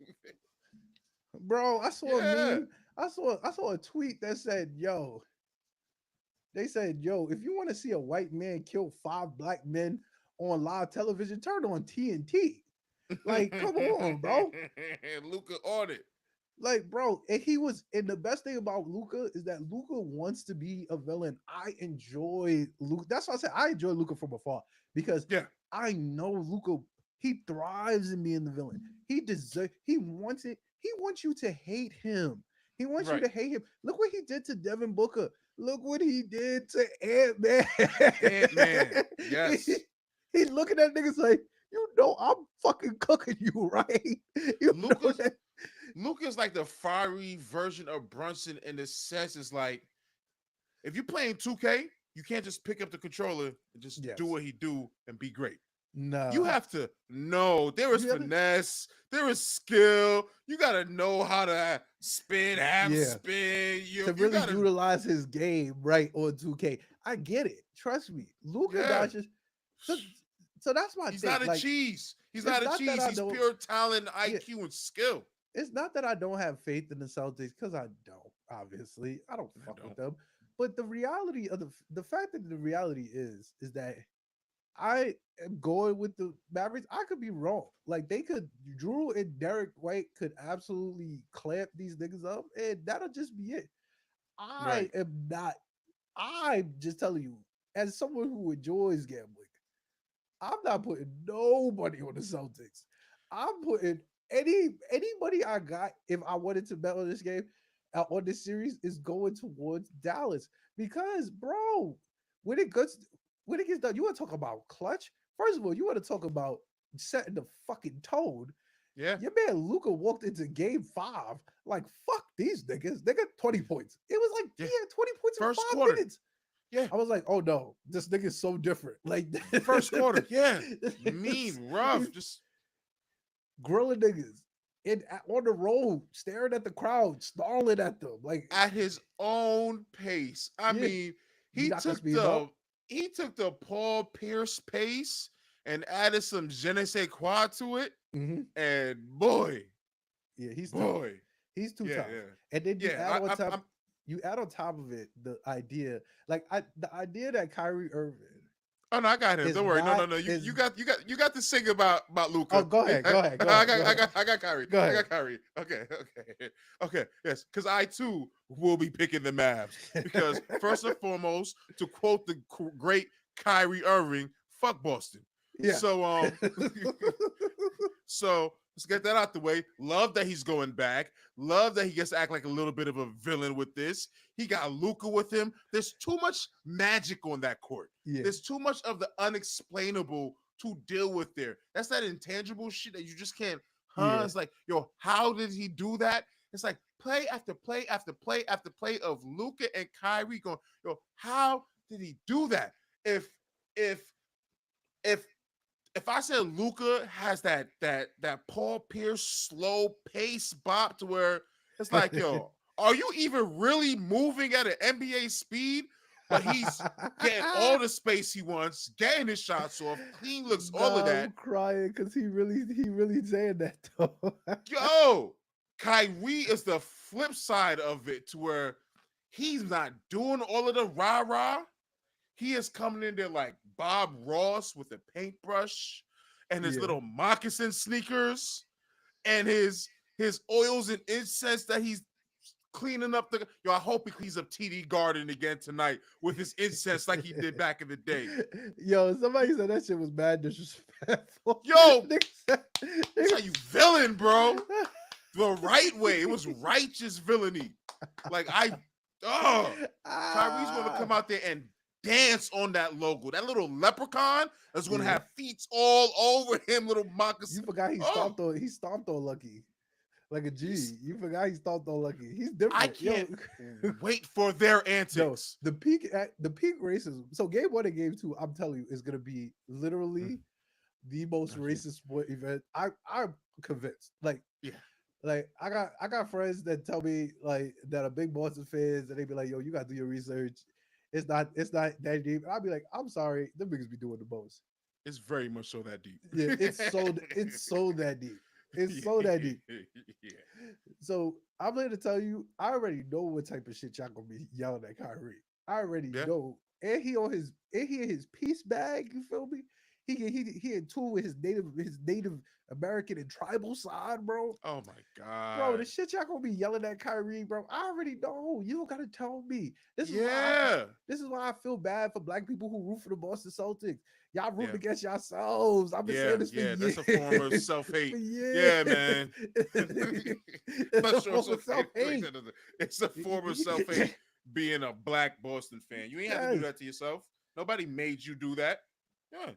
bro. I saw a Yeah. meme. I saw a tweet that said, "Yo, they said, yo, if you want to see a white man kill 5 black men on live television, turn on TNT." Like, come on, bro. Luca on it. Like, bro, and the best thing about Luca is that Luca wants to be a villain. I enjoy Luca. That's why I said I enjoy Luca from afar because Yeah. I know Luca, he thrives in being the villain. He wants it. He wants you to hate him. He wants you Right. to hate him. Look what he did to Devin Booker. Look what he did to Ant-Man. Ant-Man. Yes. he looking at niggas like, you know, I'm fucking cooking you, right? You know that. Luca's like the fiery version of Brunson in the sense it's like, if you're playing 2K, you can't just pick up the controller and just do what he do and be great. No. You have to know there is finesse, there is skill. You gotta know how to spin, spin. To really utilize his game right on 2K. I get it. Trust me. Luka Doncic. So that's my He's thing. not a Like, cheese. He's it's not a not that cheese. I He's don't. pure talent, Yeah, IQ, and skill. it's not that I don't have faith in the Celtics because I don't. Obviously, I don't I fuck with don't. them. But the reality of the fact that the reality is that I am going with the Mavericks. I could be wrong. Like they could, Drew and Derek White could absolutely clamp these niggas up, and that'll just be it. I Right. am not. I'm just telling you, as someone who enjoys gambling, I'm not putting nobody on the Celtics. I'm putting anybody I got if I wanted to bet on this game, on this series is going towards Dallas because, bro, when it gets when it gets done, you want to talk about clutch. First of all, you want to talk about setting the fucking tone. Yeah. Your man Luca walked into game 5 like fuck these niggas. They got 20 points. It was like he Yeah. had 20 points in First quarter. 5 minutes. Yeah. I was like, oh no, this nigga's so different. Like First quarter. Yeah. this nigga's- Mean, rough. he's Just grilling niggas on the road, staring at the crowd, snarling at them. Like, at his own pace. I yeah, mean, you're he not gonna took speed him up. the he took the Paul Pierce pace and added some je ne sais quoi to it. Hmm. And boy, Yeah, he's tough. boy, He's too yeah, tough. yeah, And then you yeah. add on I'm top, you add on top of it the idea, the idea that Kyrie Irving oh no, I got him. is Don't worry. No, not no, no. You is. you got you got you got to sing about Oh, Luca. go ahead, I, go ahead, go I ahead, got go I ahead, got I got Kyrie. go I ahead. got Kyrie. Okay, okay, okay. Yes, because I too will be picking the Mavs because first and foremost, to quote the great Kyrie Irving, "Fuck Boston." Yeah. So so let's get that out the way. Love that he's going back. Love that he gets to act like a little bit of a villain with this. He got Luca with him. There's too much magic on that court. Yeah. There's too much of the unexplainable to deal with there. That's that intangible shit that you just can't, Yeah. It's like, yo, how did he do that? It's like play after play after play after play of Luca and Kyrie going, yo, how did he do that? If if if I said Luca has that Paul Pierce slow pace bop to where it's like, yo, are you even really moving at an NBA speed? But he's getting all the space he wants, getting his shots off, clean looks, all of Nah, that. I'm crying because he really saying that though. Yo, Kyrie is the flip side of it to where he's not doing all of the rah-rah. He is coming in there like Bob Ross with a paintbrush and his Yeah. little moccasin sneakers and his oils and incense that he's cleaning up the. Yo, I hope he cleans up TD Garden again tonight with his incense like he did back in the day. Yo, somebody said that shit was mad disrespectful. Yo, Nigga said- that's how you villain, bro. The right way. It was righteous villainy. Like Kyrie's gonna come Ah. out there and dance on that logo. That little leprechaun is gonna Yeah. have feet all over him, little You moccasin. forgot Oh, he stomped on Lucky like a G. he's- You forgot he stomped on Lucky. He's I different. can't Yo, wait for their no, antics. the peak racism. So game 1 and game 2, I'm telling you, is gonna be literally the most Okay. racist sport event. I'm convinced. Yeah. Like I got friends that tell me like that are big Boston fans, and they be like, "Yo, you gotta do your research. It's not that deep." And I'll be like, "I'm sorry, them niggas be doing the most." It's very much so that deep. Yeah, it's so that deep. It's so that deep. Yeah. So I'm here to tell you, I already know what type of shit y'all gonna be yelling at Kyrie. I already Yeah. know, and he in his piece bag. You feel me? He in tune with his Native American and tribal side, bro. Oh my Bro, god. the shit y'all gonna be yelling at Kyrie, bro. I already know. You don't gotta tell me. Yeah. This is why I feel bad for black people who root for the Boston Celtics. Y'all rooting Yeah. against yourselves. I've been Yeah. saying this for Yeah. years. That's a form of self-hate. For Yeah, years. man. It's Not a sure form of self-hate. self-hate. It's a form of self-hate being a black Boston fan. You ain't have to do Yes. that to yourself. Nobody made you do that. Yeah.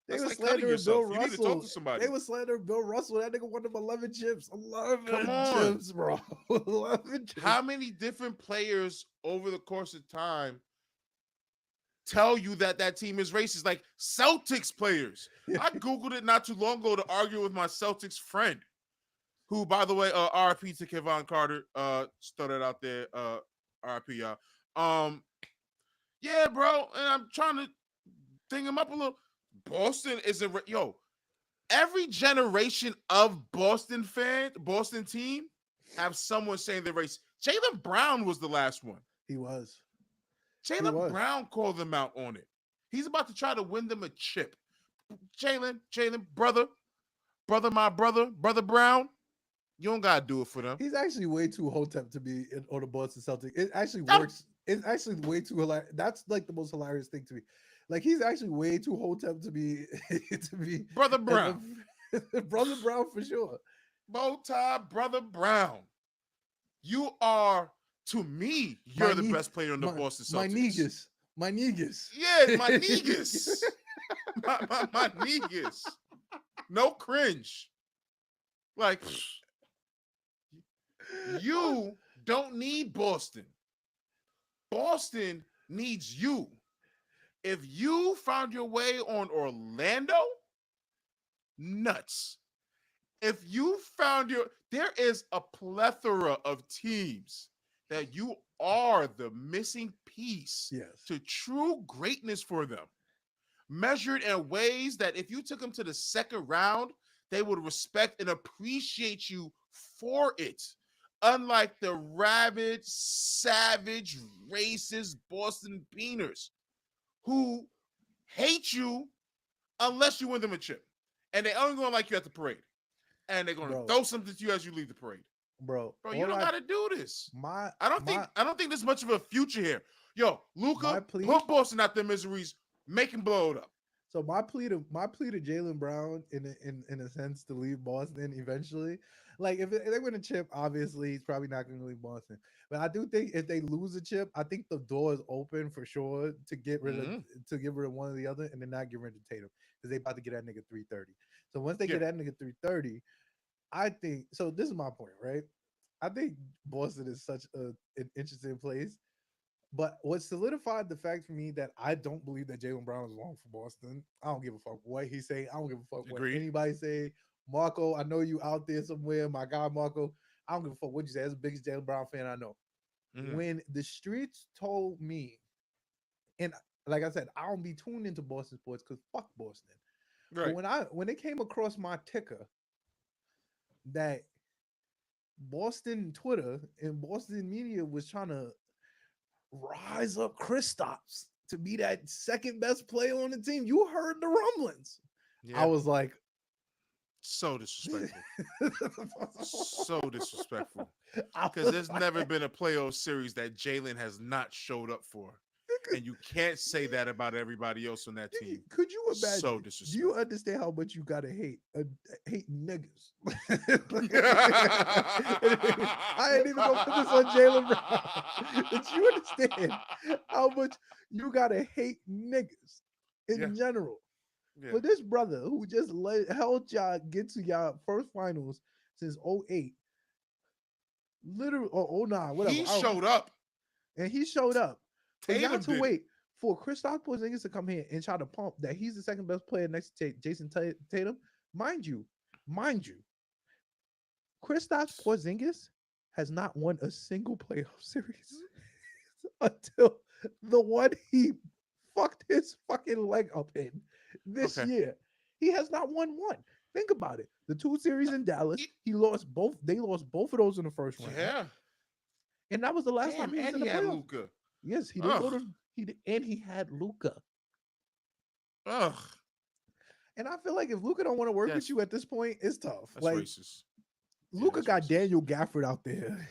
They That's were like cutting slandering Bill yourself. You need to talk Russell. to somebody. They were slandering Bill Russell. That nigga won them 11 chips. Come 11 on. chips, bro. 11 chips. How many different players over the course of time tell you that team is racist? Like Celtics players. I Googled it not too long ago to argue with my Celtics friend, who, by the way, RP to Kevon Carter, started out there, RP, y'all. Yeah, bro, and I'm trying to thing him up a little. Boston isn't yo. Every generation of Boston team have someone saying they're racist. Jaylen Brown was the last one. He was. He Jaylen was. Brown called them out on it. He's about to try to win them a chip. Jaylen, brother Brown, you don't gotta do it for them. He's actually way too hotep to be on the Boston Celtics. It actually I'm- works. It's actually way too hilarious. That's like the most hilarious thing to me. Like he's actually way too hotep to be to be Brother Brown, brother Brown for sure. bow tie, brother Brown. You are, to me, you're the best player on the Boston Celtics. My Negus. Yeah, my Negus. my Negus. No cringe. Like, you don't need Boston. Boston needs you. If you found your way on Orlando, nuts. If you found there is a plethora of teams that you are the missing piece to true greatness for them, measured in ways that if you took them to the second round, they would respect and appreciate you for it. Unlike the rabid, savage, racist Boston Beaners who hate you unless you win them a chip. And they only gonna like you at the parade. And they're gonna throw something to you as you leave the parade. Bro, you don't gotta do this. I don't think there's much of a future here. Yo, Luka, put Boston out their miseries, make him blow it up. So my plea to Jaylen Brown in a sense to leave Boston eventually. Like if they win a chip, obviously he's probably not going to leave Boston. But I do think if they lose a chip, I think the door is open for sure to get rid of one or the other, and then not get rid of Tatum because they about to get that nigga 330. So once they get that nigga 330, I think so. This is my point, right? I think Boston is such an interesting place. But what solidified the fact for me that I don't believe that Jaylen Brown is long for Boston. I don't give a fuck what he say. I don't give a fuck what anybody say. Marco, I know you out there somewhere. My guy Marco, I don't give a fuck what you say. That's the biggest Jaylen Brown fan I know. Mm-hmm. When the streets told me, and like I said, I don't be tuned into Boston sports because fuck Boston. Right. But when it came across my ticker that Boston Twitter and Boston media was trying to rise up Kristaps to be that second best player on the team. You heard the rumblings. Yeah. I was like, so disrespectful. So disrespectful. Because there's never been a playoff series that Jaylen has not showed up for. And you can't say that about everybody else on that team. Could you imagine? So disrespectful. Do you understand how much you gotta hate niggas? I ain't even gonna put this on Jaylen Brown. Did you understand how much you gotta hate niggas in general? Yeah. For this brother who just helped y'all get to y'all first finals since 08, literally, or 09, whatever. He showed up. And he showed up. For y'all to wait for Kristaps Porzingis to come here and try to pump that he's the second best player next to Jason Tatum, mind you, Kristaps Porzingis has not won a single playoff series until the one he fucked his fucking leg up in this year. He has not won one. Think about it. The 2 series in Dallas, he lost both. They lost both of those in the first round. Yeah. And that was the last time he was in the playoffs. Luka. Yes, he didn't go to and he had Luka. Ugh. And I feel like if Luka don't want to work with you at this point, it's tough. That's racist. Luka got racist. Daniel Gafford out there,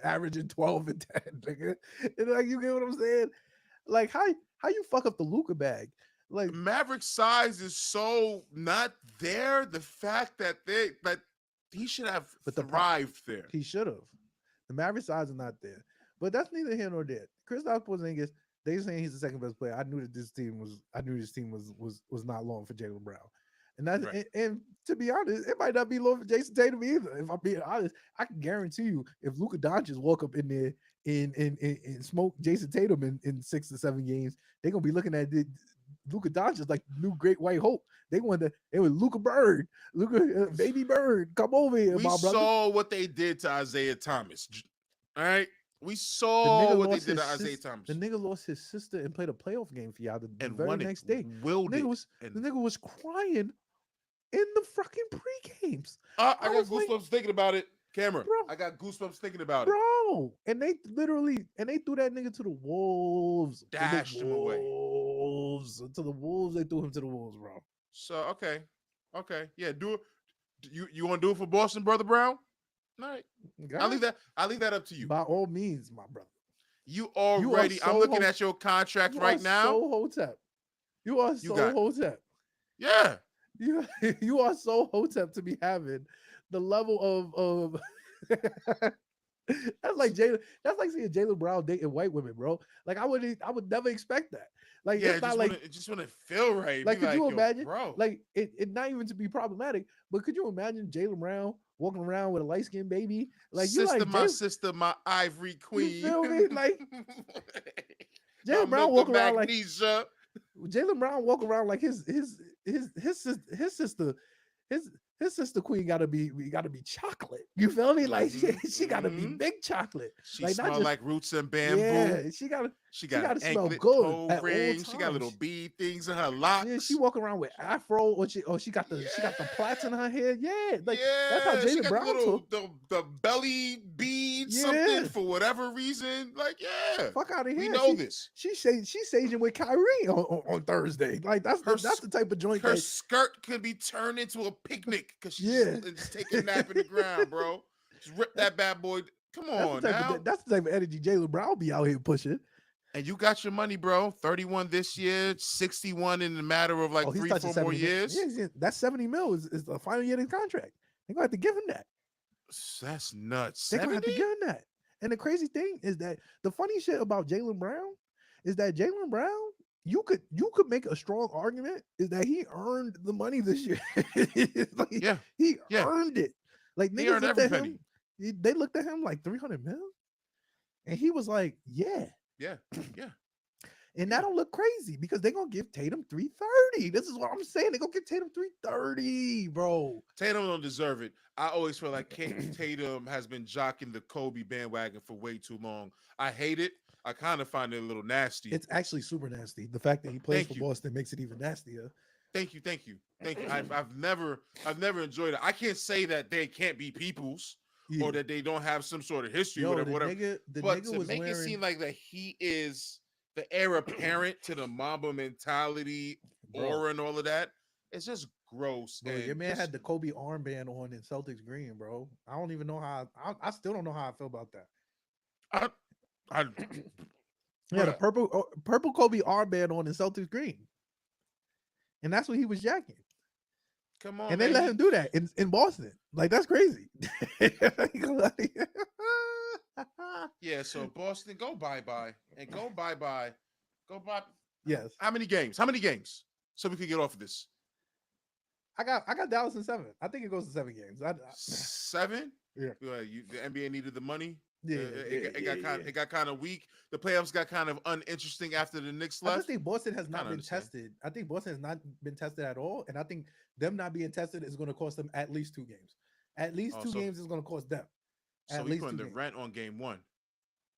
averaging 12 and 10. Nigga. And like, you get what I'm saying? Like, how you fuck up the Luka bag? Like, Maverick size is so not there. The fact that he should have thrived there. He should have. The Maverick size is not there. But that's neither here nor there. Kristaps Porzingis, they saying he's the second best player. I knew this team was not long for Jaylen Brown. And that's and to be honest, it might not be long for Jason Tatum either. If I'm being honest, I can guarantee you, if Luka Doncic walk up in there and smoke Jason Tatum in 6 to 7 games, they're gonna be looking at Luka Doncic like new great white hope. It was Luka Bird, baby Bird, come over here, we my brother. We saw what they did to Isaiah Thomas. All right. We The saw nigga what they lost did his to Isaiah sis. The Thomas nigga lost his sister and played a playoff game for y'all the and very won it, next day. willed it, The and nigga was crying in the fucking pre-games. I I got was like, goosebumps thinking about it. Camera, bro, I got goosebumps thinking about it. bro. And they literally and they threw that nigga to the wolves. To the Dashed him away. wolves. To the wolves. They threw him to the wolves, bro. So okay, yeah, do it. You want to do it for Boston, brother Brown? All right, God, I leave that up to you. by all means, my brother. You You are already. I'm so looking at your contract you are right now. so hotep. You are You so got hotep. yeah. You you are so hotep to be having the level of that's like Jalen. That's like seeing Jalen Brown dating white women, bro. Like I would never expect that. Like Yeah, it's not like it just wouldn't feel right. Be could you like, yo, imagine? bro, Like it not even to be problematic, but could you imagine Jalen Brown walking around with a light skinned baby? Like you like Jalen, sister, my ivory you queen, feel me? Like my Jalen Brown milk of walk around like magnesia. Jalen Brown walk around like his sister his his sister queen gotta be chocolate. You feel me? Like she gotta be Mm-hmm. big chocolate. She Like not smell just like roots and bamboo. yeah. She She got an gotta smell anklet good toe at all ring. She got little times. bead things in her Yeah, she locks. walking around with afro or she got the plaits in Yeah. her hair. Yeah, like that's how Yeah, she Jalen got the Brown little took. the belly bead something Yeah, for whatever reason. Like, yeah, fuck out of we here. know this. She's saging with Kyrie on Thursday. Like Her that's the type of joint her that skirt could be turned into a picnic because she yeah. just take a nap in the ground, bro. Just rip That's that bad boy. Come on now. that's the type of energy Jalen Brown be out here pushing. And you got your money, bro. 31 this year, 61 in a matter of Oh, like he's three, touching 4 more 70 mil. years. Yeah, that's 70 mil is the final year of his contract. They're gonna have to give him that. That's nuts. They're gonna 70? have to give him that. And the crazy thing is that the funny shit about Jalen Brown is that Jalen Brown, you could make a strong argument is that he earned the money this year. Like, Yeah. he Yeah. earned it. Like He niggas earned looked every at penny. him, they looked at him like 300 mil, and he was like, yeah. Yeah. Yeah. And that Yeah. don't look crazy because they're gonna give Tatum 330. This is what I'm saying. They're gonna give Tatum 330, bro. Tatum don't deserve it. I always feel like Tatum has been jocking the Kobe bandwagon for way too long. I hate it. I kind of find it a little nasty. It's actually super nasty. The fact that he plays for Thank you. Boston makes it even nastier. Thank you. Thank you. Thank you. I've never enjoyed it. I can't say that they can't be peoples Yeah. or that they don't have some sort of history, Yo, whatever. the But nigga to was make it wearing, seem like that he is the heir apparent to the Mamba mentality, bro, aura, and all of that, it's just gross. bro. Your And man just had the Kobe armband on in Celtics green, bro. I don't even know how. I still don't know how I feel about that. I, I, He had a bruh, purple Kobe armband on in Celtics green, and that's what he was jacking. come on, And they man. let him do that in Boston. Like that's crazy. Yeah. So Boston, go bye bye and go bye bye, go bye. Yes, How many games? How many games? So we could get off of this. I got Dallas in 7. I think it goes to 7 games. 7. Yeah. The NBA needed the money. Yeah, It got kind of weak. The playoffs got kind of uninteresting after the Knicks I just left. think Boston has not Kinda been understand. tested. I think Boston has not been tested at all, and I think them not being tested is going to cost them at least 2 games. At least Oh, two games is going to cost them. so At we least putting two the games. rent on game 1.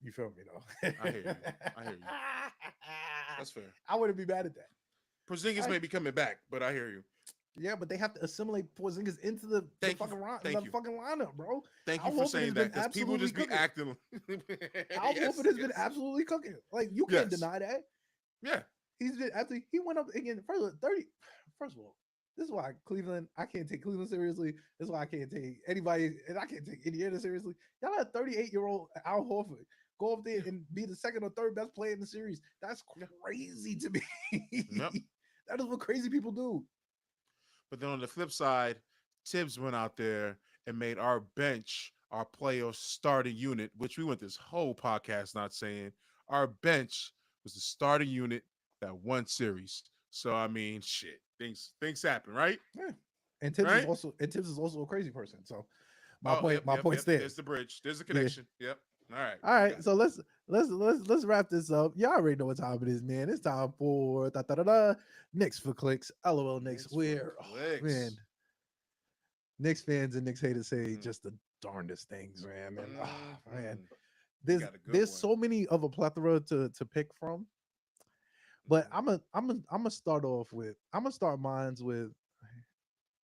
You feel me though? I hear you. I hear you. That's fair. I wouldn't be mad at that. Porzingis may be coming back, but I hear you. Yeah, but they have to assimilate Porzingis into the Thank you. fucking Thank you. fucking lineup, bro. Thank you Al for Horford saying has that been because people just be cooking. acting. Al Horford has been absolutely cooking. Like you can't Yes. deny that. Yeah. He's been after he went up again. First of all, this is why Cleveland. I can't take Cleveland seriously. This is why I can't take anybody, and I can't take Indiana seriously. Y'all had 38-year-old Al Horford go up there and be the second or third best player in the series. That's crazy to me. Yep. That is what crazy people do. But then on the flip side, Tibbs went out there and made our bench our playoff starting unit, which we went this whole podcast not saying. Our bench was the starting unit that won series. So I mean, shit, things happen, right? Yeah. And Tibbs Right? is also a crazy person. So Oh, yep, my yep, point's yep. there. There's the bridge. There's the Yeah. connection. Yep. All right. All right, so let's wrap this up. Y'all already know what time it is, man. It's time for Knicks for clicks. LOL Knicks. We're man, Knicks fans and Knicks haters say just the darndest things, man. Man, man. He there's got a good there's one. so many of a plethora to pick from. But Mhm. I'm gonna start off with I'm gonna start mines with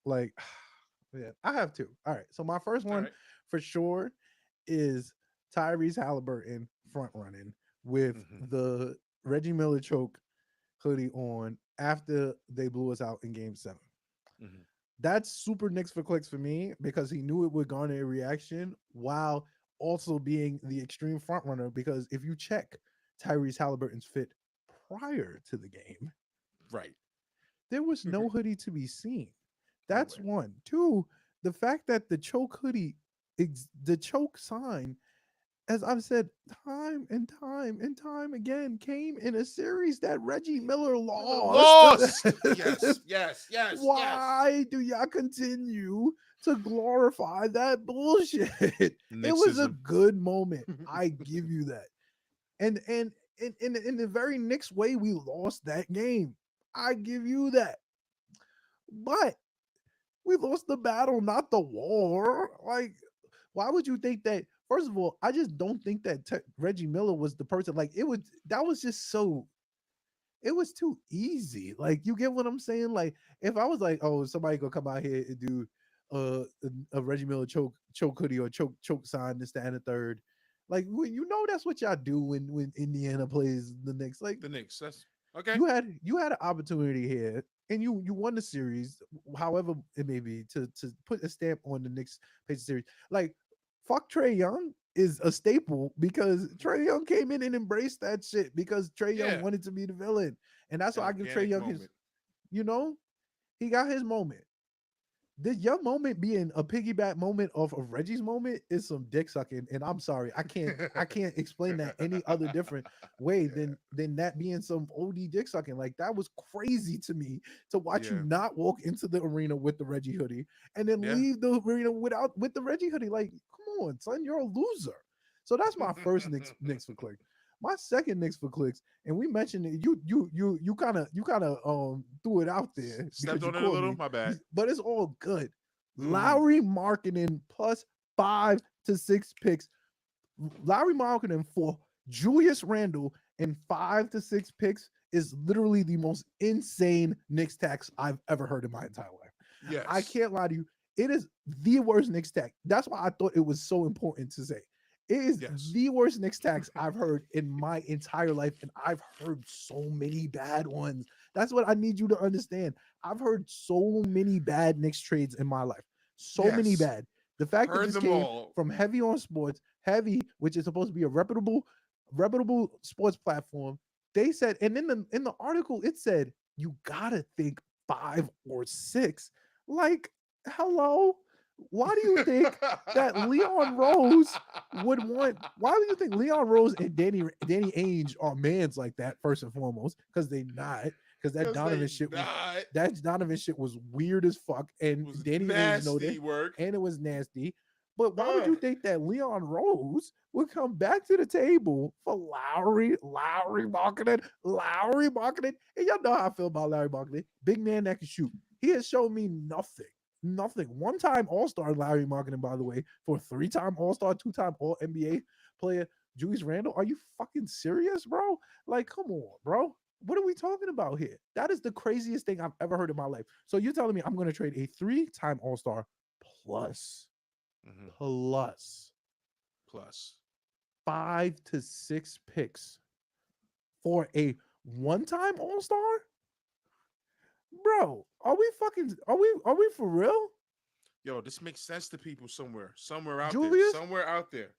like yeah, I have two. All right. So my first All one right. for sure is Tyrese Halliburton front running with Mhm. the Reggie Miller choke hoodie on after they blew us out in game 7. Mhm. That's super Knicks for clicks for me because he knew it would garner a reaction while also being the extreme front runner. Because if you check Tyrese Halliburton's fit prior to the game, Right. there was no hoodie to be seen. That's Nowhere. one. Two, the fact that the choke hoodie, the choke sign, as I've said time and time and time again, came in a series that Reggie Miller Miller lost. lost. Yes. Yes. Yes. Yes. Why do y'all continue to glorify that bullshit? It was a Nixism. good moment. I give you that. And in the very next way, we lost that game. I give you that. But we lost the battle, not the war. Like, why would you think that? First of all, I just don't think that Reggie Miller was the person. Like, it was that was just so. It was too easy. Like, you get what I'm saying? Like, if I was like, oh, somebody gonna come out here and do a Reggie Miller choke hoodie or choke sign, this, that, and the third. Like, you know, that's what y'all do when Indiana plays the Knicks. Like, The Knicks. That's okay. you had an opportunity here and you won the series, however it may be, to put a stamp on the Knicks page series. Like, fuck Trey Young is a staple because Trey Young came in and embraced that shit because Trey Young Yeah. wanted to be the villain. And that's An why I give Trey organic Young his, moment. you know, he got his moment. This young moment being a piggyback moment of Reggie's moment is some dick sucking, and I'm sorry, I can't explain that any other different way Yeah. than that being some OD dick sucking. Like, that was crazy to me to watch you Yeah. not walk into the arena with the Reggie hoodie and then Yeah. leave the arena with the Reggie hoodie. Like, come on, son, you're a loser. So that's my first Knicks for click. My second Knicks for clicks, and we mentioned it. You kind of threw it out there Stepped because you on it a called little. me, My bad. but it's all good. Mm. Lowry marketing plus 5 to 6 picks. Lowry marketing for Julius Randle and 5 to 6 picks is literally the most insane Knicks tax I've ever heard in my entire life. I Yes. can't lie to you. It is the worst Knicks tax. That's why I thought it was so important to say. It is Yes. the worst Knicks tax I've heard in my entire life, and I've heard so many bad ones. That's what I need you to understand. I've heard so many bad Knicks trades in my life. So many Yes. bad. The fact that Heard this them came all. from Heavy on Sports, Heavy, which is supposed to be a reputable sports platform, they said, and in the article it said you gotta think 5 or 6. Like, hello, why do you think that Leon Rose would want? Why do you think Leon Rose and Danny Ainge are mans like that? First and foremost, because they not. Because Because they not that Donovan shit was weird as fuck, and was Danny Ainge know nasty that, work. and it was nasty. But why would Ugh. you think that Leon Rose would come back to the table for Lowry marketing? And y'all know how I feel about Lowry marketing. Big man that can shoot. He has shown me nothing. Nothing. One time All Star Larry marketing, by the way, for 3-time All Star, 2-time All NBA player, Julius Randle. Are you fucking serious, bro? Like, come on, bro. What are we talking about here? That is the craziest thing I've ever heard in my life. So you're telling me I'm going to trade a 3-time All Star plus Mhm. plus Plus. 5 to 6 picks for a one-time All Star, bro? Are we for real? Yo, this makes sense to people somewhere. Somewhere out there. Julius Somewhere out there.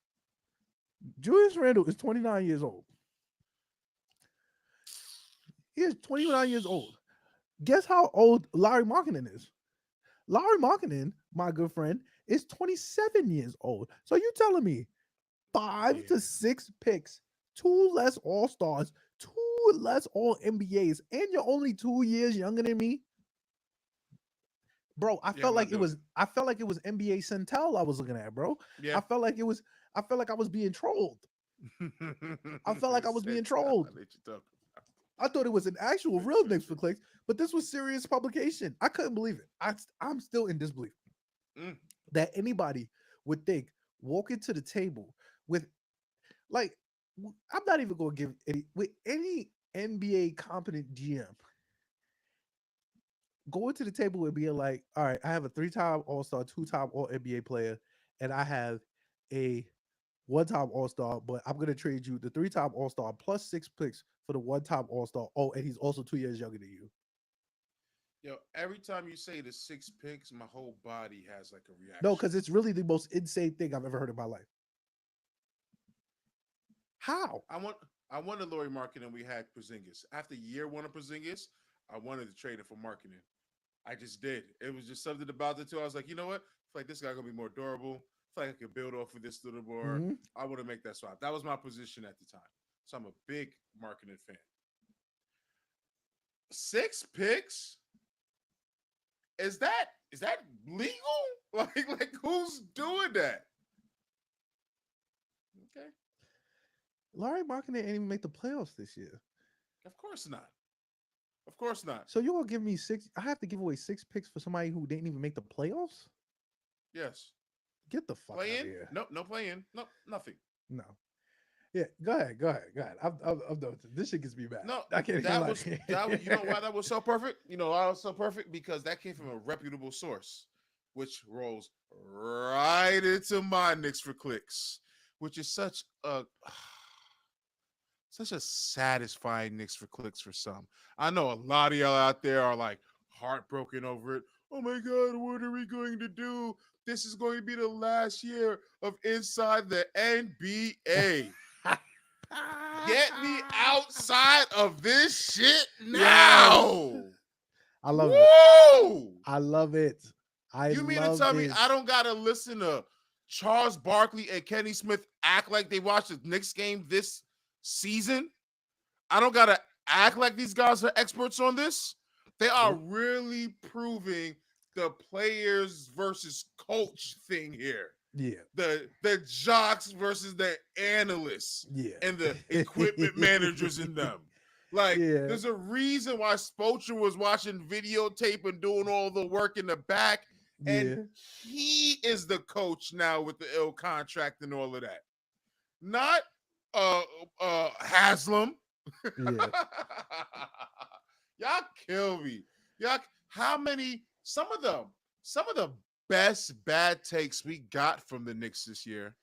Julius Randle is 29 years old. He is 29 years old. Guess how old Larry Markkinen is? Larry Markkinen, my good friend, is 27 years old. So you telling me five Yeah. to six picks, 2 less All Stars, 2 less All NBAs, and you're only 2 years younger than me, bro. I Yeah, felt I'm like not it doing was. it. I felt like it was NBA Centel I was looking at, bro. Yeah. I felt like it was. I felt like I was being trolled. I felt like I was Said, being I trolled. let you talk. I thought it was an actual Makes real sense. Knicks for clicks, but this was serious publication. I couldn't believe it. I'm still in disbelief Mm. that anybody would think walk into the table with Like, I'm not even gonna give any NBA competent GM going to the table and being like, all right, I have a 3-time All-Star, 2-time All NBA player, and I have a 1-time All-Star, but I'm gonna trade you the 3-time All-Star plus 6 picks for the 1-time All-Star. Oh, and he's also 2 years younger than you. Yo, every time you say the 6 picks, my whole body has like a No, reaction. because it's really the most insane thing I've ever heard in my life. How? I want I wanted Laurie Markkinen. We had Porzingis. After year one of Porzingis, I wanted to trade it for Markkinen. I just did. It was just something about the two. I was like, you know what? I feel like this guy gonna be more durable. I feel like I could build off of this a little more. Mhm. I want to make that swap. That was my position at the time. So I'm a big Markkinen fan. 6 picks? Is that legal? Like who's doing that? Okay, Larry Markkinen didn't even make the playoffs this year. of course not. Of course not. So you're gonna give me six? I have to give away 6 picks for somebody who didn't even make the playoffs? Yes. Get the fuck Play out of in? here! Nope. No play in. Nope. Nothing. No. Yeah, go ahead, go ahead, go ahead. I'm done with this. This shit gets me mad. No, I can't even that lie. was that. You know why that was so perfect? You know why it was so perfect? Because that came from a reputable source, which rolls right into my Knicks for clicks, which is such a satisfying Knicks for clicks for some. I know a lot of y'all out there are like heartbroken over it. Oh my God, what are we going to do? This is going to be the last year of Inside the NBA. Get me outside of this shit Yes, now. I love it. Woo! I love it. I You mean to love tell me I this. don't gotta listen to Charles Barkley and Kenny Smith act like they watched the Knicks game this season? I don't gotta act like these guys are experts on this. They are Nope. really proving the players versus coach thing here. Yeah. The jocks versus the analysts Yeah. and the equipment managers in them. Like, Yeah. there's a reason why Spoelstra was watching videotape and doing all the work in the back, and Yeah. he is the coach now with the ill contract and all of that. Not uh Haslam. Yeah. Y'all kill me. Y'all, how many? Some of the best bad takes we got from the Knicks this year,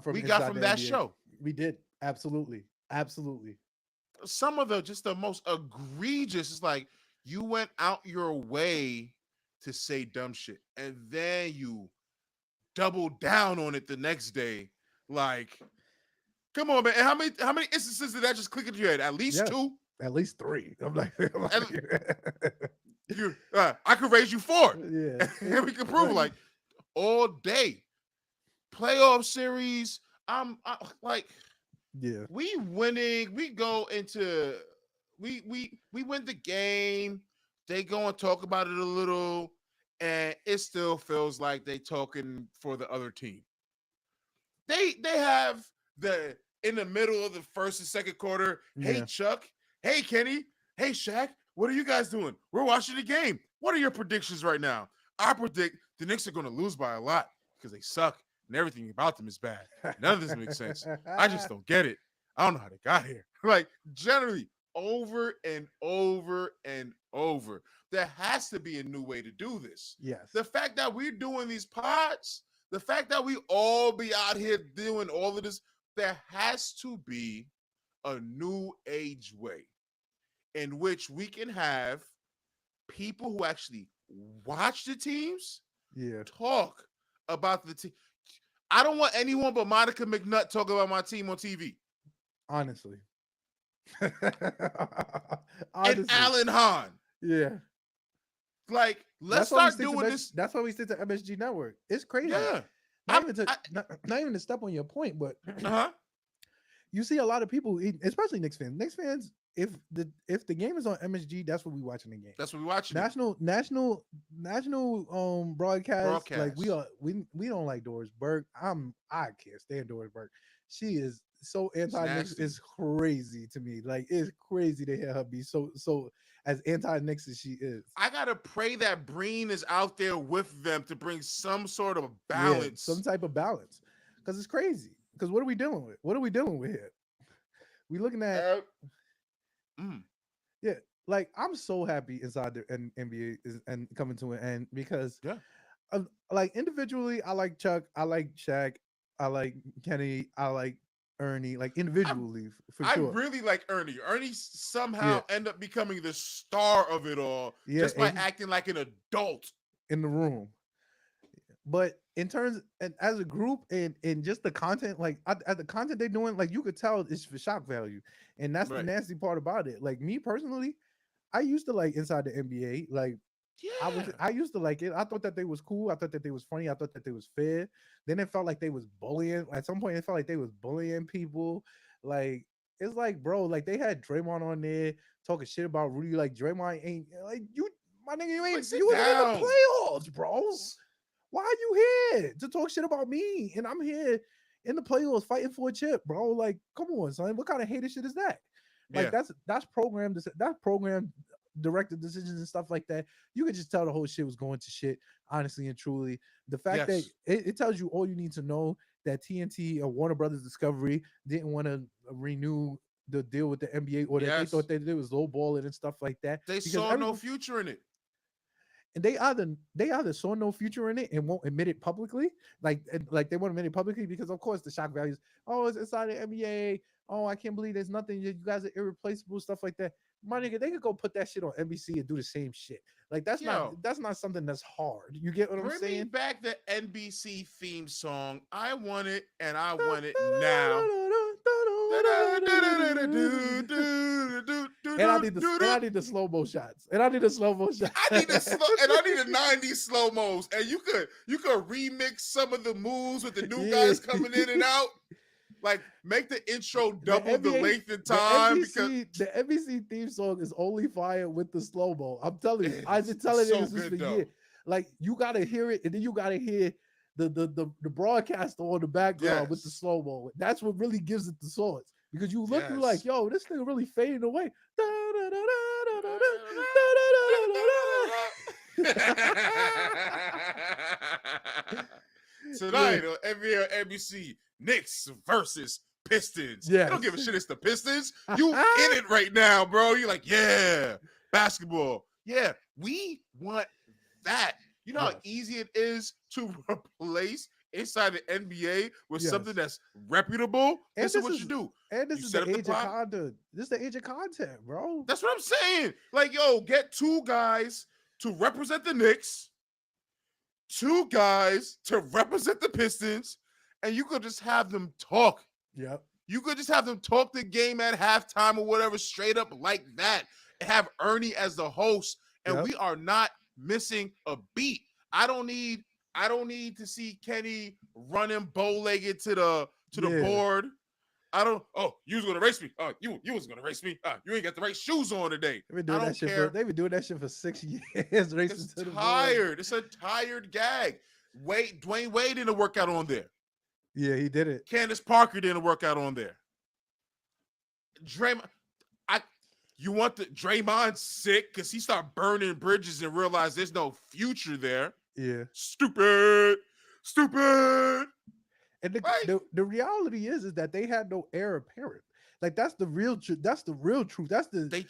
From we got inside from the that NBA. show. We did. Absolutely. Absolutely. Some of the just the most egregious is like you went out your way to say dumb shit, and then you double down on it the next day. Like, come on, man. And how many instances did that just click into your head? At least Yes. two. At least three. I'm And like I could raise you four, yeah. and we can prove Right. like all day playoff series. Like Yeah. we winning. We go into we win the game. They go and talk about it a little, and it still feels like they talking for the other team. They have the in the middle of the first and second quarter. Hey Yeah. Chuck. Hey Kenny. Hey Shaq. What are you guys doing? We're watching the game. What are your predictions right now? I predict the Knicks are going to lose by a lot because they suck and everything about them is bad. None of this makes sense. I just don't get it. I don't know how they got here. Like generally, over and over and over. There has to be a new way to do this. Yes. The fact that we're doing these pods, the fact that we all be out here doing all of this, there has to be a new age way in which we can have people who actually watch the teams Yeah. talk about the team. I don't want anyone but Monica McNutt talking about my team on TV. Honestly. And Honestly. Alan Hahn. Yeah. Like, let's start doing this. That's why we stick to MSG Network. It's crazy. Yeah. Not even to not even to step on your point, but Uh-huh. you see a lot of people, especially Knicks fans. Knicks fans, if the game is on MSG, that's what we watching the game. That's what we're watching. National broadcast. Like Broadcast. we don't like Doris Burke. I can't stand Doris Burke. She is so It's anti-Knicks. nasty. It's crazy to me. Like it's crazy to hear her be so as anti-Knicks as she is. I gotta pray that Breen is out there with them to bring some sort of Yeah, balance. some type of balance. Because it's crazy. Because what are we dealing with? What are we dealing with here? We looking at Uh, mm, yeah. Like I'm so happy inside the NBA is and coming to an end because yeah. like individually, I like Chuck, I like Shaq, I like Kenny, I like Ernie, like I individually for I sure. really like Ernie. Ernie Yeah, somehow end up becoming the star of it all yeah, just by and acting like an adult. in the room. But in terms and as a group and just the content, like at the content they're doing, like you could tell it's for shock value, and that's the Right. nasty part about it. Like me personally, I used to like inside the NBA, like Yeah. I used to like it. I thought that they was cool. I thought that they was funny. I thought that they was fair. Then it felt like they was bullying. At some point, it felt like they was bullying people. Like it's like, bro, like they had Draymond on there talking shit about Rudy. Like Draymond ain't like you, my nigga. You Like, ain't. sit You wasn't in the down. playoffs, bro. Why are you here to talk shit about me? And I'm here in the playoffs fighting for a chip, bro. Like, come on, son. What kind of hater shit is that? Like Yeah. that's programmed. That's programmed directed decisions and stuff like that. You could just tell the whole shit was going to shit, honestly and truly. The fact that Yes. it tells you all you need to know that TNT or Warner Brothers Discovery didn't want to renew the deal with the NBA or that they Yes. thought that it was lowballing and stuff like that They because saw no everybody future in it. and they either saw no future in it and won't admit it publicly, like they won't admit it publicly because of course the shock values. Oh, it's inside the NBA. Oh, I can't believe there's nothing. You guys are irreplaceable, stuff like that. My nigga, they could go put that shit on NBC and do the same shit. Like Yo, that's not something that's hard. You get what I'm bring me saying? back the NBC theme song. I want it and I want it now. And I need the slow mo shots. And I need the slow mo shots. I need a slow and I need a 90s slow mos. And you could remix some of the moves with the new Yeah. guys coming in and out. Like make the intro The double the NBA, length and time because The NBC theme song is only fire with the slow mo. I'm telling you, I've been telling so you this for good though. years. Like you gotta hear it, and then you gotta hear the broadcaster on the background with the Yes. slow mo. That's what really gives it the sauce. Because you look, you're like, Yes. yo, this thing really fading away. Yeah. Tonight on NBC, Knicks versus Pistons. You don't Yes. give a shit. It's the Pistons. You in it right now, bro. You're like, yeah, basketball. Yeah, we want that. You know how Yes. easy it is to replace inside the NBA with Yes. something that's reputable. And This is what you do. and this You is set the up the age of pot. content. This is the age of content, bro. That's what I'm saying. Like, yo, get two guys to represent the Knicks, two guys to represent the Pistons, and you could just have them talk. Yep. You could just have them talk the game at halftime or whatever, straight up like that. And have Ernie as the host, and Yep. we are not missing a beat. I don't need to see Kenny running bow-legged to the Yeah. board. I don't. Oh, you was gonna race me. Oh, you was gonna race me. You ain't got the right shoes on today. They've been I doing that don't shit care. they've been doing that shit for 6 years, racing It's to the board. tired. It's a tired gag. Dwayne Wade didn't work out on there. Yeah, he did it. Candace Parker didn't work out on there. Draymond, you want the Draymond sick because he started burning bridges and realized there's no future there. Yeah. Stupid. And Right. the reality is that they had no heir apparent. Like that's the real truth. That's the real truth. That's the They that's the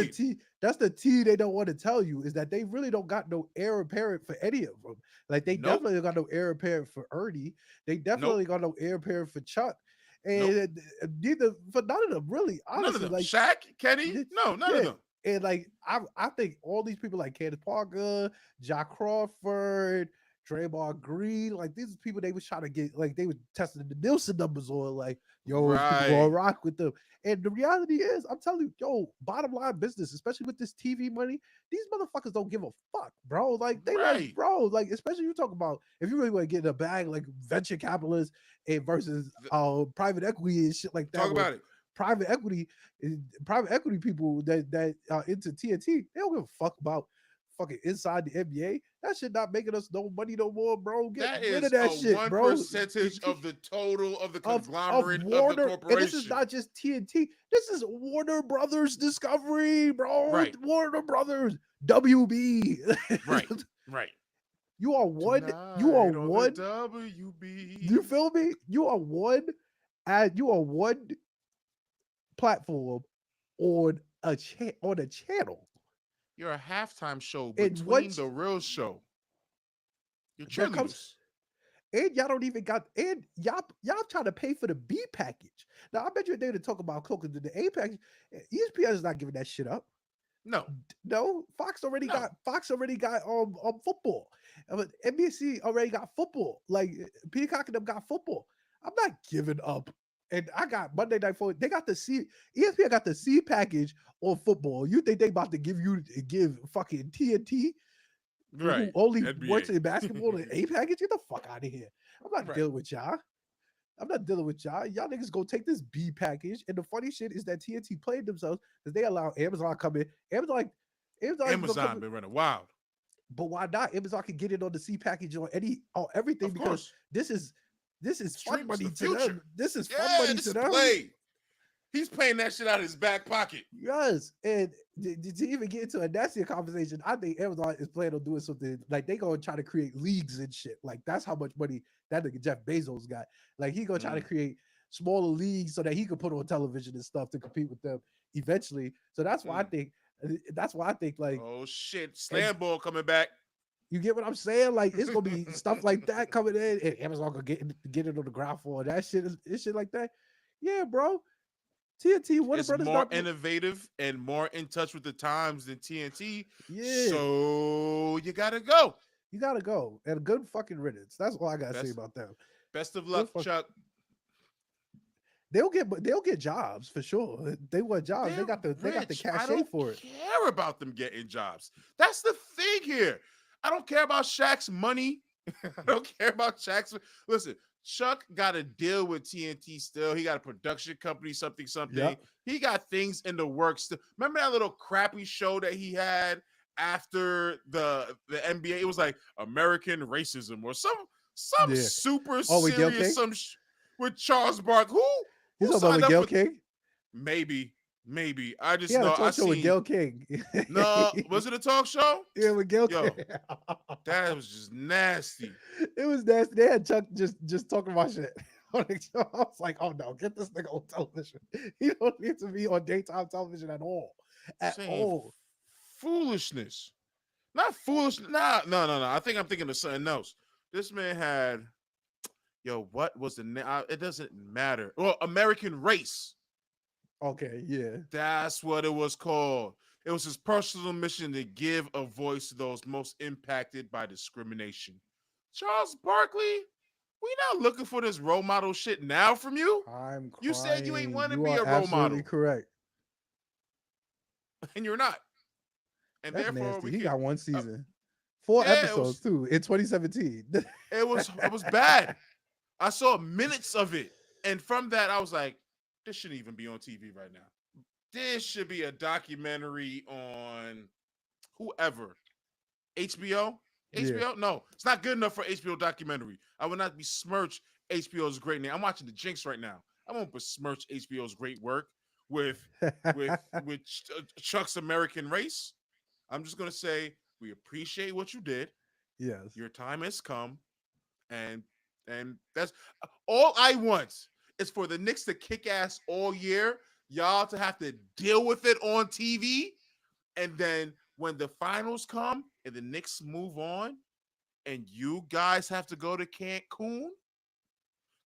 tried. tea. That's the tea they don't want to tell you is that they really don't got no heir apparent for any of them. Like they Nope. definitely got no heir apparent for Ernie. They definitely Nope. got no heir apparent for Chuck. Nope. And neither for none of them really. None of Honestly, them. like Shaq, Kenny, no, none yeah. of them. And like I think all these people like Candace Parker, Jack Crawford, Draymond Green, like these people they was trying to get like they were testing the Nielsen numbers on like yo if people gonna Right. rock with them. And the reality is, I'm telling you, yo, bottom line business, especially with this TV money, these motherfuckers don't give a fuck, bro. Like they like, Right. bro, like especially you talk about if you really want to get in a bag like venture capitalists and versus private equity and shit like that. Talk about it. Private equity people that are into TNT, they don't give a fuck about fucking inside the NBA. That shit not making us no money no more, bro. Get That rid is of that a shit, bro. 1% of the total of the Of conglomerate of Warner, the corporation. and this is not just TNT. This is Warner Brothers Discovery, bro. Right. Warner Brothers WB. Right. You are one. Tonight You are on the one. WB. You feel me? You are one And you are one platform on a channel. You're a halftime show And one between the real show. You're that comes cheerleaders. and y'all don't even got and y'all trying to pay for the B package. Now I bet you they to talk about cooking to the A package. ESPN is not giving that shit up. No, No, no. Fox already got football. NBC already got football. Like Peacock and them got football. I'm not giving up. And I got Monday Night Football. They got the C. ESPN got the C package on football. You think they about to give fucking TNT, who Right. only works NBA. in basketball, an A package? Get the fuck out of here. I'm not Right. dealing with y'all. I'm not dealing with y'all. Y'all niggas go take this B package. And the funny shit is that TNT played themselves because they allow Amazon come in. Amazon gonna come Amazon in. been running wild. But why not? Amazon can get it on the C package on everything Of because course. this is fun Streaming's the money to future. them. This is fun Yeah, money this to is them. play. He's paying that shit out of his back pocket. Yes, and to even get into a nastier conversation, I think Amazon is planning on doing something like they gonna try to create leagues and shit. Like that's how much money that nigga Jeff Bezos got. Like he gonna try to Mm. create smaller leagues so that he could put on television and stuff to compete with them eventually. So Mm. that's why I think like Oh shit. and Slam ball coming back. you get what I'm saying? Like it's gonna be stuff like that coming in, and Amazon gonna get it on the ground floor. That shit is shit like that. Yeah, bro. TNT Warner It's Brothers more not. innovative and more in touch with the times than TNT. Yeah, So you gotta go. you gotta go and a good fucking riddance. That's all I gotta say Best about them. best of Good luck, fuck. Chuck. They'll get jobs for sure. They want jobs. They They're got the rich. I cachet don't for it. care about them getting jobs. That's the thing here. I don't care about Shaq's money. I don't care about Shaq's. Listen, Chuck got a deal with TNT still. He got a production company, something, something. Yep. He got things in the works. Remember that little crappy show that he had after the NBA? It was like American Racism or some Yeah. super Oh, with Gail serious King? with Charles Bark. Who You who talking about signed with up Gail for King? maybe, maybe. I He just had a know I talk show with seen. Gail King. No, was it a talk show? Yeah, with Gail King. Yo, that was just nasty. It was nasty. They had Chuck just talking about shit on the show. I was like, oh no, get this nigga on television. He don't need to be on daytime television at all. At Saying all. foolishness. Not foolish. Nah, no, no, no. I think I'm thinking of something else. This man had, yo, what was the name? It doesn't matter. Well, American Race. Okay, yeah. That's what it was called. It was his personal mission to give a voice to those most impacted by discrimination. Charles Barkley, we not looking for this role model shit now from you. I'm You said you ain't crying. want to You be are a role absolutely model, correct. and you're not. And That's therefore, nasty. we He can. got one Uh, season. Four yeah, episodes too in 2017. it was bad. I saw minutes of it, and from that, I was like, this shouldn't even be on TV right now. This should be a documentary on whoever. HBO? Yeah. HBO? No, it's not good enough for HBO documentary. I would not besmirch HBO's great name. I'm watching The Jinx right now. I won't besmirch HBO's great work with with Chuck's American Race. I'm just gonna say we appreciate what you did. Yes. Your time has come, and that's all I want is for the Knicks to kick ass all year. Y'all to have to deal with it on TV, and then when the finals come and the Knicks move on, and you guys have to go to Cancun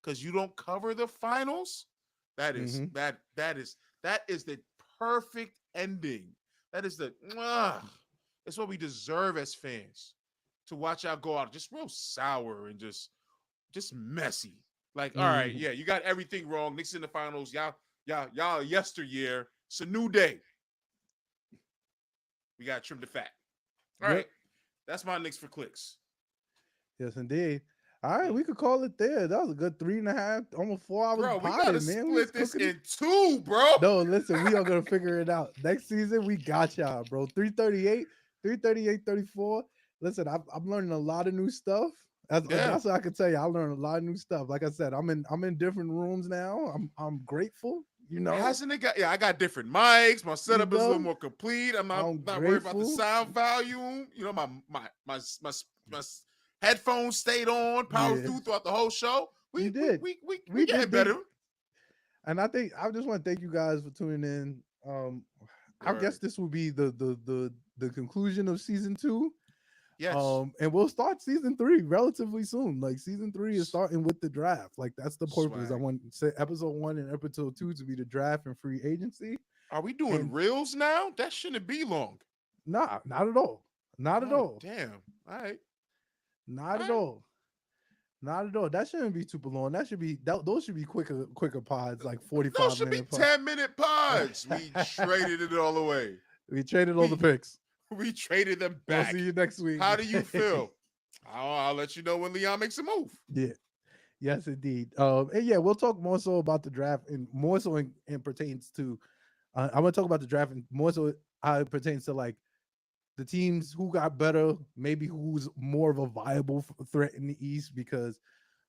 because you don't cover the finals, that is Mm-hmm. that is the perfect ending. That is the it's what we deserve as fans to watch y'all go out just real sour and just messy. Like, all right, Mm-hmm. yeah, you got everything wrong. Knicks in the finals. Y'all yesteryear. It's a new day. We gotta trim the fat. All Yep. right. That's my Knicks for clicks. Yes, indeed. All right, Mm. we could call it there. That was a good 3.5, almost 4 hours Bro, we gotta potting, man. We was split this cooking. in two, bro. No, listen, we are gonna figure it out. Next season, we got y'all, bro. 338, 338, 34. Listen, I'm learning a lot of new stuff. Yeah. That's what I can tell you. I learned a lot of new stuff. Like I said, I'm in different rooms now. I'm grateful, you know. Hasn't it got I got different mics. My You setup is a little know, more complete. I'm not I'm not worried about the grateful. sound volume. You know, my headphones stayed on, power Yeah, through throughout the whole show. you We we did. we we, we We getting did big. better. And I just want to thank you guys for tuning in. I guess Word. this will be the conclusion of season 2. Yes. And we'll start season 3 relatively soon. Like season 3 is S- starting with the draft. Like that's the purpose. I Swag. want say episode 1 and episode 2 to be the draft and free agency. Are we doing And reels now? That shouldn't be long. nah, not at all. Not at Oh, all. damn. All right. Not All at right. all. Not at all. That shouldn't be super long. That should be those should be quicker pods, like Those 45 should be minute pods. 10-minute pods. We traded it all away. We traded all the We picks. we traded them We'll see back. you next week. How do you feel? I'll let you know when Leon makes a move. Yeah. Yes, indeed. And yeah, we'll talk more so about the draft and more so in pertains to. I'm gonna talk about the draft and more so how it pertains to like the teams who got better, maybe who's more of a viable threat in the East because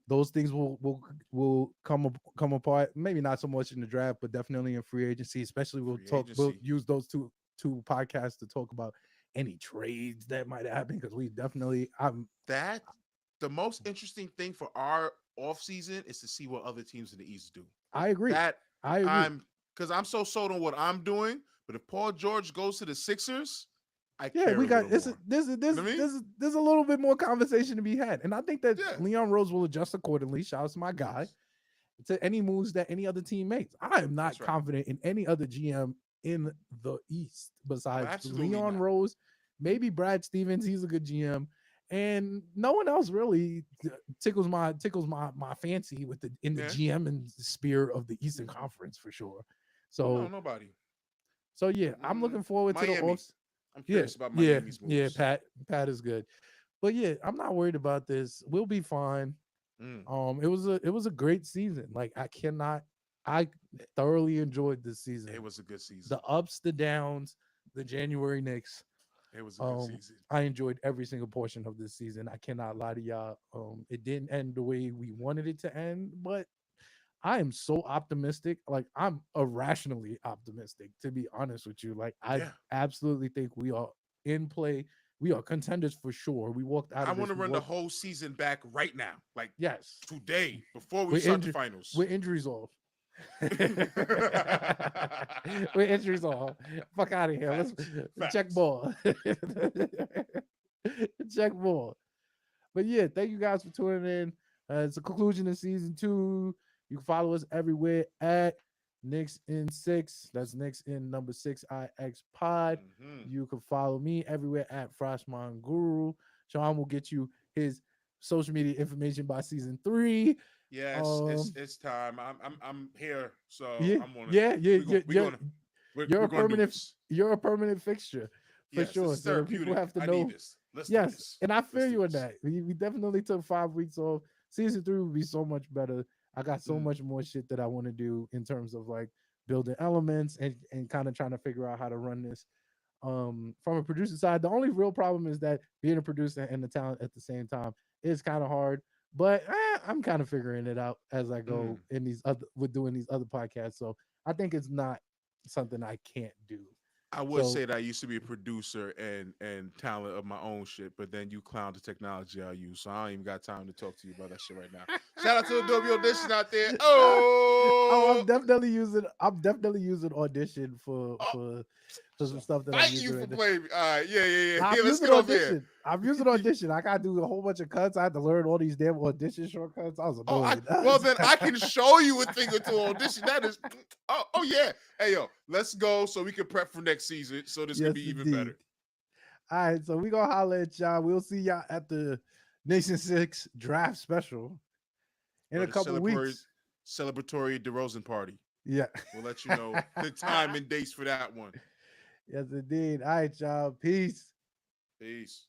those things will come apart. Maybe not so much in the draft, but definitely in free agency. Especially Free we'll agency. use those two podcasts to talk about any trades that might happen because we definitely That the most interesting thing for our offseason is to see what other teams in the East do. I agree. That I agree. I'm because I'm so sold on what I'm doing. But if Paul George goes to the Sixers, I Yeah, care we a got little this. more. This You know what I mean? there's a little bit more conversation to be had, and I think that Yeah. Leon Rose will adjust accordingly. Shout out to my guy Yes. to any moves that any other team makes. I am not That's right. confident in any other GM in the East Oh, besides absolutely Leon not. Rose, maybe Brad Stevens. He's a good GM, and no one else really tickles my fancy with the in the Yeah. GM and sphere of the Eastern Conference for sure. No, So nobody. yeah, I'm looking forward to the Miami. off. I'm Yeah, curious about yeah, Miami's yeah. moves. Pat is good, but yeah, I'm not worried about this. We'll be fine. Mm. It was a great season. Like I thoroughly enjoyed this It season. was a good season. The ups, the downs, the January Knicks. It was a good season. I enjoyed every single portion of this season. I cannot lie to y'all. It didn't end the way we wanted it to end, but I am so optimistic. Like I'm irrationally optimistic, to be honest with you. Like I Yeah. absolutely think we are in play. We are contenders for sure. We walked out I of want this. to We run the walked whole season back right now. Like yes. today, before we With start the injury finals. with injuries off. With injuries off. Fuck out of here. Let's Facts. check Facts. ball. Check ball. But yeah, thank you guys for tuning in. It's the conclusion of season 2. You can follow us everywhere at Knicks in 6. That's Knicks in number 6IX pod. Mhm. You can follow me everywhere at Frostman Guru. Sean will get you his social media information by season 3. Yes, Um, it's time. I'm here, so yeah, I'm gonna yeah, yeah, we're yeah, gonna we're yeah. gonna we're, You're we're a gonna do permanent, this. you're a permanent fixture for Yes, this sure. is So the people therapeutic. have to I need know. this. Let's do Yes, this. and I Let's feel do you in this. that. We definitely took 5 weeks off. Season 3 will be so much better. I got so Mm. much more shit that I want to do in terms of like building elements and kind of trying to figure out how to run this. From a producer side, the only real problem is that being a producer and the talent at the same time is kind of hard. But I'm kind of figuring it out as I go Mm. in these other with doing these other podcasts. So I think it's not something I can't do. I would So say that I used to be a producer and talent of my own shit, but then you clown the technology I use, so I don't even got time to talk to you about that shit right now. Shout out to the W Audition out there. oh, Oh, I'm definitely using Audition oh for some so stuff that I'm fight you using for right now. playing. All right, yeah. Nah, Yeah, I'm let's using get off here. Audition. I'm using Audition. I gotta do a whole bunch of cuts. I had to learn all these damn Audition shortcuts. I was annoyed. Well then I can show you a thing or two audition. That is oh yeah. Hey yo, let's go so we can prep for next season so this can Yes, be even indeed. better. All right, so we gonna holler at y'all. We'll see y'all at the Nation 6 draft special in Or a the couple weeks. celebratory DeRozan party. Yeah. We'll let you know the time and dates for that one. Yes, indeed. All right, y'all. Peace. Peace.